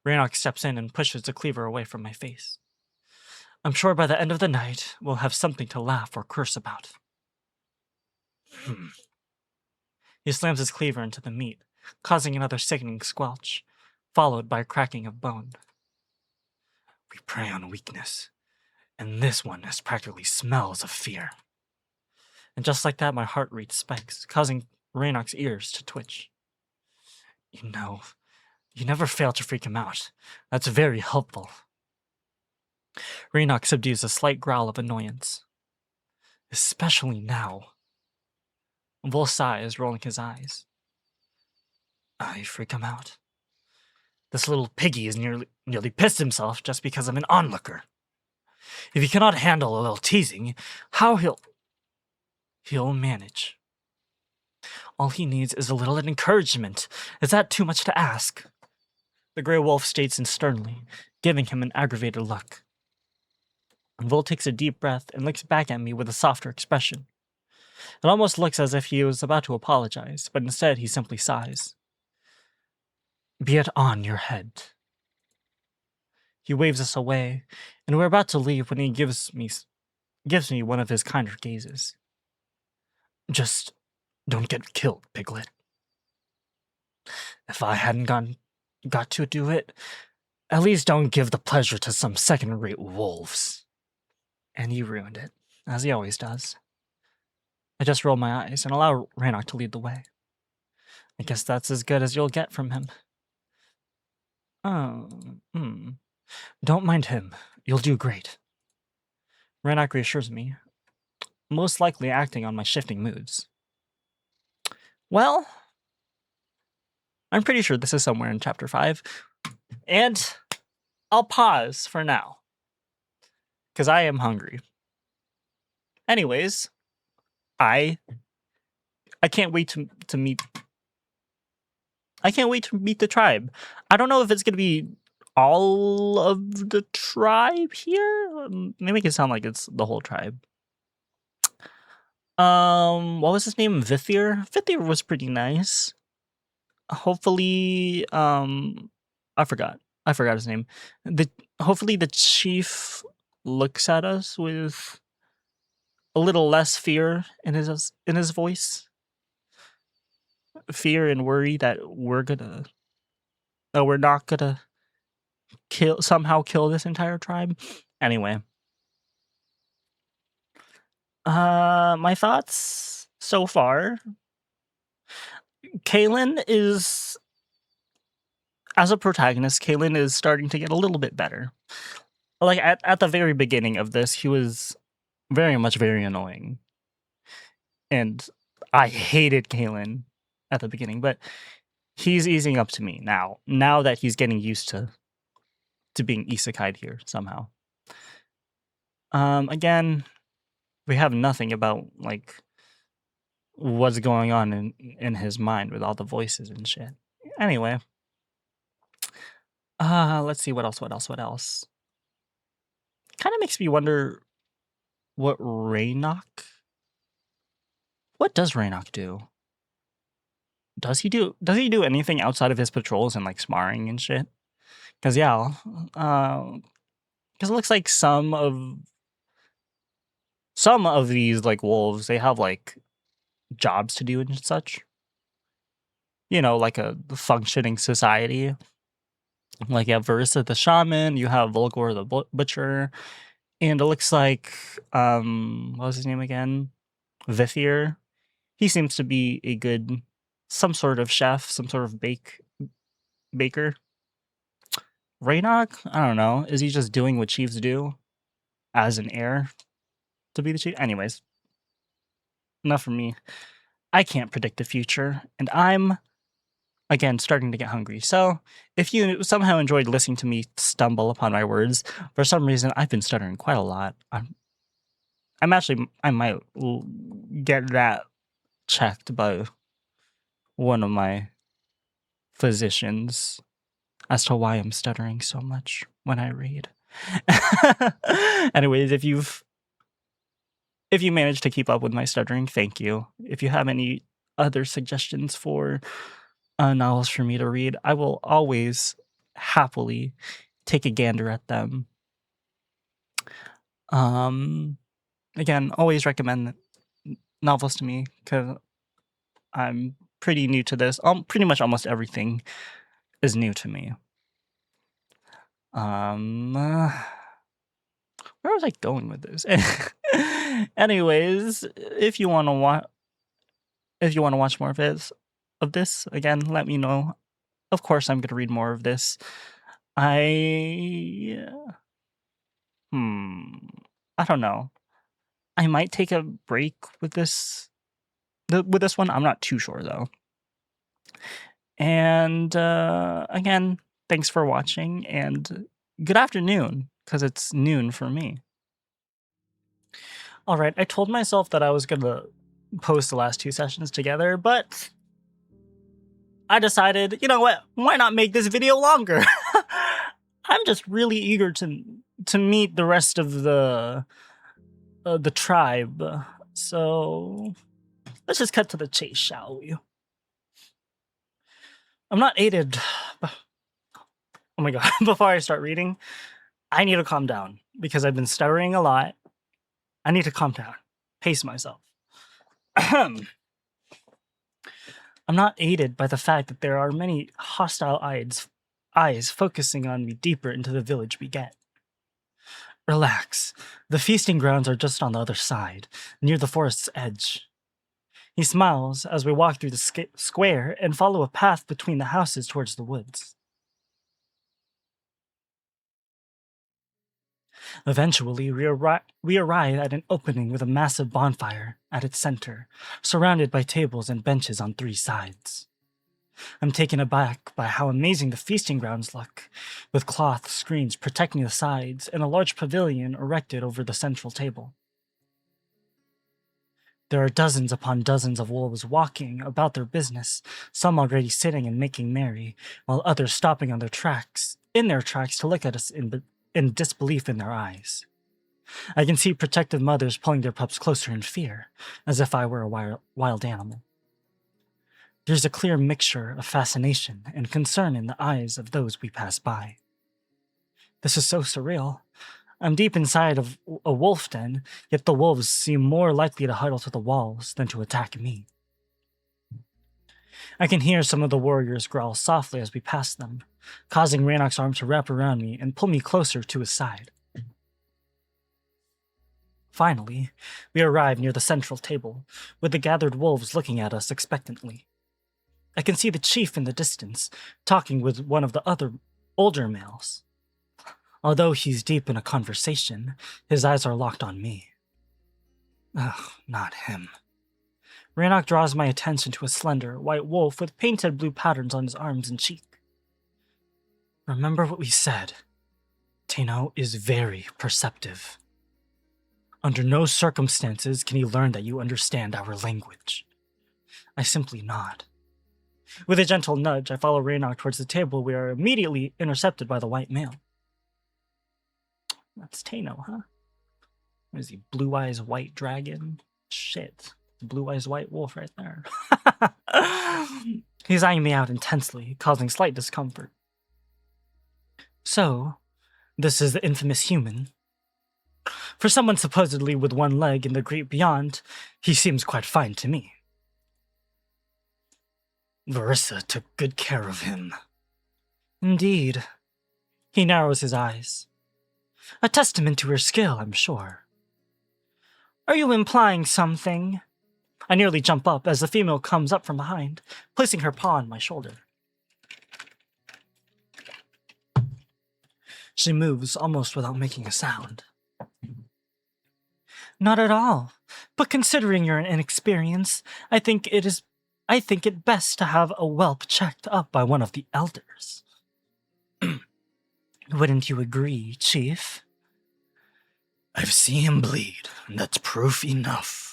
Raynock steps in and pushes the cleaver away from my face. I'm sure by the end of the night, we'll have something to laugh or curse about. He slams his cleaver into the meat, causing another sickening squelch, followed by a cracking of bone. We prey on weakness, and this one has practically smells of fear. And just like that, my heart rate spikes, causing Raynock's ears to twitch. You know, you never fail to freak him out. That's very helpful. Raynock subdues a slight growl of annoyance. Especially now. Vol sighs, rolling his eyes. I freak him out. This little piggy is nearly pissed himself just because I'm an onlooker. If he cannot handle a little teasing, how he'll manage. All he needs is a little encouragement. Is that too much to ask? The gray wolf states sternly, giving him an aggravated look. Vol takes a deep breath and looks back at me with a softer expression. It almost looks as if he was about to apologize, but instead he simply sighs. Be it on your head. He waves us away, and we're about to leave when he gives me one of his kinder gazes. Just don't get killed, Piglet. If I hadn't got to do it, at least don't give the pleasure to some second-rate wolves. And he ruined it, as he always does. I just roll my eyes and allow Raynock to lead the way. I guess that's as good as you'll get from him. Don't mind him. You'll do great. Raynock reassures me, most likely acting on my shifting moods. Well, I'm pretty sure this is somewhere in Chapter 5, and I'll pause for now, because I am hungry. Anyways, I can't wait to meet... I can't wait to meet the tribe. I don't know if it's going to be all of the tribe here. They make it sound like it's the whole tribe. What was his name? Vithir? Vithir was pretty nice. Hopefully, I forgot his name. Hopefully the chief looks at us with a little less fear in his voice. Fear and worry that we're not gonna somehow kill this entire tribe. Anyway. My thoughts so far. Kaylin is, as a protagonist, Kaylin is starting to get a little bit better. Like, at the very beginning of this, he was very annoying. And I hated Kaylin at the beginning, but he's easing up to me now that he's getting used to being isekai'd here somehow. Again, we have nothing about, like, what's going on in his mind with all the voices and shit. Anyway. Let's see, what else? Kind of makes me wonder what does Raynock do? Does he do anything outside of his patrols and, like, sparring and shit? Because, yeah, because it looks like some of these, like, wolves, they have, like, jobs to do and such. You know, like a functioning society. Like, you have Versa the shaman, you have Volgor the butcher, and it looks like, what was his name again? Vithir. He seems to be a good, some sort of chef, some sort of baker. Raynock? I don't know. Is he just doing what chiefs do as an heir to be the chief? Anyways, enough from me. I can't predict the future, and I'm, again, starting to get hungry. So, if you somehow enjoyed listening to me stumble upon my words, for some reason, I've been stuttering quite a lot. I might get that checked by one of my physicians as to why I'm stuttering so much when I read. Anyways, if If you manage to keep up with my stuttering, thank you. If you have any other suggestions for novels for me to read, I will always happily take a gander at them. Again, always recommend novels to me because I'm pretty new to this. Pretty much almost everything is new to me. Where was I going with this? Anyways, if you want to watch more of this, again, let me know. Of course, I'm gonna read more of this. I don't know. I might take a break with this one. I'm not too sure though. And again, thanks for watching and good afternoon, because it's noon for me. All right, I told myself that I was gonna post the last 2 sessions together, but I decided, you know what? Why not make this video longer? I'm just really eager to meet the rest of the tribe. So let's just cut to the chase, shall we? I'm not aided. Oh my god! Before I start reading, I need to calm down because I've been stuttering a lot. I need to calm down, pace myself. I'm not aided by the fact that there are many hostile eyes focusing on me deeper into the village we get. Relax. The feasting grounds are just on the other side, near the forest's edge. He smiles as we walk through the square and follow a path between the houses towards the woods. Eventually, we arrive at an opening with a massive bonfire at its center, surrounded by tables and benches on 3 sides. I'm taken aback by how amazing the feasting grounds look, with cloth screens protecting the sides and a large pavilion erected over the central table. There are dozens upon dozens of wolves walking about their business, some already sitting and making merry, while others stopping in their tracks to look at us in disbelief in their eyes. I can see protective mothers pulling their pups closer in fear, as if I were a wild animal. There's a clear mixture of fascination and concern in the eyes of those we pass by. This is so surreal. I'm deep inside of a wolf den, yet the wolves seem more likely to huddle to the walls than to attack me. I can hear some of the warriors growl softly as we pass them, causing Raynok's arm to wrap around me and pull me closer to his side. Finally, we arrive near the central table, with the gathered wolves looking at us expectantly. I can see the chief in the distance, talking with one of the other older males. Although he's deep in a conversation, his eyes are locked on me. Ugh, not him. Raynok draws my attention to a slender, white wolf with painted blue patterns on his arms and cheek. Remember what we said. Tano is very perceptive. Under no circumstances can he learn that you understand our language. I simply nod. With a gentle nudge, I follow Raynok towards the table. We are immediately intercepted by the white male. That's Tano, huh? What is he, Blue Eyes White Dragon? Shit. Blue Eyes White Wolf right there. He's eyeing me out intensely, causing slight discomfort. So, this is the infamous human. For someone supposedly with one leg in the great beyond, he seems quite fine to me. Larissa took good care of him. Indeed. He narrows his eyes. A testament to her skill, I'm sure. Are you implying something? I nearly jump up as the female comes up from behind, placing her paw on my shoulder. She moves almost without making a sound. Not at all, but considering you're inexperienced, I think it best to have a whelp checked up by one of the elders. Wouldn't you agree, Chief? I've seen him bleed, and that's proof enough.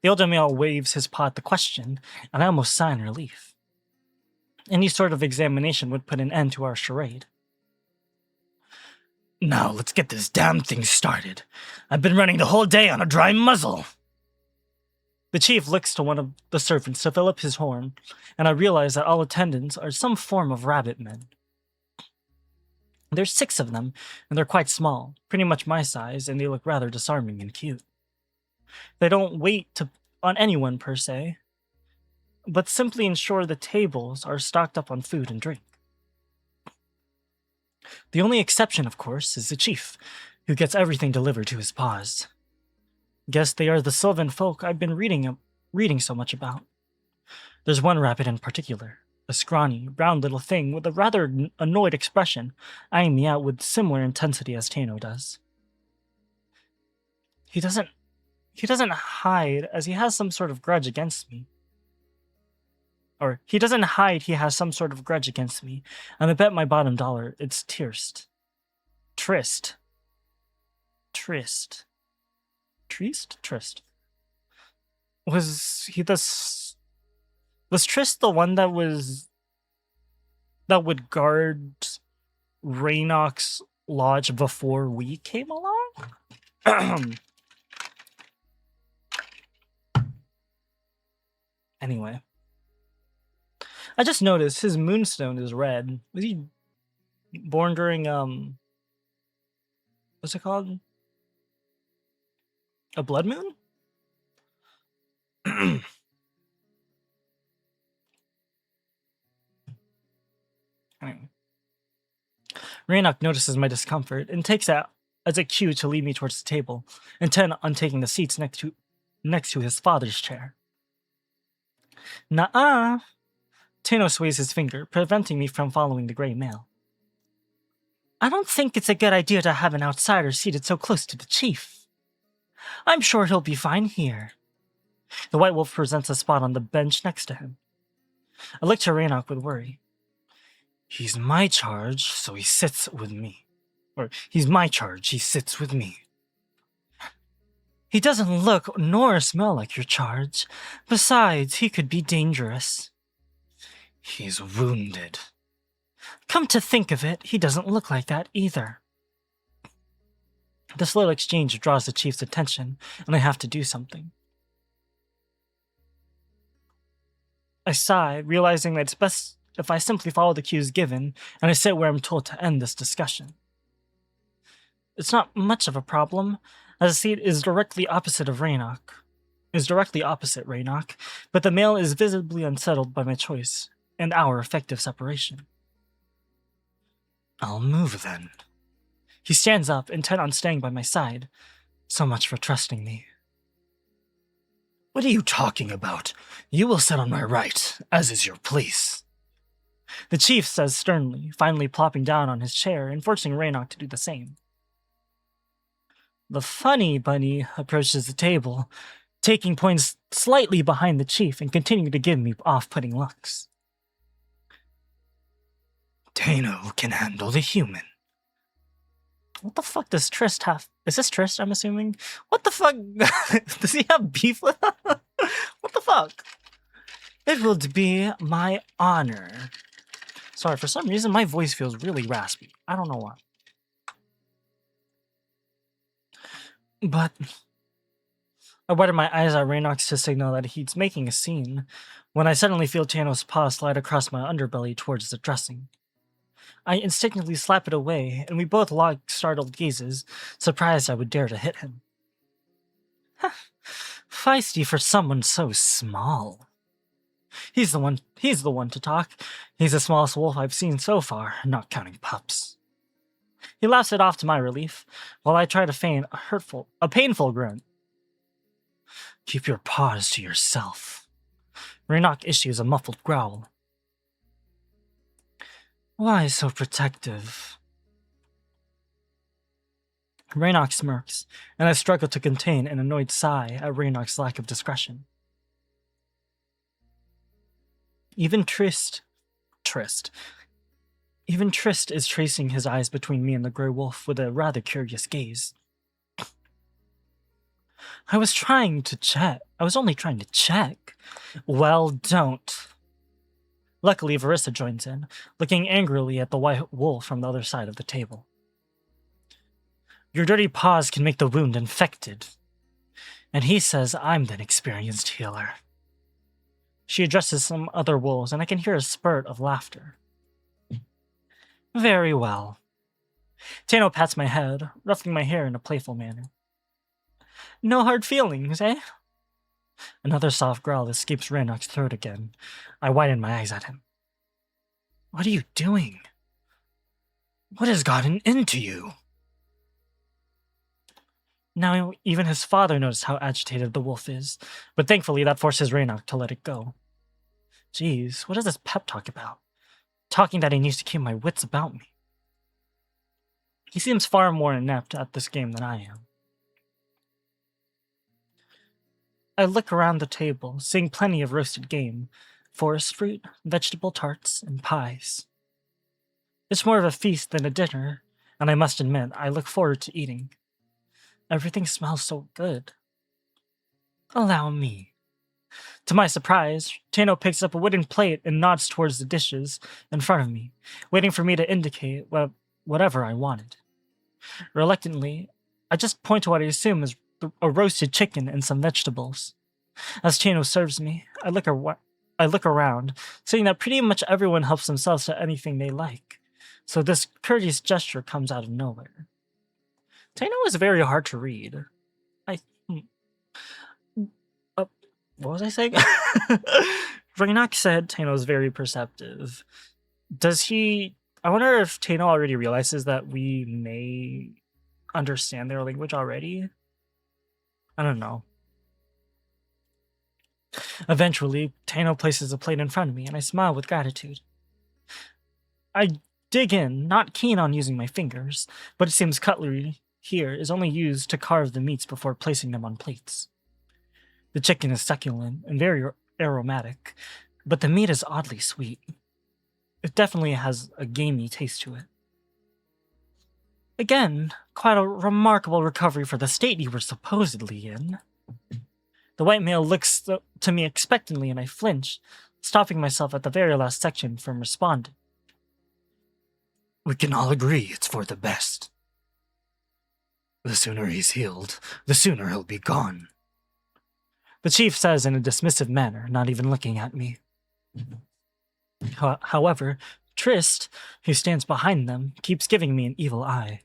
The older male waves his paw at the question, and I almost sigh in relief. Any sort of examination would put an end to our charade. Now let's get this damn thing started. I've been running the whole day on a dry muzzle. The chief looks to one of the servants to fill up his horn, and I realize that all attendants are some form of rabbit men. There's 6 of them, and they're quite small, pretty much my size, and they look rather disarming and cute. They don't wait on anyone per se, but simply ensure the tables are stocked up on food and drink. The only exception, of course, is the chief, who gets everything delivered to his paws. Guess they are the sylvan folk I've been reading so much about. There's one rabbit in particular, a scrawny, brown little thing with a rather annoyed expression, eyeing me out with similar intensity as Tano does. He doesn't hide as he has some sort of grudge against me. Or, he doesn't hide he has some sort of grudge against me, and I bet my bottom dollar it's Tryst. Tryst. Was Tryst the one that would guard Raynock's lodge before we came along? Anyway. I just noticed his moonstone is red. Was he born during, what's it called? A blood moon? Anyway. Raynock notices my discomfort and takes that as a cue to lead me towards the table, intent on taking the seats next to his father's chair. Nuh-uh. Tano sways his finger, preventing me from following the gray male. I don't think it's a good idea to have an outsider seated so close to the chief. I'm sure he'll be fine here. The white wolf presents a spot on the bench next to him. I look to Raynock with worry. He's my charge, so he sits with me. Or, he's my charge, he sits with me. He doesn't look nor smell like your charge. Besides, he could be dangerous. He's wounded. Come to think of it, he doesn't look like that either. This little exchange draws the chief's attention, and I have to do something. I sigh, realizing that it's best if I simply follow the cues given, and I sit where I'm told to end this discussion. It's not much of a problem, as the seat is directly opposite Raynock, but the male is visibly unsettled by my choice and our effective separation. I'll move then. He stands up, intent on staying by my side. So much for trusting me. What are you talking about? You will sit on my right, as is your place. The chief says sternly, finally plopping down on his chair and forcing Raynock to do the same. The funny bunny approaches the table, taking points slightly behind the chief and continuing to give me off-putting looks. Tano can handle the human. What the fuck does Tryst have? Is this Tryst, I'm assuming? What the fuck? Does he have beef with her? What the fuck? It will be my honor. Sorry, for some reason my voice feels really raspy. I don't know why. But I widen my eyes at Raynox to signal that he's making a scene, when I suddenly feel Tano's paw slide across my underbelly towards the dressing. I instinctively slap it away, and we both lock startled gazes, surprised I would dare to hit him. Feisty for someone so small. He's the one to talk. He's the smallest wolf I've seen so far, not counting pups. He laughs it off to my relief, while I try to feign a painful grunt. Keep your paws to yourself. Raynock issues a muffled growl. Why so protective? Raynock smirks, and I struggle to contain an annoyed sigh at Raynock's lack of discretion. Even Tryst is tracing his eyes between me and the grey wolf with a rather curious gaze. I was only trying to check. Well, don't. Luckily, Varissa joins in, looking angrily at the white wolf from the other side of the table. Your dirty paws can make the wound infected. And he says I'm an experienced healer. She addresses some other wolves, and I can hear a spurt of laughter. Very well. Tano pats my head, ruffling my hair in a playful manner. No hard feelings, eh? Another soft growl escapes Rannoch's throat again. I widen my eyes at him. What are you doing? What has gotten into you? Now even his father noticed how agitated the wolf is, but thankfully that forces Rannoch to let it go. Jeez, what is this pep talk about? Talking that he needs to keep my wits about me. He seems far more inept at this game than I am. I look around the table, seeing plenty of roasted game, forest fruit, vegetable tarts, and pies. It's more of a feast than a dinner, and I must admit, I look forward to eating. Everything smells so good. Allow me. To my surprise, Tano picks up a wooden plate and nods towards the dishes in front of me, waiting for me to indicate whatever I wanted. Reluctantly, I just point to what I assume is a roasted chicken and some vegetables. As Tano serves me, I look around, seeing that pretty much everyone helps themselves to anything they like, so this courteous gesture comes out of nowhere. Tano is very hard to read. What was I saying? Rannoch said Tano is very perceptive. I wonder if Tano already realizes that we may understand their language already? I don't know. Eventually, Tano places a plate in front of me, and I smile with gratitude. I dig in, not keen on using my fingers, but it seems cutlery here is only used to carve the meats before placing them on plates. The chicken is succulent and very aromatic, but the meat is oddly sweet. It definitely has a gamey taste to it. Again, quite a remarkable recovery for the state you were supposedly in. The white male looks to me expectantly, and I flinch, stopping myself at the very last section from responding. We can all agree it's for the best. The sooner he's healed, the sooner he'll be gone. The chief says in a dismissive manner, not even looking at me. However, Trist, who stands behind them, keeps giving me an evil eye.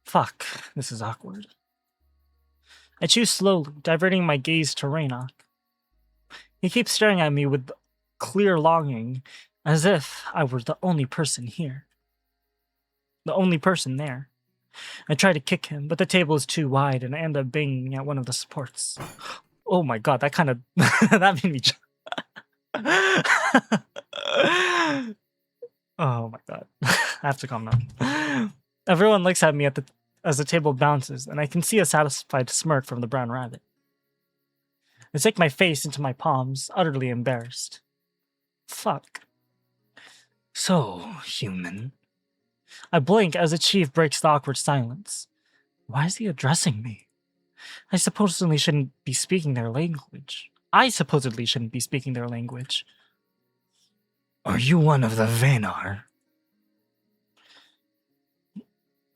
Fuck, this is awkward. I choose slowly, diverting my gaze to Rannoch. He keeps staring at me with clear longing, as if I were the only person here. The only person there. I try to kick him, but the table is too wide, and I end up banging at one of the supports. Oh my god, that kind of... that made me... Oh my god. I have to calm down. Everyone looks at me as the table bounces, and I can see a satisfied smirk from the brown rabbit. I take my face into my palms, utterly embarrassed. Fuck. So, human. I blink as the chief breaks the awkward silence. Why is he addressing me? I supposedly shouldn't be speaking their language. Are you one of the Venar?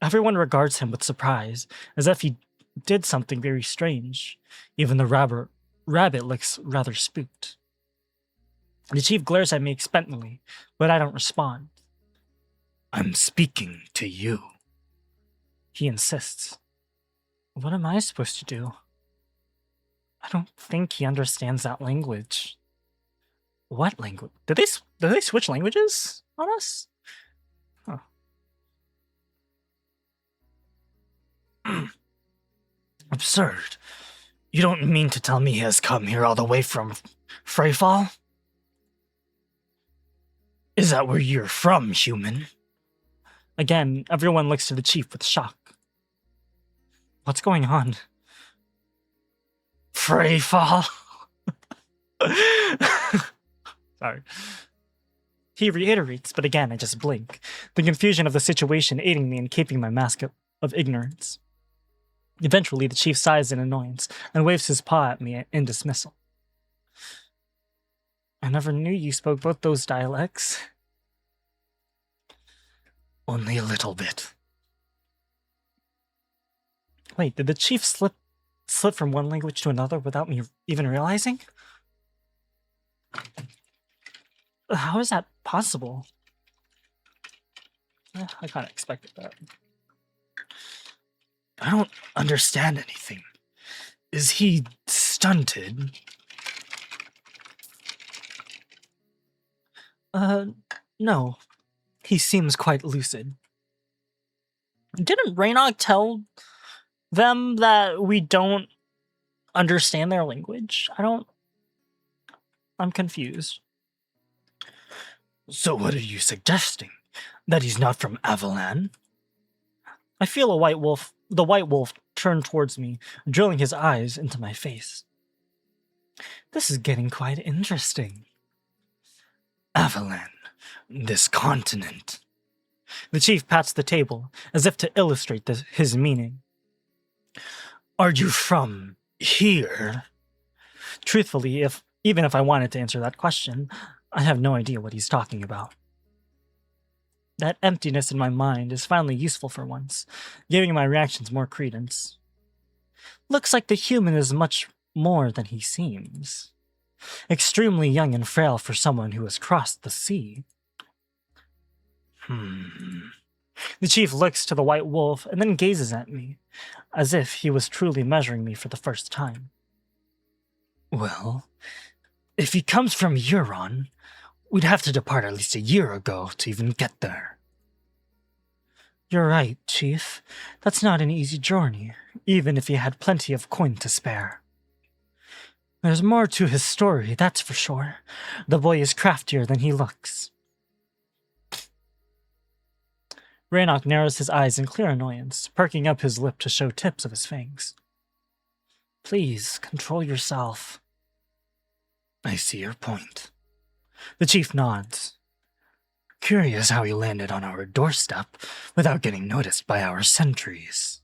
Everyone regards him with surprise, as if he did something very strange. Even the rabbit looks rather spooked. The chief glares at me expectantly, but I don't respond. I'm speaking to you. He insists. What am I supposed to do? I don't think he understands that language. What language? Did they switch languages on us? Huh. Absurd. You don't mean to tell me he has come here all the way from Freyfall? Is that where you're from, human? Again, everyone looks to the chief with shock. What's going on? Freyfall? Sorry. He reiterates, but again I just blink, the confusion of the situation aiding me in keeping my mask of ignorance. Eventually, the chief sighs in annoyance and waves his paw at me in dismissal. I never knew you spoke both those dialects. Only a little bit. Wait, did the chief slip from one language to another without me even realizing? How is that possible? I kind of expected that. I don't understand anything. Is he stunted? No. He seems quite lucid. Didn't Raynog tell them that we don't understand their language? I'm confused. So what are you suggesting? That he's not from Avalan? I feel the white wolf turn towards me, drilling his eyes into my face. This is getting quite interesting. Avalan, this continent. The chief pats the table, as if to illustrate his meaning. Are you from here? Truthfully, even if I wanted to answer that question, I have no idea what he's talking about. That emptiness in my mind is finally useful for once, giving my reactions more credence. Looks like the human is much more than he seems. Extremely young and frail for someone who has crossed the sea. The chief looks to the white wolf and then gazes at me, as if he was truly measuring me for the first time. Well, if he comes from Euron, we'd have to depart at least a year ago to even get there. You're right, Chief. That's not an easy journey, even if he had plenty of coin to spare. There's more to his story, that's for sure. The boy is craftier than he looks. Raynog narrows his eyes in clear annoyance, perking up his lip to show tips of his fangs. Please, control yourself. I see your point. The chief nods. Curious how he landed on our doorstep without getting noticed by our sentries.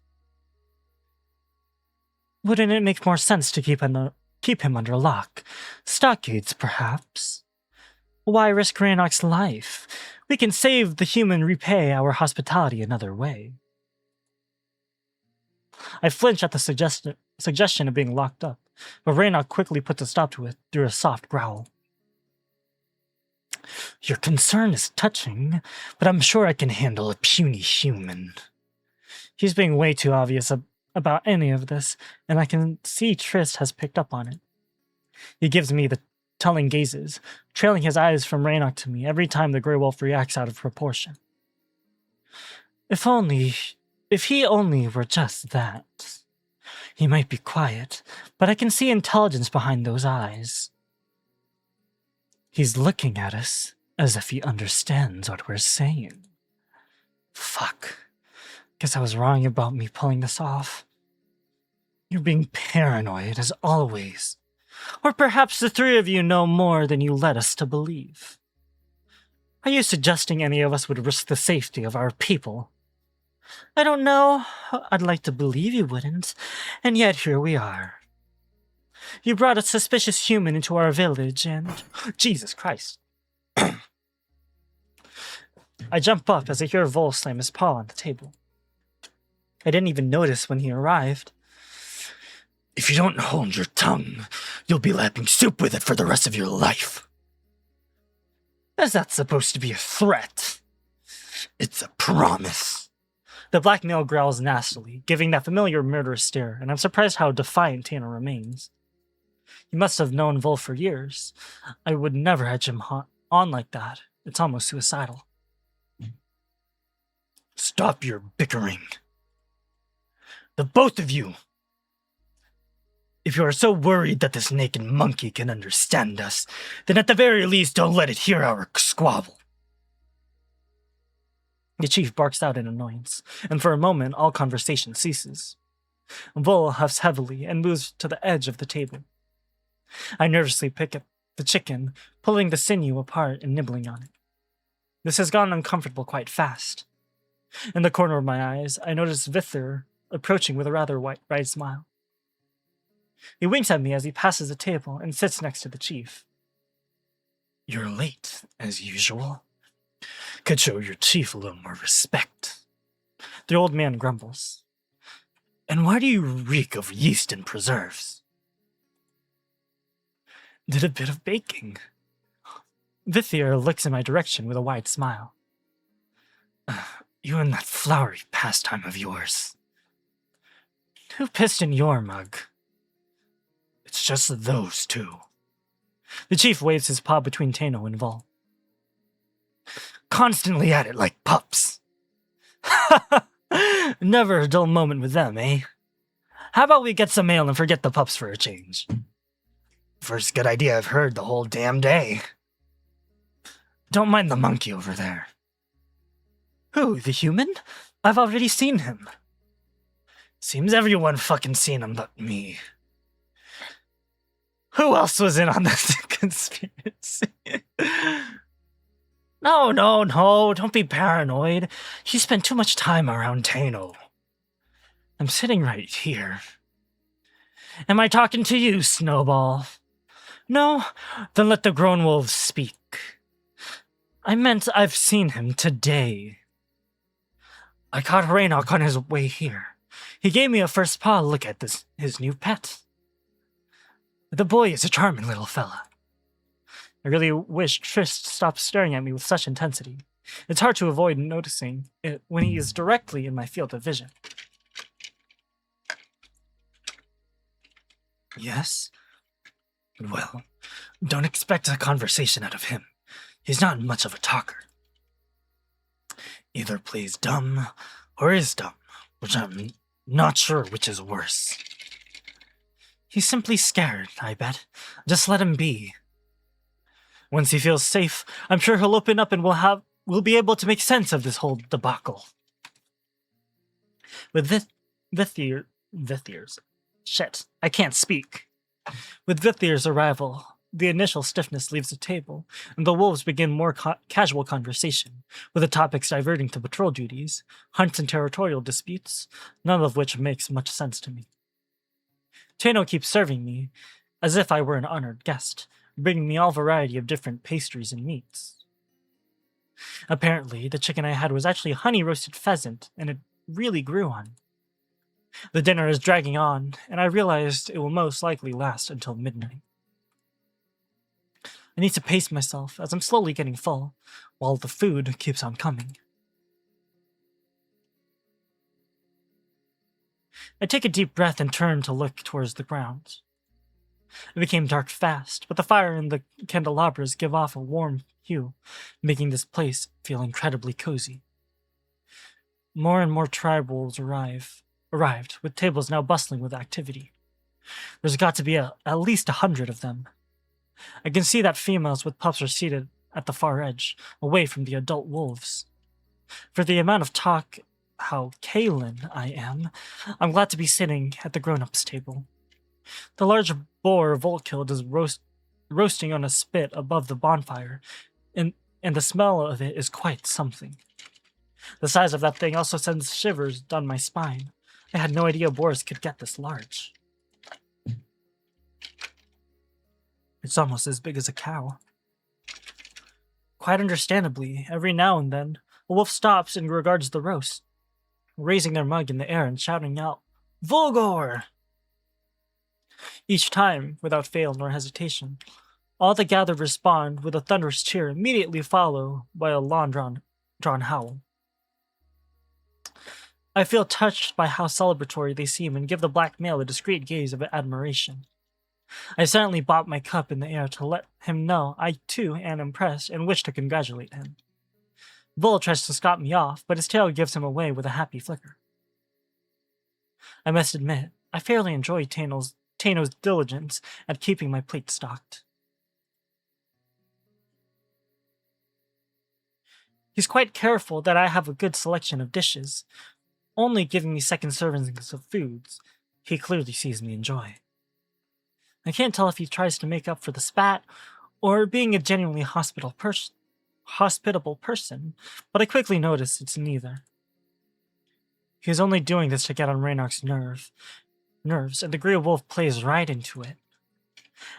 Wouldn't it make more sense to keep him under lock? Stockades, perhaps? Why risk Raynog's life? We can save the human repay our hospitality another way. I flinch at the suggestion of being locked up, but Raynog quickly puts a stop to it through a soft growl. Your concern is touching, but I'm sure I can handle a puny human. He's being way too obvious about any of this, and I can see Trist has picked up on it. He gives me the telling gazes, trailing his eyes from Raynog to me every time the Grey Wolf reacts out of proportion. If he only were just that. He might be quiet, but I can see intelligence behind those eyes. He's looking at us as if he understands what we're saying. Fuck. Guess I was wrong about me pulling this off. You're being paranoid, as always. Or perhaps the three of you know more than you led us to believe. Are you suggesting any of us would risk the safety of our people? I don't know. I'd like to believe you wouldn't, and yet here we are. You brought a suspicious human into our village and... Jesus Christ. I jump up as I hear Vol slam his paw on the table. I didn't even notice when he arrived. If you don't hold your tongue, you'll be lapping soup with it for the rest of your life. Is that supposed to be a threat? It's a promise. The black male growls nastily, giving that familiar murderous stare, and I'm surprised how defiant Tanner remains. He must have known Vol for years. I would never hedge him on like that. It's almost suicidal. Stop your bickering. The both of you. If you are so worried that this naked monkey can understand us, then at the very least don't let it hear our squabble. The chief barks out in annoyance, and for a moment all conversation ceases. Vol huffs heavily and moves to the edge of the table. I nervously pick up the chicken, pulling the sinew apart and nibbling on it. This has gotten uncomfortable quite fast. In the corner of my eyes, I notice Vithir approaching with a rather wide smile. He winks at me as he passes the table and sits next to the chief. You're late, as usual. Could show your chief a little more respect. The old man grumbles. And why do you reek of yeast and preserves? Did a bit of baking. Vithier looks in my direction with a wide smile. You and that flowery pastime of yours. Who pissed in your mug? It's just those two. The chief waves his paw between Tano and Vol. Constantly at it like pups. Never a dull moment with them, eh? How about we get some ale and forget the pups for a change? First good idea I've heard the whole damn day. Don't mind the monkey over there. Who, the human? I've already seen him. Seems everyone fucking seen him but me. Who else was in on this conspiracy? No, don't be paranoid. You spent too much time around Tano. I'm sitting right here. Am I talking to you, Snowball? No? Then let the grown wolves speak. I meant I've seen him today. I caught Raynock on his way here. He gave me a first paw look at his new pet. The boy is a charming little fella. I really wish Trist stopped staring at me with such intensity. It's hard to avoid noticing it when he is directly in my field of vision. Yes? Well, don't expect a conversation out of him. He's not much of a talker. Either plays dumb or is dumb, which I'm not sure which is worse. He's simply scared, I bet. Just let him be. Once he feels safe, I'm sure he'll open up and we'll be able to make sense of this whole debacle. With Vithier's... Shit, I can't speak. With Vithier's arrival, the initial stiffness leaves the table, and the wolves begin more casual conversation, with the topics diverting to patrol duties, hunts and territorial disputes, none of which makes much sense to me. Tano keeps serving me, as if I were an honored guest, bringing me all variety of different pastries and meats. Apparently, the chicken I had was actually honey-roasted pheasant, and it really grew on. The dinner is dragging on, and I realized it will most likely last until midnight. I need to pace myself, as I'm slowly getting full, while the food keeps on coming. I take a deep breath and turn to look towards the ground. It became dark fast, but the fire and the candelabras give off a warm hue, making this place feel incredibly cozy. More and more tribals arrived, with tables now bustling with activity. There's got to be at least 100 of them. I can see that females with pups are seated at the far edge, away from the adult wolves. For the amount of talk how Kaelin I am, I'm glad to be sitting at the grown-ups table. The large boar Volkild is roasting on a spit above the bonfire, and the smell of it is quite something. The size of that thing also sends shivers down my spine. I had no idea boars could get this large. It's almost as big as a cow. Quite understandably, every now and then, a wolf stops and regards the roast, raising their mug in the air and shouting out, "Volgor!" Each time, without fail nor hesitation, all the gathered respond with a thunderous cheer, immediately followed by a long-drawn howl. I feel touched by how celebratory they seem and give the black male a discreet gaze of admiration. I silently bob my cup in the air to let him know I, too, am impressed and wish to congratulate him. Bull tries to stop me off, but his tail gives him away with a happy flicker. I must admit, I fairly enjoy Tano's diligence at keeping my plate stocked. He's quite careful that I have a good selection of dishes, only giving me second servings of foods he clearly sees me enjoy. I can't tell if he tries to make up for the spat, or being a genuinely hospitable person, but I quickly notice it's neither. He is only doing this to get on Raynock's nerves, and the Grey Wolf plays right into it.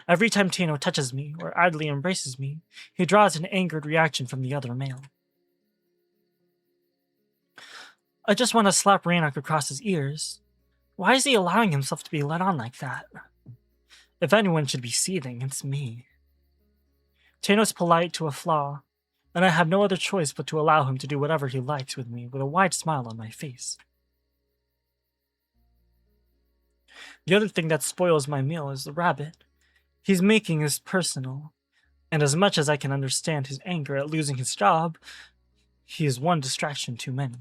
Every time Tano touches me, or idly embraces me, he draws an angered reaction from the other male. I just want to slap Raynock across his ears, Why is he allowing himself to be led on like that? If anyone should be seething, it's me. Tano's polite to a flaw, and I have no other choice but to allow him to do whatever he likes with me with a wide smile on my face. The other thing that spoils my meal is the rabbit. He's making is personal, and as much as I can understand his anger at losing his job, he is one distraction too many.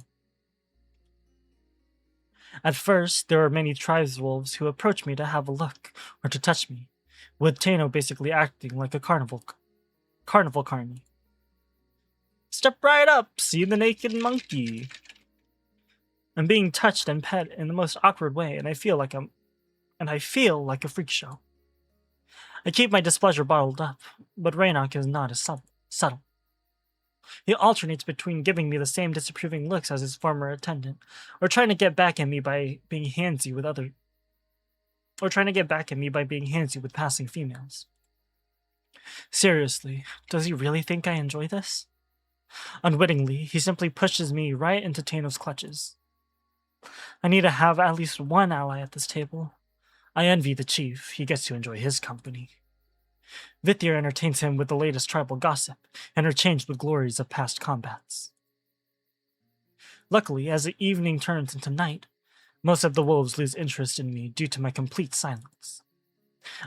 At first, there were many tribes wolves who approached me to have a look or to touch me, with Tano basically acting like a carnival carny. Step right up, see the naked monkey. I'm being touched and pet in the most awkward way, and I feel like a freak show. I keep my displeasure bottled up, but Raynok is not as subtle. He alternates between giving me the same disapproving looks as his former attendant, or trying to get back at me by being handsy with passing females. Seriously, does he really think I enjoy this? Unwittingly, he simply pushes me right into Tano's clutches. I need to have at least one ally at this table. I envy the chief. He gets to enjoy his company. Vithir entertains him with the latest tribal gossip, interchanged with glories of past combats. Luckily, as the evening turns into night, most of the wolves lose interest in me due to my complete silence.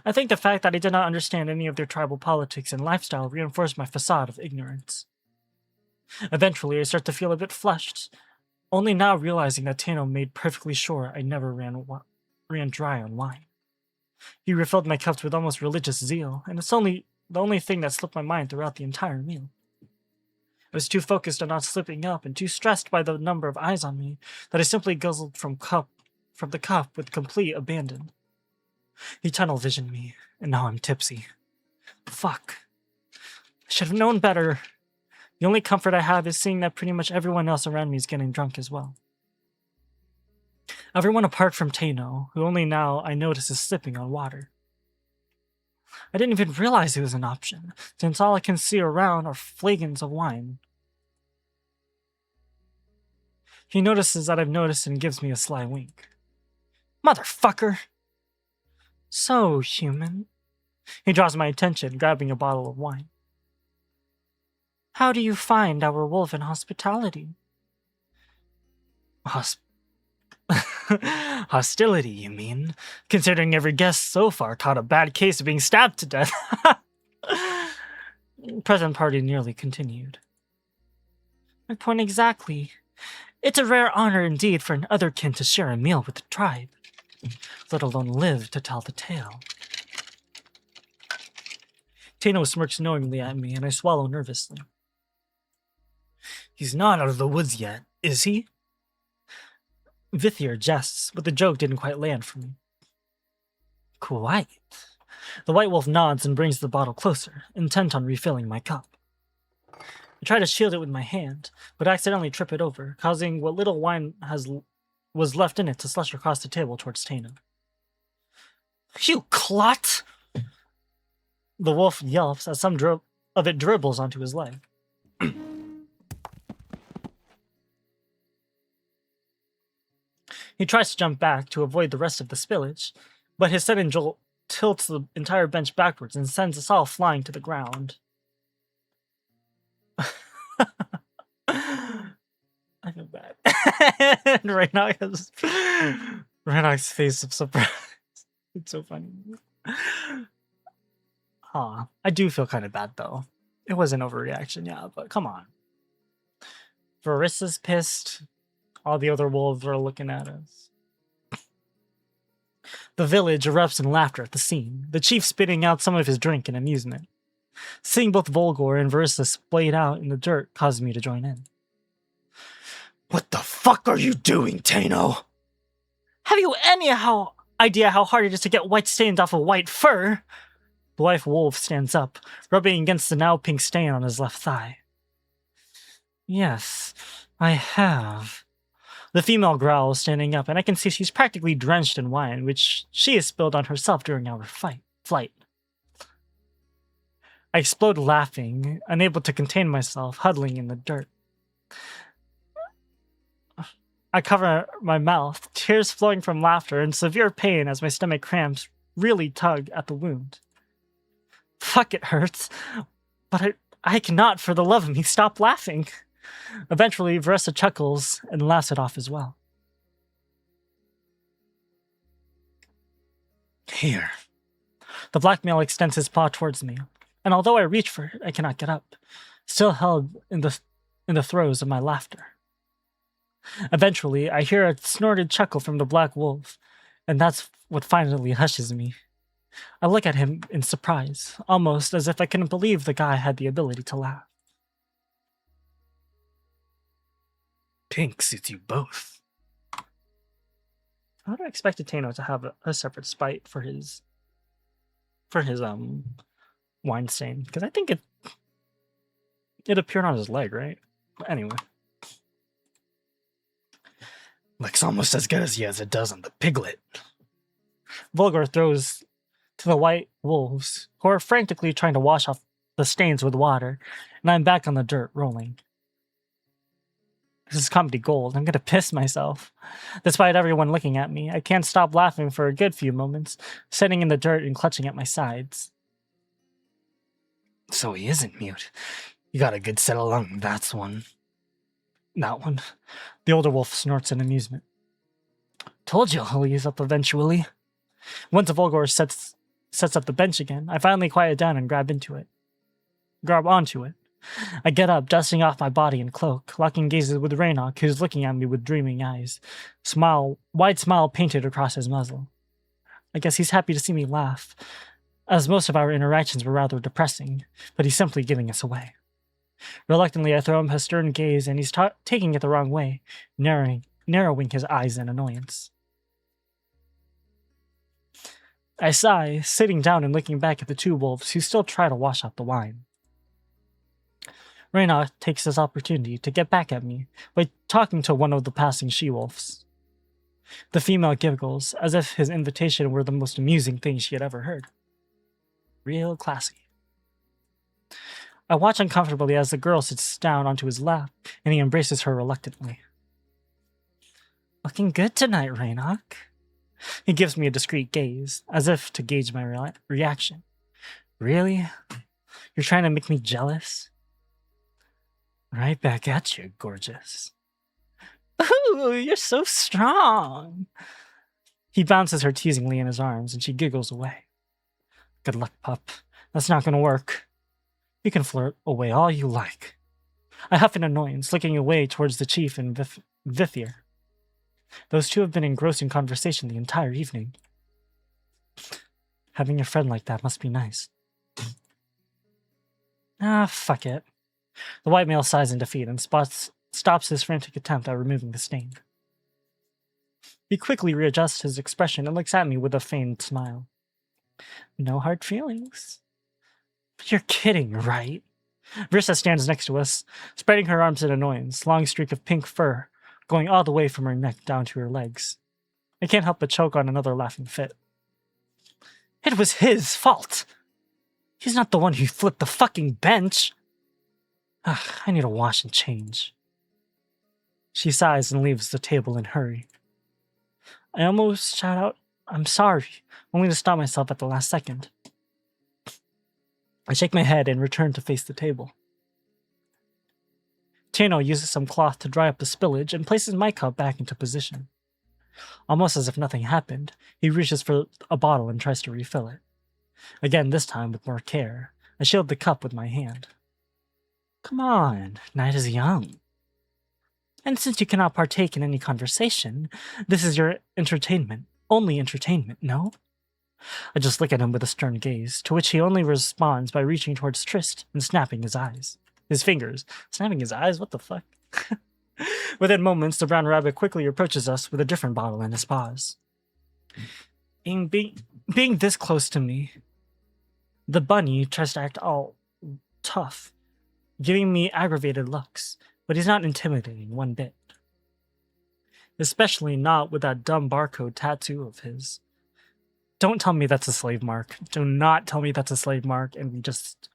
I think the fact that I did not understand any of their tribal politics and lifestyle reinforced my facade of ignorance. Eventually, I start to feel a bit flushed, only now realizing that Tano made perfectly sure I never ran dry on wine. He refilled my cups with almost religious zeal, and it's the only thing that slipped my mind throughout the entire meal. I was too focused on not slipping up and too stressed by the number of eyes on me that I simply guzzled from the cup with complete abandon. He tunnel visioned me, and now I'm tipsy. Fuck. I should have known better. The only comfort I have is seeing that pretty much everyone else around me is getting drunk as well. Everyone apart from Tano, who only now I notice is sipping on water. I didn't even realize it was an option, since all I can see around are flagons of wine. He notices that I've noticed and gives me a sly wink. Motherfucker! So, human. He draws my attention, grabbing a bottle of wine. How do you find our wolven hospitality? Hostility, you mean? Considering every guest so far caught a bad case of being stabbed to death. Present party nearly continued. My point exactly. It's a rare honor indeed for an otherkin to share a meal with the tribe, let alone live to tell the tale. Tano smirks knowingly at me, and I swallow nervously. He's not out of the woods yet, is he? Vithir jests, but the joke didn't quite land for me. Quite. The white wolf nods and brings the bottle closer, intent on refilling my cup. I try to shield it with my hand, but accidentally trip it over, causing what little wine was left in it to slush across the table towards Tano. You clot! The wolf yelps as some of it dribbles onto his leg. He tries to jump back to avoid the rest of the spillage, but his sudden jolt tilts the entire bench backwards and sends us all flying to the ground. I feel bad. And Raynok's face of surprise. It's so funny. I do feel kind of bad though. It was an overreaction, yeah, but come on. Varissa's pissed. All the other wolves are looking at us. The village erupts in laughter at the scene, the chief spitting out some of his drink in amusement. Seeing both Volgor and Varissa splayed out in the dirt caused me to join in. What the fuck are you doing, Tano? Have you any idea how hard it is to get white stains off of white fur? The wife wolf stands up, rubbing against the now pink stain on his left thigh. Yes, I have. The female growls, standing up, and I can see she's practically drenched in wine, which she has spilled on herself during our flight. I explode laughing, unable to contain myself, huddling in the dirt. I cover my mouth tears flowing from laughter and severe pain as my stomach cramps really tug at the wound. Fuck, it hurts, but I cannot, for the love of me, stop laughing. Eventually, Veressa chuckles and laughs it off as well. Here. The black male extends his paw towards me, and although I reach for it, I cannot get up, still held in the throes of my laughter. Eventually, I hear a snorted chuckle from the black wolf, and that's what finally hushes me. I look at him in surprise, almost as if I couldn't believe the guy had the ability to laugh. Pink suits you both. I would have expected Tano to have a separate spite for his wine stain, because I think it appeared on his leg, right? But anyway. Looks almost as good as it does on the piglet. Volgar throws to the white wolves, who are frantically trying to wash off the stains with water, and I'm back on the dirt, rolling. This is comedy gold. I'm gonna piss myself. Despite everyone looking at me, I can't stop laughing for a good few moments, sitting in the dirt and clutching at my sides. So he isn't mute. You got a good set of lung, that's one. That one. The older wolf snorts in amusement. Told you he'll ease up eventually. Once the Volgar sets up the bench again, I finally quiet down and grab onto it. I get up, dusting off my body and cloak, locking gazes with Raynok, who's looking at me with dreaming eyes. Wide smile painted across his muzzle. I guess he's happy to see me laugh, as most of our interactions were rather depressing, but he's simply giving us away. Reluctantly, I throw him a stern gaze, and he's taking it the wrong way, narrowing his eyes in annoyance. I sigh, sitting down and looking back at the two wolves who still try to wash out the wine. Raynok takes this opportunity to get back at me by talking to one of the passing she-wolves. The female giggles, as if his invitation were the most amusing thing she had ever heard. Real classy. I watch uncomfortably as the girl sits down onto his lap, and he embraces her reluctantly. Looking good tonight, Raynok. He gives me a discreet gaze, as if to gauge my reaction. Really? You're trying to make me jealous? Right back at you, gorgeous. Ooh, you're so strong. He bounces her teasingly in his arms, and she giggles away. Good luck, pup. That's not going to work. You can flirt away all you like. I huff in annoyance, looking away towards the chief and Vithir. Those two have been engrossed in conversation the entire evening. Having a friend like that must be nice. Fuck it. The white male sighs in defeat and stops his frantic attempt at removing the stain. He quickly readjusts his expression and looks at me with a feigned smile. No hard feelings. But you're kidding, right? Vrissa stands next to us, spreading her arms in annoyance, long streak of pink fur going all the way from her neck down to her legs. I can't help but choke on another laughing fit. It was his fault! He's not the one who flipped the fucking bench! I need to wash and change. She sighs and leaves the table in a hurry. I almost shout out, I'm sorry, only to stop myself at the last second. I shake my head and return to face the table. Tano uses some cloth to dry up the spillage and places my cup back into position. Almost as if nothing happened, he reaches for a bottle and tries to refill it. Again, this time with more care, I shield the cup with my hand. Come on, night is young. And since you cannot partake in any conversation, this is your entertainment. Only entertainment, no? I just look at him with a stern gaze, to which he only responds by reaching towards Trist and snapping his eyes. His fingers. Snapping his eyes? What the fuck? Within moments, the brown rabbit quickly approaches us with a different bottle in his paws. Being this close to me, the bunny tries to act all tough, giving me aggravated looks, but he's not intimidating one bit. Especially not with that dumb barcode tattoo of his. Don't tell me that's a slave mark. Do not tell me that's a slave mark and we just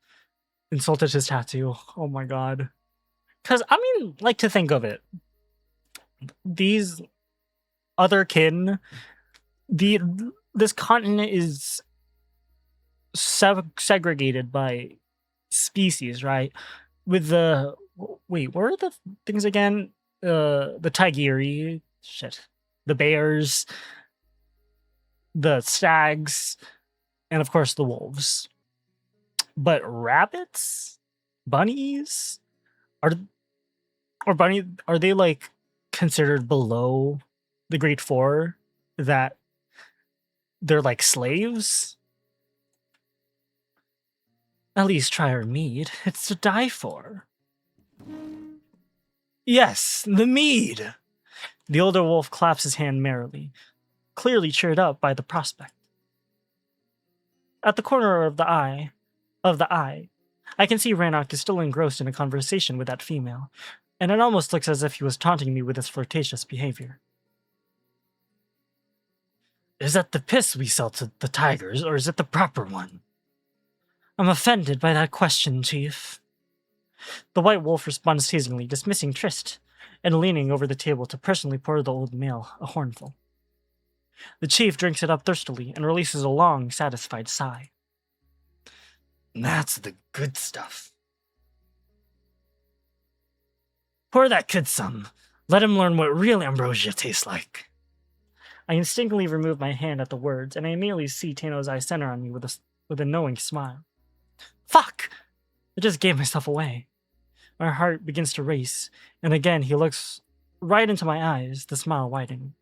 insulted his tattoo. Oh my god. Because, I mean, like to think of it. These other kin. This continent is segregated by species, right? With the wait, what are the things again? The tigiri, shit, the bears, the stags, and of course the wolves. But rabbits, bunnies, are are they like considered below the Great Four? That they're like slaves? At least try our mead. It's to die for. Yes, the mead! The older wolf claps his hand merrily, clearly cheered up by the prospect. At the corner of the eye, I can see Rannoch is still engrossed in a conversation with that female, and it almost looks as if he was taunting me with his flirtatious behavior. Is that the piss we sell to the tigers, or is it the proper one? I'm offended by that question, Chief. The white wolf responds teasingly, dismissing Trist, and leaning over the table to personally pour the old male a hornful. The chief drinks it up thirstily and releases a long, satisfied sigh. That's the good stuff. Pour that kid some. Let him learn what real ambrosia tastes like. I instinctively remove my hand at the words, and I immediately see Tano's eyes center on me with a knowing smile. Fuck! I just gave myself away. My heart begins to race, and again he looks right into my eyes, the smile widening.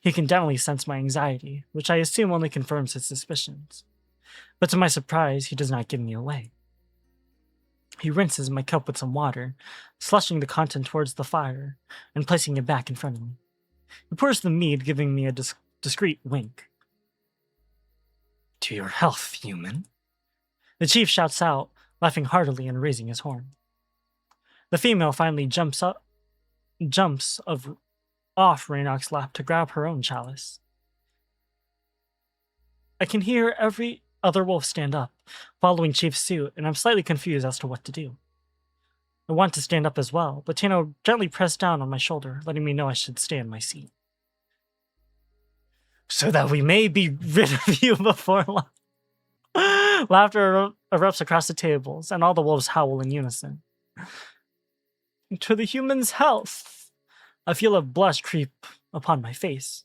He can definitely sense my anxiety, which I assume only confirms his suspicions. But to my surprise, he does not give me away. He rinses my cup with some water, slushing the content towards the fire, and placing it back in front of me. He pours the mead, giving me a discreet wink. To your health, human. The chief shouts out, laughing heartily and raising his horn. The female finally jumps off Rannoch's lap to grab her own chalice. I can hear every other wolf stand up, following Chief's suit, and I'm slightly confused as to what to do. I want to stand up as well, but Tano gently pressed down on my shoulder, letting me know I should stay in my seat. So that we may be rid of you before long. Laughter erupts across the tables, and all the wolves howl in unison. To the human's health. I feel a blush creep upon my face.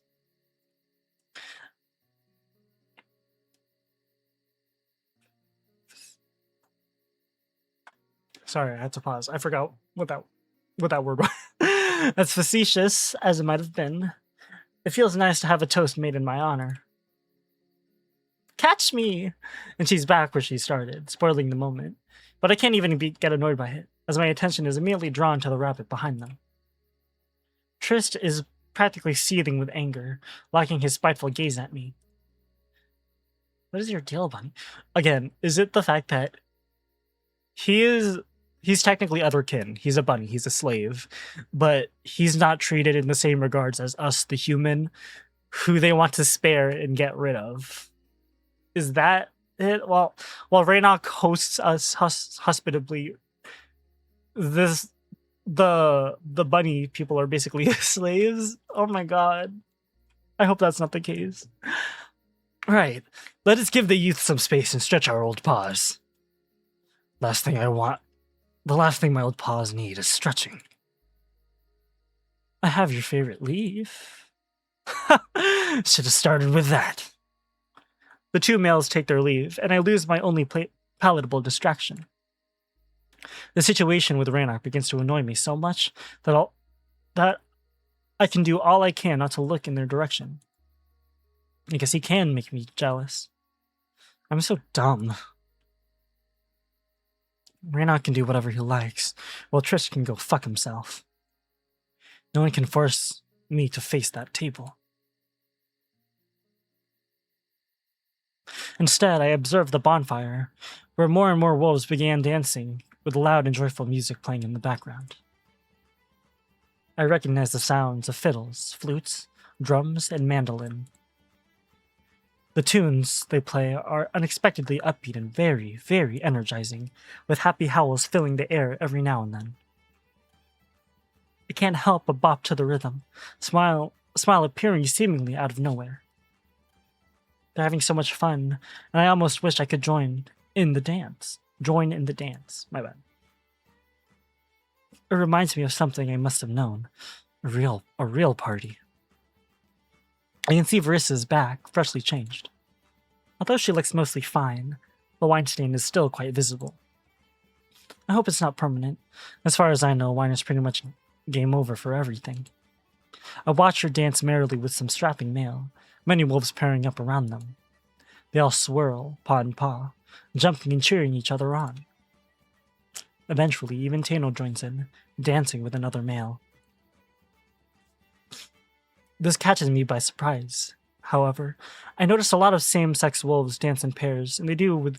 Sorry, I had to pause. I forgot what that word was. As facetious as it might have been, it feels nice to have a toast made in my honor. Catch me! And she's back where she started, spoiling the moment. But I can't even get annoyed by it, as my attention is immediately drawn to the rabbit behind them. Trist is practically seething with anger, locking his spiteful gaze at me. What is your deal, Bunny? Again, is it the fact that he's technically otherkin. He's a bunny, he's a slave, but he's not treated in the same regards as us, the human, who they want to spare and get rid of. Is that it? Well, while Rannoch hosts us hospitably, the bunny people are basically slaves. Oh my god. I hope that's not the case. Right. Let us give the youth some space and stretch our old paws. The last thing my old paws need is stretching. I have your favorite leaf. Should have started with that. The two males take their leave, and I lose my only palatable distraction. The situation with Rannoch begins to annoy me so much that I can do all I can not to look in their direction. I guess he can make me jealous. I'm so dumb. Rannoch can do whatever he likes, while Trish can go fuck himself. No one can force me to face that table. Instead, I observed the bonfire, where more and more wolves began dancing, with loud and joyful music playing in the background. I recognized the sounds of fiddles, flutes, drums, and mandolin. The tunes they play are unexpectedly upbeat and very, very energizing, with happy howls filling the air every now and then. I can't help but bop to the rhythm, smile smile appearing seemingly out of nowhere. They're having so much fun, and I almost wish I could join in the dance. My bad. It reminds me of something I must have known. A real party. I can see Varissa's back, freshly changed. Although she looks mostly fine, the wine stain is still quite visible. I hope it's not permanent. As far as I know, wine is pretty much game over for everything. I watch her dance merrily with some strapping male, many wolves pairing up around them. They all swirl, paw in paw, jumping and cheering each other on. Eventually, even Tano joins in, dancing with another male. This catches me by surprise. However, I notice a lot of same-sex wolves dance in pairs, and they do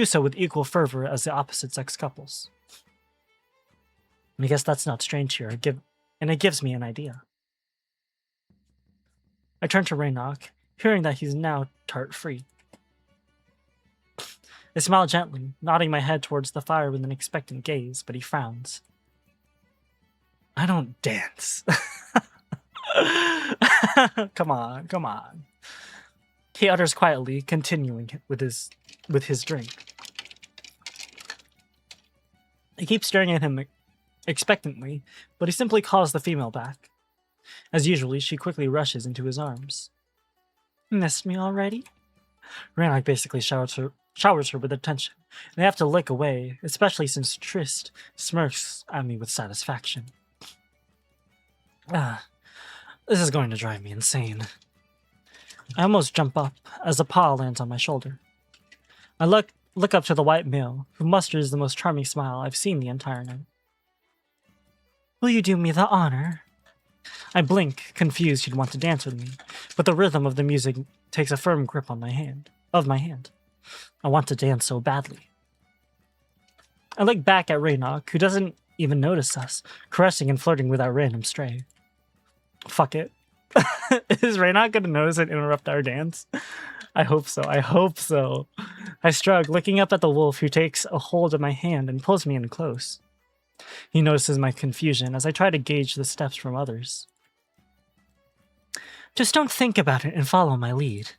so with equal fervor as the opposite-sex couples. I guess that's not strange here, and it gives me an idea. I turn to Raynok, hearing that he's now tart-free. I smile gently, nodding my head towards the fire with an expectant gaze, but he frowns. I don't dance. Come on. He utters quietly, continuing with his drink. I keep staring at him expectantly, but he simply calls the female back. As usual, she quickly rushes into his arms. Missed me already? Raynok basically showers her with attention, and I have to lick away, especially since Trist smirks at me with satisfaction. This is going to drive me insane. I almost jump up as a paw lands on my shoulder. I look up to the white male, who musters the most charming smile I've seen the entire night. Will you do me the honor? I blink, confused he'd want to dance with me, but the rhythm of the music takes a firm grip on my hand. I want to dance so badly. I look back at Raynok, who doesn't even notice us, caressing and flirting with our random stray. Fuck it. Is Raynok gonna notice and interrupt our dance? I hope so. I shrug, looking up at the wolf who takes a hold of my hand and pulls me in close. He notices my confusion as I try to gauge the steps from others. Just don't think about it and follow my lead.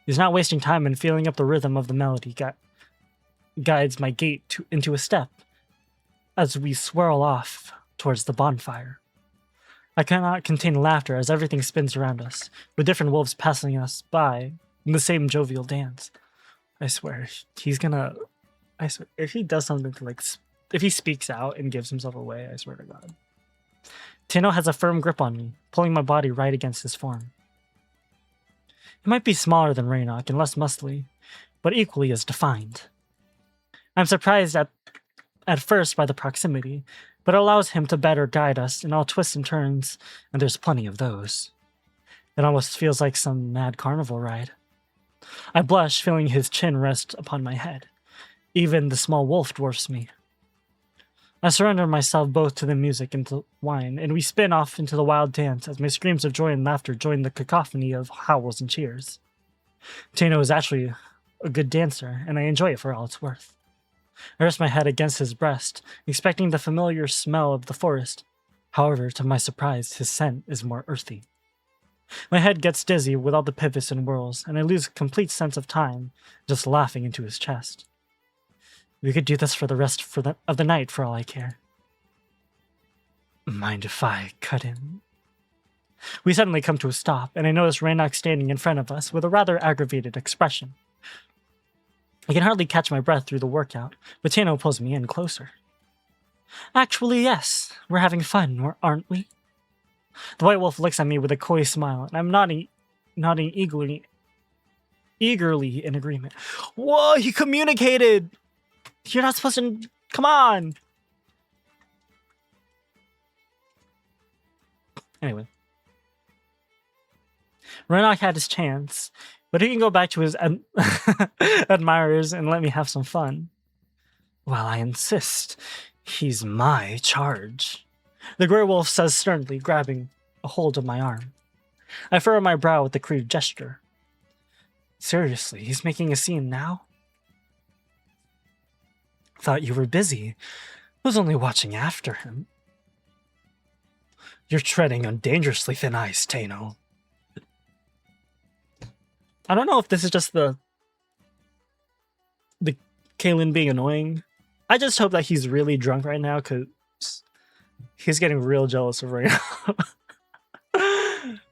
He's not wasting time in feeling up the rhythm of the melody guides my gait into a step as we swirl off towards the bonfire. I cannot contain laughter as everything spins around us, with different wolves passing us by in the same jovial dance. I swear, if he does something if he speaks out and gives himself away, I swear to God. Tano has a firm grip on me, pulling my body right against his form. He might be smaller than Raynok and less muscly, but equally as defined. I'm surprised at first by the proximity, but it allows him to better guide us in all twists and turns, and there's plenty of those. It almost feels like some mad carnival ride. I blush, feeling his chin rest upon my head. Even the small wolf dwarfs me. I surrender myself both to the music and to wine, and we spin off into the wild dance as my screams of joy and laughter join the cacophony of howls and cheers. Tano is actually a good dancer, and I enjoy it for all it's worth. I rest my head against his breast, expecting the familiar smell of the forest. However, to my surprise, his scent is more earthy. My head gets dizzy with all the pivots and whirls, and I lose complete sense of time, just laughing into his chest. We could do this for the rest of the night for all I care. Mind if I cut in? We suddenly come to a stop, and I notice Raynok standing in front of us with a rather aggravated expression. I can hardly catch my breath through the workout, but Tano pulls me in closer. Actually, yes, we're having fun, aren't we? The white wolf looks at me with a coy smile, and I'm nodding eagerly in agreement. Whoa, he communicated! You're not supposed to... Come on! Anyway. Raynok had his chance, but he can go back to his admirers and let me have some fun. Well, I insist. He's my charge. The grey wolf says sternly, grabbing a hold of my arm. I furrow my brow with a crude gesture. Seriously, he's making a scene now? Thought you were busy. Was only watching after him. You're treading on dangerously thin ice, Tano. I don't know if this is just the Kalen being annoying. I just hope that he's really drunk right now because he's getting real jealous of right now.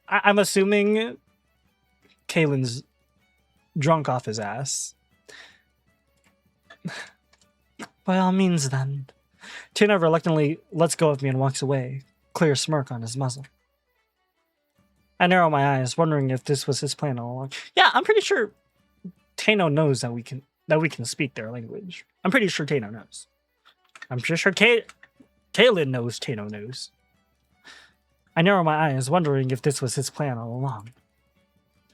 I'm assuming Kalen's drunk off his ass. By all means, then. Tano reluctantly lets go of me and walks away, clear smirk on his muzzle. I narrow my eyes, wondering if this was his plan all along. Yeah, I'm pretty sure Tano knows that we can speak their language. I'm pretty sure Tano knows. I'm pretty sure Kalen knows Tano knows. I narrow my eyes, wondering if this was his plan all along.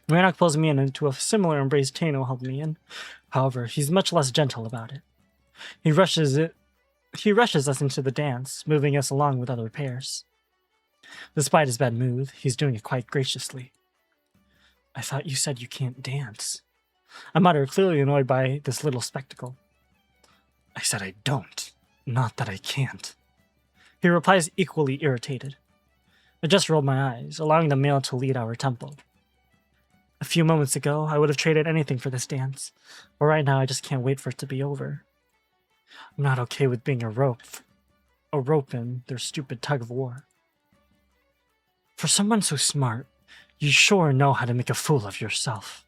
Rannoch pulls me in into a similar embrace Tano held me in. However, he's much less gentle about it. He rushes us into the dance, moving us along with other pairs. Despite his bad mood, he's doing it quite graciously. I thought you said you can't dance. I mutter, clearly annoyed by this little spectacle. I said I don't, not that I can't. He replies equally irritated. I just rolled my eyes, allowing the male to lead our tempo. A few moments ago, I would have traded anything for this dance, but right now I just can't wait for it to be over. I'm not okay with being a rope in their stupid tug of war. For someone so smart, you sure know how to make a fool of yourself.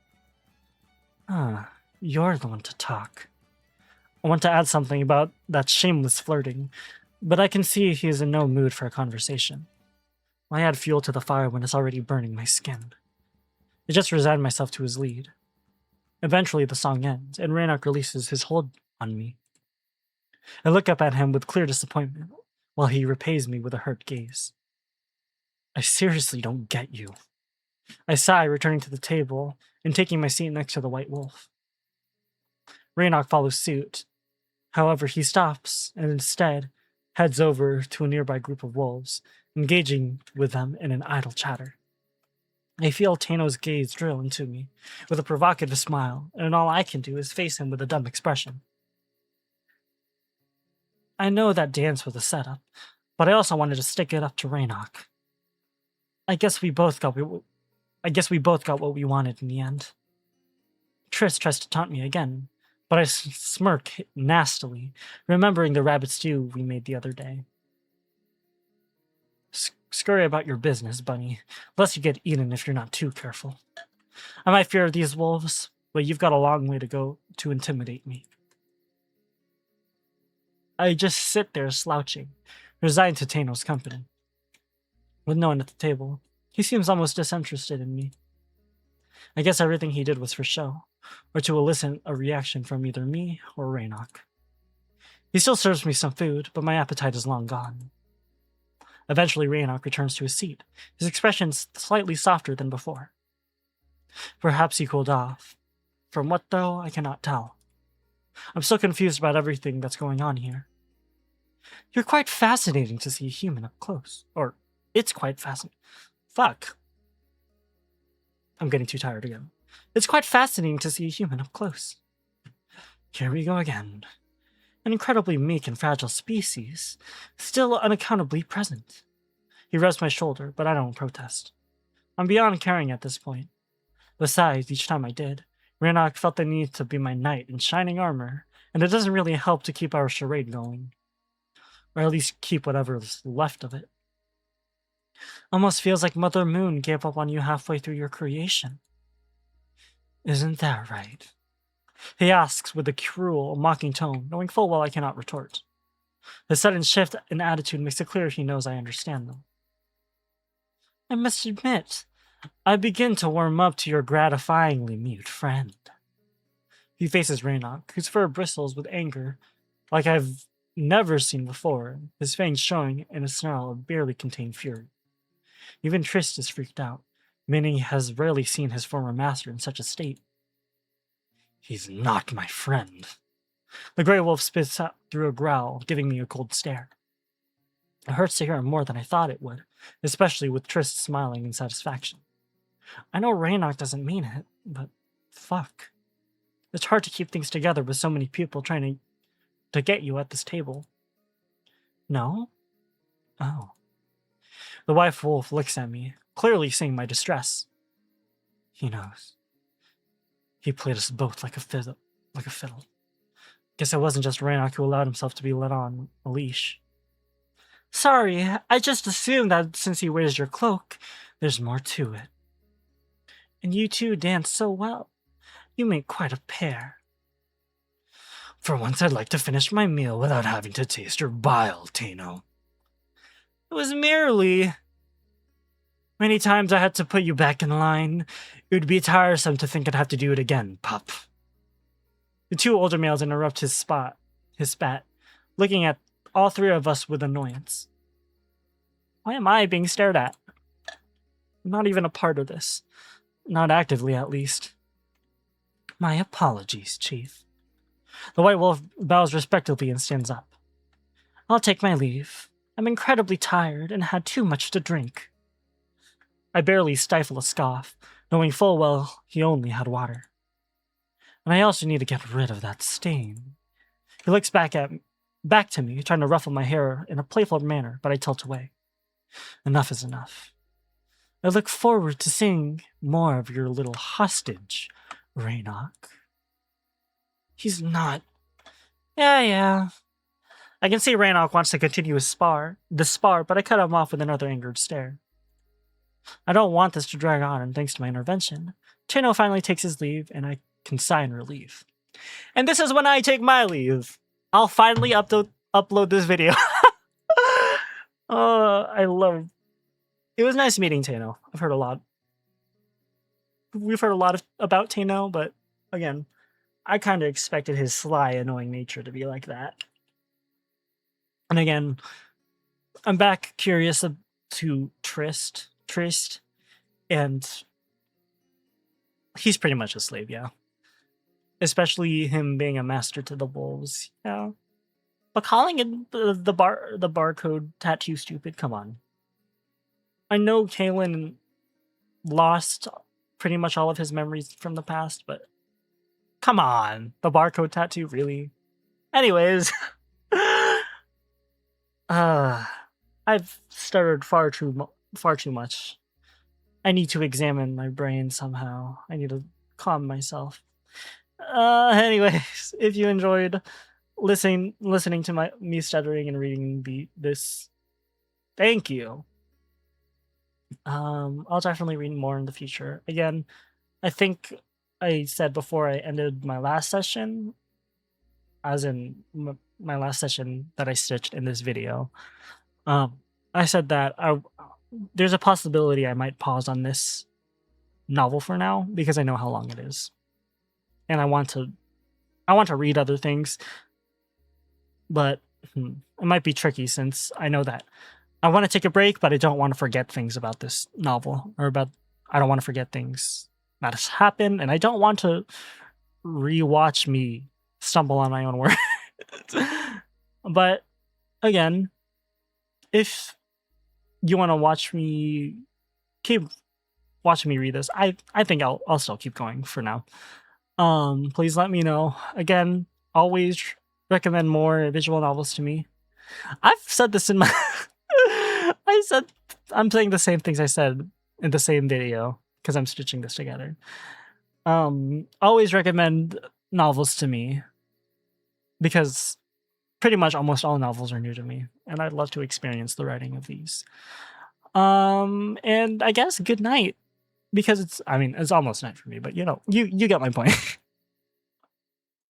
You're the one to talk. I want to add something about that shameless flirting, but I can see he is in no mood for a conversation. Why add fuel to the fire when it's already burning my skin? I just resigned myself to his lead. Eventually the song ends, and Rannoch releases his hold on me. I look up at him with clear disappointment, while he repays me with a hurt gaze. I seriously don't get you. I sigh, returning to the table and taking my seat next to the white wolf. Rannoch follows suit. However, he stops and instead heads over to a nearby group of wolves, engaging with them in an idle chatter. I feel Tano's gaze drill into me with a provocative smile, and all I can do is face him with a dumb expression. I know that dance was a setup, but I also wanted to stick it up to Rannoch. I guess we both got what we wanted in the end. Triss tries to taunt me again, but I smirk nastily, remembering the rabbit stew we made the other day. Scurry about your business, Bunny, lest you get eaten if you're not too careful. I might fear these wolves, but you've got a long way to go to intimidate me. I just sit there slouching, resigned to Tano's company. With no one at the table, he seems almost disinterested in me. I guess everything he did was for show, or to elicit a reaction from either me or Rannoch. He still serves me some food, but my appetite is long gone. Eventually, Rannoch returns to his seat, his expression slightly softer than before. Perhaps he cooled off. From what, though, I cannot tell. I'm still confused about everything that's going on here. You're quite fascinating to see a human up close. Or, it's quite fascinating. Fuck. I'm getting too tired again. It's quite fascinating to see a human up close. Here we go again. An incredibly meek and fragile species, still unaccountably present. He rubs my shoulder, but I don't protest. I'm beyond caring at this point. Besides, each time I did, Rannoch felt the need to be my knight in shining armor, and it doesn't really help to keep our charade going. Or at least keep whatever's left of it. Almost feels like Mother Moon gave up on you halfway through your creation. Isn't that right? He asks with a cruel, mocking tone, knowing full well I cannot retort. The sudden shift in attitude makes it clear he knows I understand them. I must admit, I begin to warm up to your gratifyingly mute friend. He faces Rannoch, whose fur bristles with anger like I've never seen before, his fangs showing in a snarl of barely contained fury. Even Triss is freaked out, meaning he has rarely seen his former master in such a state. He's not my friend. The Grey Wolf spits out through a growl, giving me a cold stare. It hurts to hear him more than I thought it would, especially with Triss smiling in satisfaction. I know Rannoch doesn't mean it, but fuck. It's hard to keep things together with so many people trying to get you at this table. No? Oh. The wife wolf looks at me, clearly seeing my distress. He knows. He played us both like a fiddle. Guess it wasn't just Rannoch who allowed himself to be led on a leash. Sorry, I just assumed that since he wears your cloak, there's more to it. And you two dance so well. You make quite a pair. For once, I'd like to finish my meal without having to taste your bile, Tano. It was merely... Many times I had to put you back in line. It would be tiresome to think I'd have to do it again, pup. The two older males interrupt his spat, looking at all three of us with annoyance. Why am I being stared at? I'm not even a part of this. Not actively, at least. My apologies, Chief. The white wolf bows respectfully and stands up. I'll take my leave. I'm incredibly tired and had too much to drink. I barely stifle a scoff, knowing full well he only had water. And I also need to get rid of that stain. He looks back to me, trying to ruffle my hair in a playful manner, but I tilt away. Enough is enough. I look forward to seeing more of your little hostage, Rannoch. He's not. Yeah. I can see Rannoch wants to continue the spar, but I cut him off with another angered stare. I don't want this to drag on, and thanks to my intervention, Tano finally takes his leave, and I can sigh in relief. And this is when I take my leave. I'll finally upload this video. I love. It was nice meeting Tano. I've heard a lot. We've heard a lot about Tano, but again, I kind of expected his sly, annoying nature to be like that. And again, I'm back curious to Trist, and he's pretty much a slave, yeah. Especially him being a master to the wolves, yeah. But calling it the barcode tattoo stupid, come on. I know Kalen lost pretty much all of his memories from the past, but come on, the barcode tattoo, really? Anyways, I've stuttered far too much. I need to examine my brain somehow. I need to calm myself. Anyways, if you enjoyed listening to me stuttering and reading this, thank you. I'll definitely read more in the future. Again, I think I said before I ended my last session, as in my last session that I stitched in this video, I said that there's a possibility I might pause on this novel for now because I know how long it is, and I want to read other things, but it might be tricky since I know that I want to take a break, but I don't want to forget things about this novel, I don't want to forget things that has happened, and I don't want to rewatch me stumble on my own words. But again, if you want to keep watching me read this, I think I'll still keep going for now. Please let me know. Again, always recommend more visual novels to me. I've said this in my I'm saying the same things I said in the same video because I'm stitching this together. Always recommend novels to me because pretty much almost all novels are new to me, and I'd love to experience the writing of these. And I guess good night, because it's almost night for me, but you get my point.